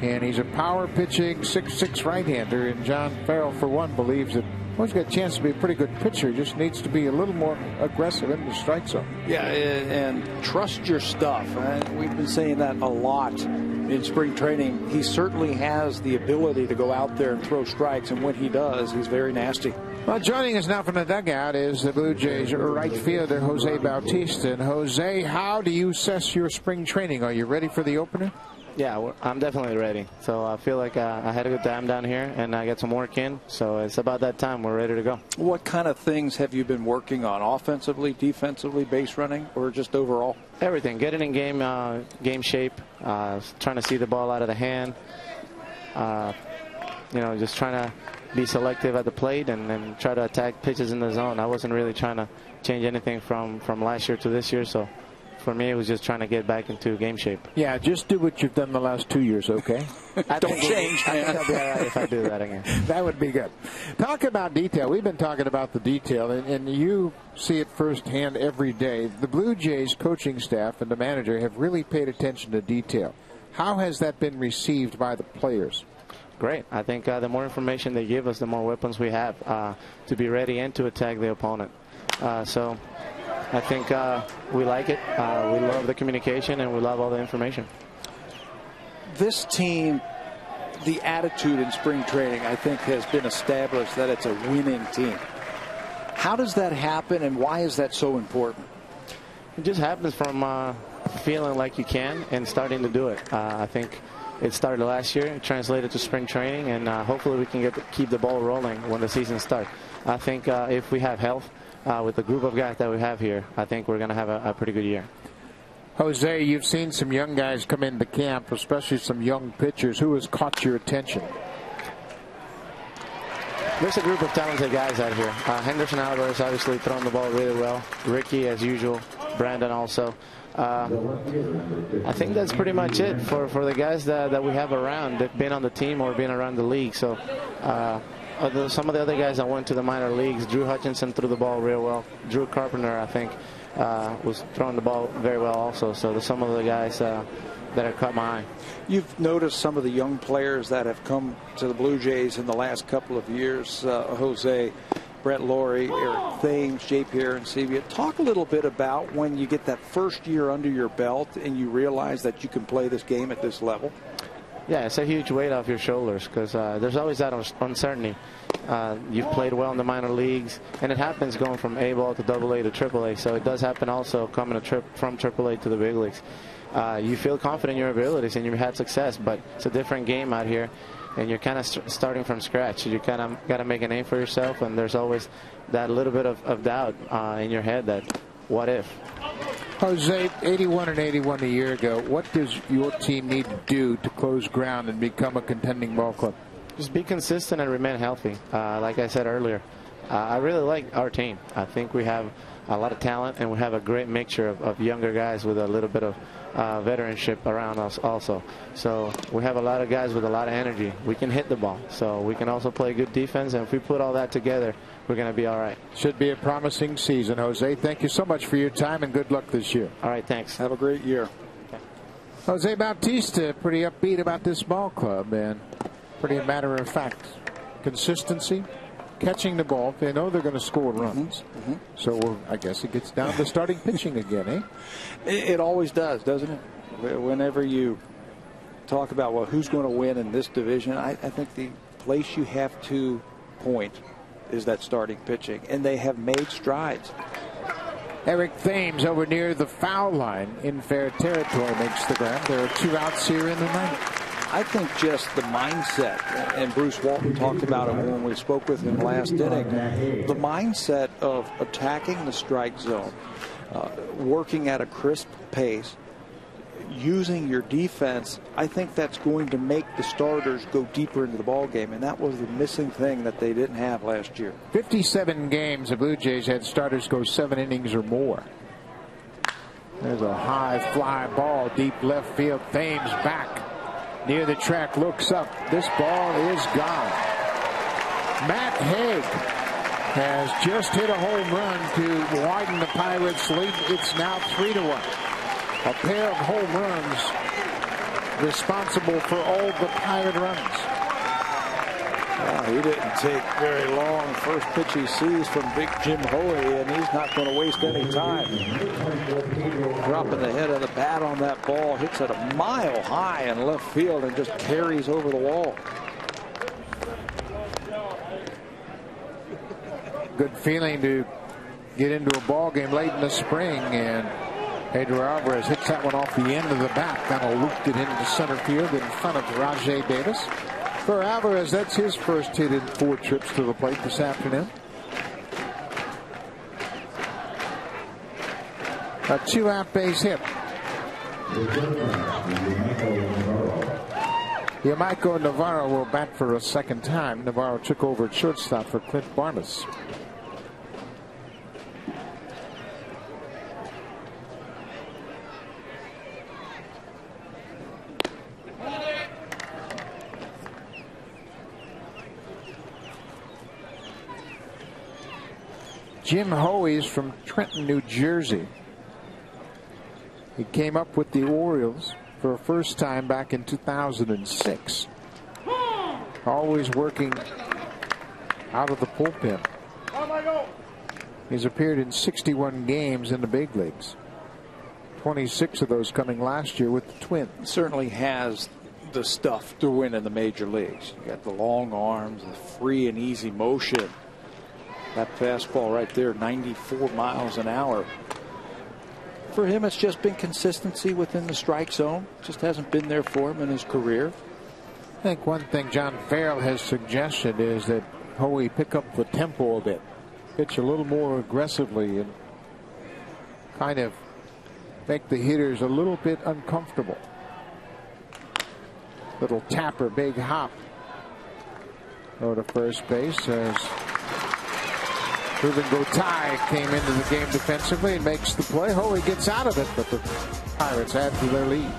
And he's a power pitching 6'6" right-hander, and John Farrell, for one, believes that he's got a chance to be a pretty good pitcher. He just needs to be a little more aggressive in the strike zone. Yeah, and trust your stuff. We've been saying that a lot in spring training. He certainly has the ability to go out there and throw strikes, and when he does, he's very nasty. Well, joining us now from the dugout is the Blue Jays right fielder, Jose Bautista. And Jose, how do you assess your spring training? Are you ready for the opener? Yeah, I'm definitely ready. So I feel like I had a good time down here, and I got some work in. So it's about that time. We're ready to go. What kind of things have you been working on? Offensively, defensively, base running, or just overall? Everything. Getting in game shape, trying to see the ball out of the hand. Just trying to be selective at the plate and try to attack pitches in the zone. I wasn't really trying to change anything from last year to this year. So for me, it was just trying to get back into game shape. Yeah, just do what you've done the last 2 years, okay? Don't change, I think I'll be all right if I do that again. That would be good. Talk about detail. We've been talking about the detail, and you see it firsthand every day. The Blue Jays coaching staff and the manager have really paid attention to detail. How has that been received by the players? Great. I think the more information they give us, the more weapons we have to be ready and to attack the opponent. So I think we like it. We love the communication, and we love all the information. This team, the attitude in spring training, I think, has been established that it's a winning team. How does that happen, and why is that so important? It just happens from feeling like you can and starting to do it. I think it started last year, it translated to spring training, and hopefully we can keep the ball rolling when the season starts. I think if we have health with the group of guys that we have here, I think we're going to have a pretty good year. Jose, you've seen some young guys come into camp, especially some young pitchers. Who has caught your attention? There's a group of talented guys out here. Henderson Alvarez obviously throwing the ball really well. Ricky, as usual. Brandon also. I think that's pretty much it for the guys that we have around, that been on the team or been around the league. So some of the other guys that went to the minor leagues, Drew Hutchinson threw the ball real well. Drew Carpenter, I think, was throwing the ball very well also. So there's some of the guys that have caught my eye. You've noticed some of the young players that have come to the Blue Jays in the last couple of years, Jose, Brett Laurie, Eric Thames, J. Pierre Ancibia. Talk a little bit about when you get that first year under your belt and you realize that you can play this game at this level. Yeah, it's a huge weight off your shoulders because there's always that uncertainty. You've played well in the minor leagues, and it happens going from A-ball to AA to AAA, so it does happen also coming from AAA to the big leagues. You feel confident in your abilities and you've had success, but it's a different game out here, and you're kind of starting from scratch. You kind of got to make a name for yourself, and there's always that little bit of doubt in your head that, what if? Jose, 81 and 81 a year ago, what does your team need to do to close ground and become a contending ball club? Just be consistent and remain healthy. Like I said earlier, I really like our team. I think we have a lot of talent, and we have a great mixture of younger guys with a little bit of veteranship around us also. So we have a lot of guys with a lot of energy. We can hit the ball, so we can also play good defense, and if we put all that together, we're going to be all right. Should be a promising season, Jose. Thank you so much for your time, and good luck this year. All right, thanks. Have a great year. Okay. Jose Bautista, pretty upbeat about this ball club, and pretty matter of fact. Consistency, catching the ball. They know they're going to score runs. So I guess it gets down to starting pitching again, eh? It always does, doesn't it? Whenever you talk about, well, who's going to win in this division, I think the place you have to point is that starting pitching, and they have made strides. Eric Thames over near the foul line in fair territory makes the ground. There are 2 outs here in the ninth. I think just the mindset, and Bruce Walton talked about it when we spoke with him last inning, the mindset of attacking the strike zone, working at a crisp pace, using your defense, I think that's going to make the starters go deeper into the ball game, and that was the missing thing that they didn't have last year. 57 games the Blue Jays had starters go 7 innings or more. There's a high fly ball deep left field. Thames back near the track, looks up. This ball is gone. Matt Haig has just hit a home run to widen the Pirates' lead. It's now 3-1. A pair of home runs responsible for all the Pirate runs. He didn't take very long. First pitch he sees from Big Jim Hoey, and he's not going to waste any time. Dropping the head of the bat on that ball, hits it a mile high in left field and just carries over the wall. Good feeling to get into a ball game late in the spring, and Pedro Alvarez hits that one off the end of the bat, kind of looped it into center field in front of Rajay Davis. For Alvarez, that's his first hit in 4 trips to the plate this afternoon. A 2-out base hit. Yamaiko Navarro will bat for a second time. Navarro took over at shortstop for Clint Barnes. Jim Hoey is from Trenton, New Jersey. He came up with the Orioles for a first time back in 2006. Always working out of the bullpen. He's appeared in 61 games in the big leagues. 26 of those coming last year with the Twins. Certainly has the stuff to win in the major leagues. You got the long arms, the free and easy motion. That fastball right there, 94 miles an hour. For him, it's just been consistency within the strike zone. Just hasn't been there for him in his career. I think one thing John Farrell has suggested is that Hoey pick up the tempo a bit, pitch a little more aggressively, and kind of make the hitters a little bit uncomfortable. Little tapper, big hop over to first base as Ruben Gotay came into the game defensively and makes the play. Hoey gets out of it, but the Pirates add to their lead.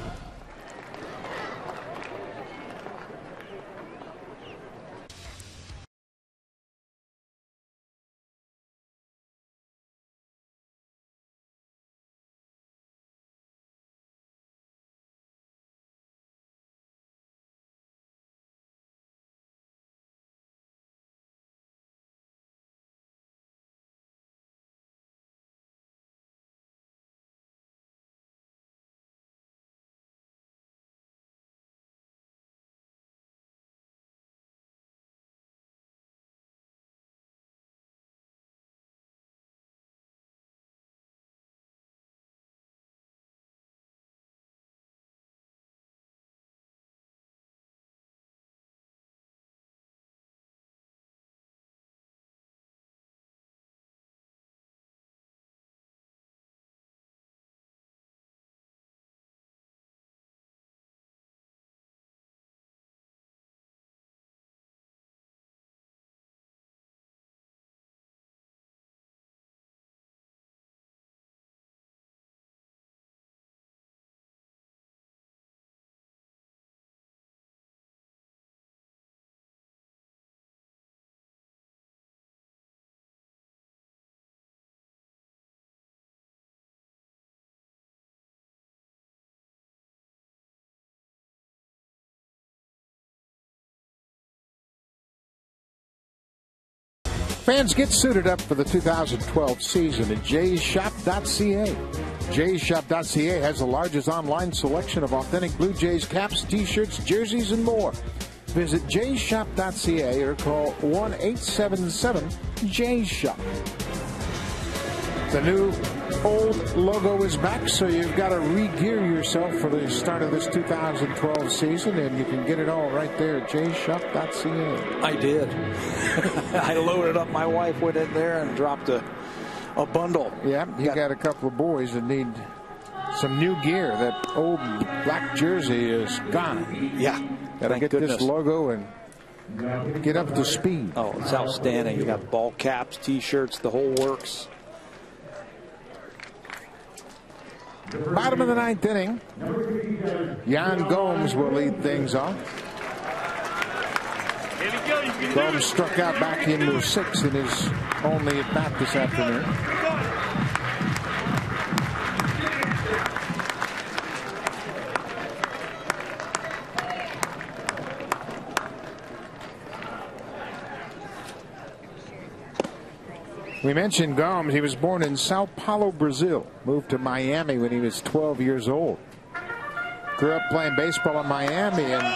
Fans, get suited up for the 2012 season at jshop.ca. jshop.ca has the largest online selection of authentic Blue Jays caps, T-shirts, jerseys, and more. Visit jshop.ca or call 1-877-JSHOP. The new old logo is back, so you've got to re-gear yourself for the start of this 2012 season, and you can get it all right there at jshop.ca. I did. I loaded up. My wife went in there and dropped a bundle. Yeah, you got a couple of boys that need some new gear. That old black jersey is gone. Yeah. Got to get this logo and get up to speed. Oh, it's outstanding. You got ball caps, T-shirts, the whole works. Bottom of the ninth inning. Yan Gomes will lead things off. Gomes struck out back into 6 in his only at bat this afternoon. We mentioned Gomes. He was born in Sao Paulo, Brazil. Moved to Miami when he was 12 years old. Grew up playing baseball in Miami and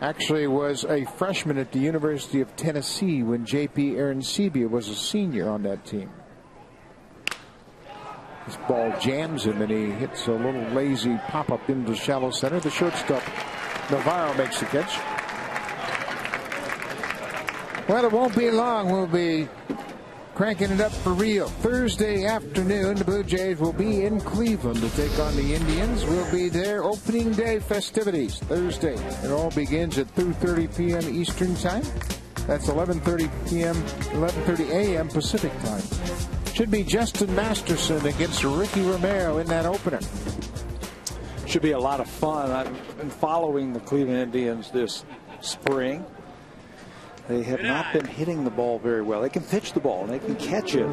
actually was a freshman at the University of Tennessee when J.P. Arancibia was a senior on that team. This ball jams him and he hits a little lazy pop-up into the shallow center. The shortstop, Navarro, makes the catch. Well, it won't be long. We'll be cranking it up for real. Thursday afternoon, the Blue Jays will be in Cleveland to take on the Indians. We'll be there opening day festivities Thursday. It all begins at 2:30 p.m. Eastern Time. That's 11:30 a.m. Pacific Time. Should be Justin Masterson against Ricky Romero in that opener. Should be a lot of fun. I've been following the Cleveland Indians this spring. They have not been hitting the ball very well. They can pitch the ball and they can catch it.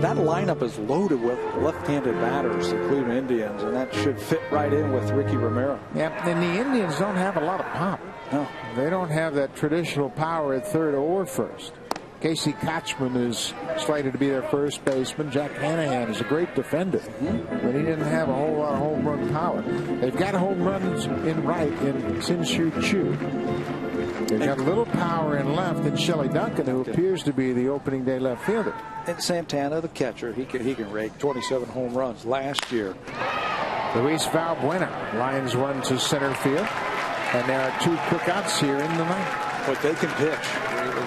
That lineup is loaded with left-handed batters, the Cleveland Indians, and that should fit right in with Ricky Romero. Yeah, and the Indians don't have a lot of pop. No. They don't have that traditional power at third or first. Casey Kotchman is slated to be their first baseman. Jack Hanahan is a great defender, but he didn't have a whole lot of home run power. They've got home runs in right in Sin-Shu Chu. They've got a little power in left in Shelley Duncan, who appears to be the opening day left fielder. And Santana, the catcher, he can rake 27 home runs last year. Luis Valbuena lines one to center field, and there are 2 quick outs here in the ninth. But they can pitch.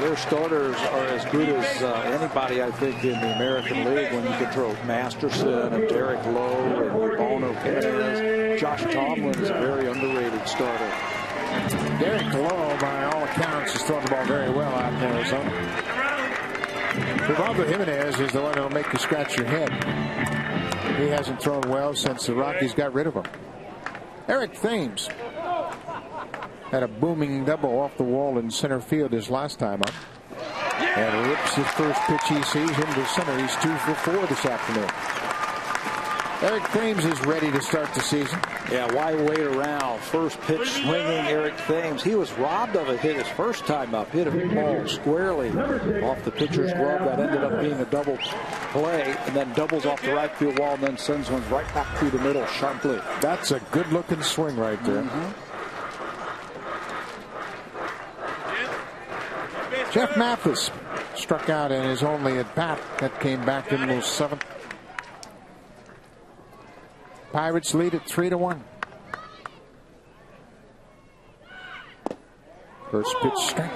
Their starters are as good as anybody, I think, in the American League when you can throw Masterson and Derek Lowe and Bono Jimenez. Josh Tomlin is a very underrated starter. Derek Lowe, by all accounts, is throwing the ball very well out in Arizona. Rivaldo Jimenez is the one that'll make you scratch your head. He hasn't thrown well since the Rockies got rid of him. Eric Thames had a booming double off the wall in center field his last time up. And rips his first pitch he sees into center. He's 2 for 4 this afternoon. Eric Thames is ready to start the season. Yeah, why wait around? First pitch swinging Eric Thames. He was robbed of a hit his first time up. Hit a ball squarely off the pitcher's glove. That ended up being a double play, and then doubles off the right field wall and then sends one right back through the middle sharply. That's a good-looking swing right there. Jeff Mathis struck out in his only at-bat. That came back in the 7th. Pirates lead at 3-1. First pitch strike.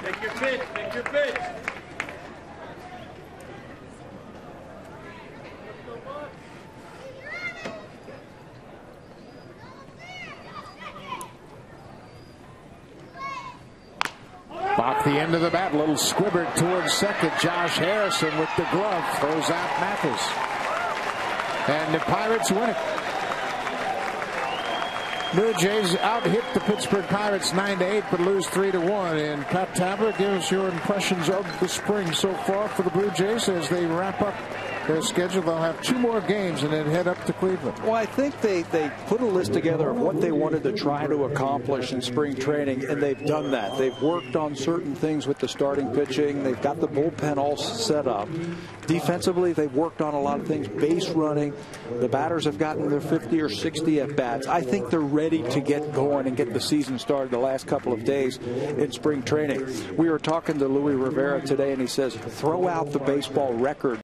Take your pitch. Take your pitch. Off the end of the bat, little squibber towards second. Josh Harrison with the glove throws out Mathis. And the Pirates win it. Blue Jays out-hit the Pittsburgh Pirates 9-8, but lose 3-1. And Pat Tabler, give us your impressions of the spring so far for the Blue Jays as they wrap up their schedule. They'll have 2 more games and then head up to Cleveland. Well, I think they put a list together of what they wanted to try to accomplish in spring training, and they've done that. They've worked on certain things with the starting pitching. They've got the bullpen all set up. Defensively, they've worked on a lot of things, base running. The batters have gotten their 50 or 60 at-bats. I think they're ready to get going and get the season started the last couple of days in spring training. We were talking to Luis Rivera today, and he says, throw out the baseball record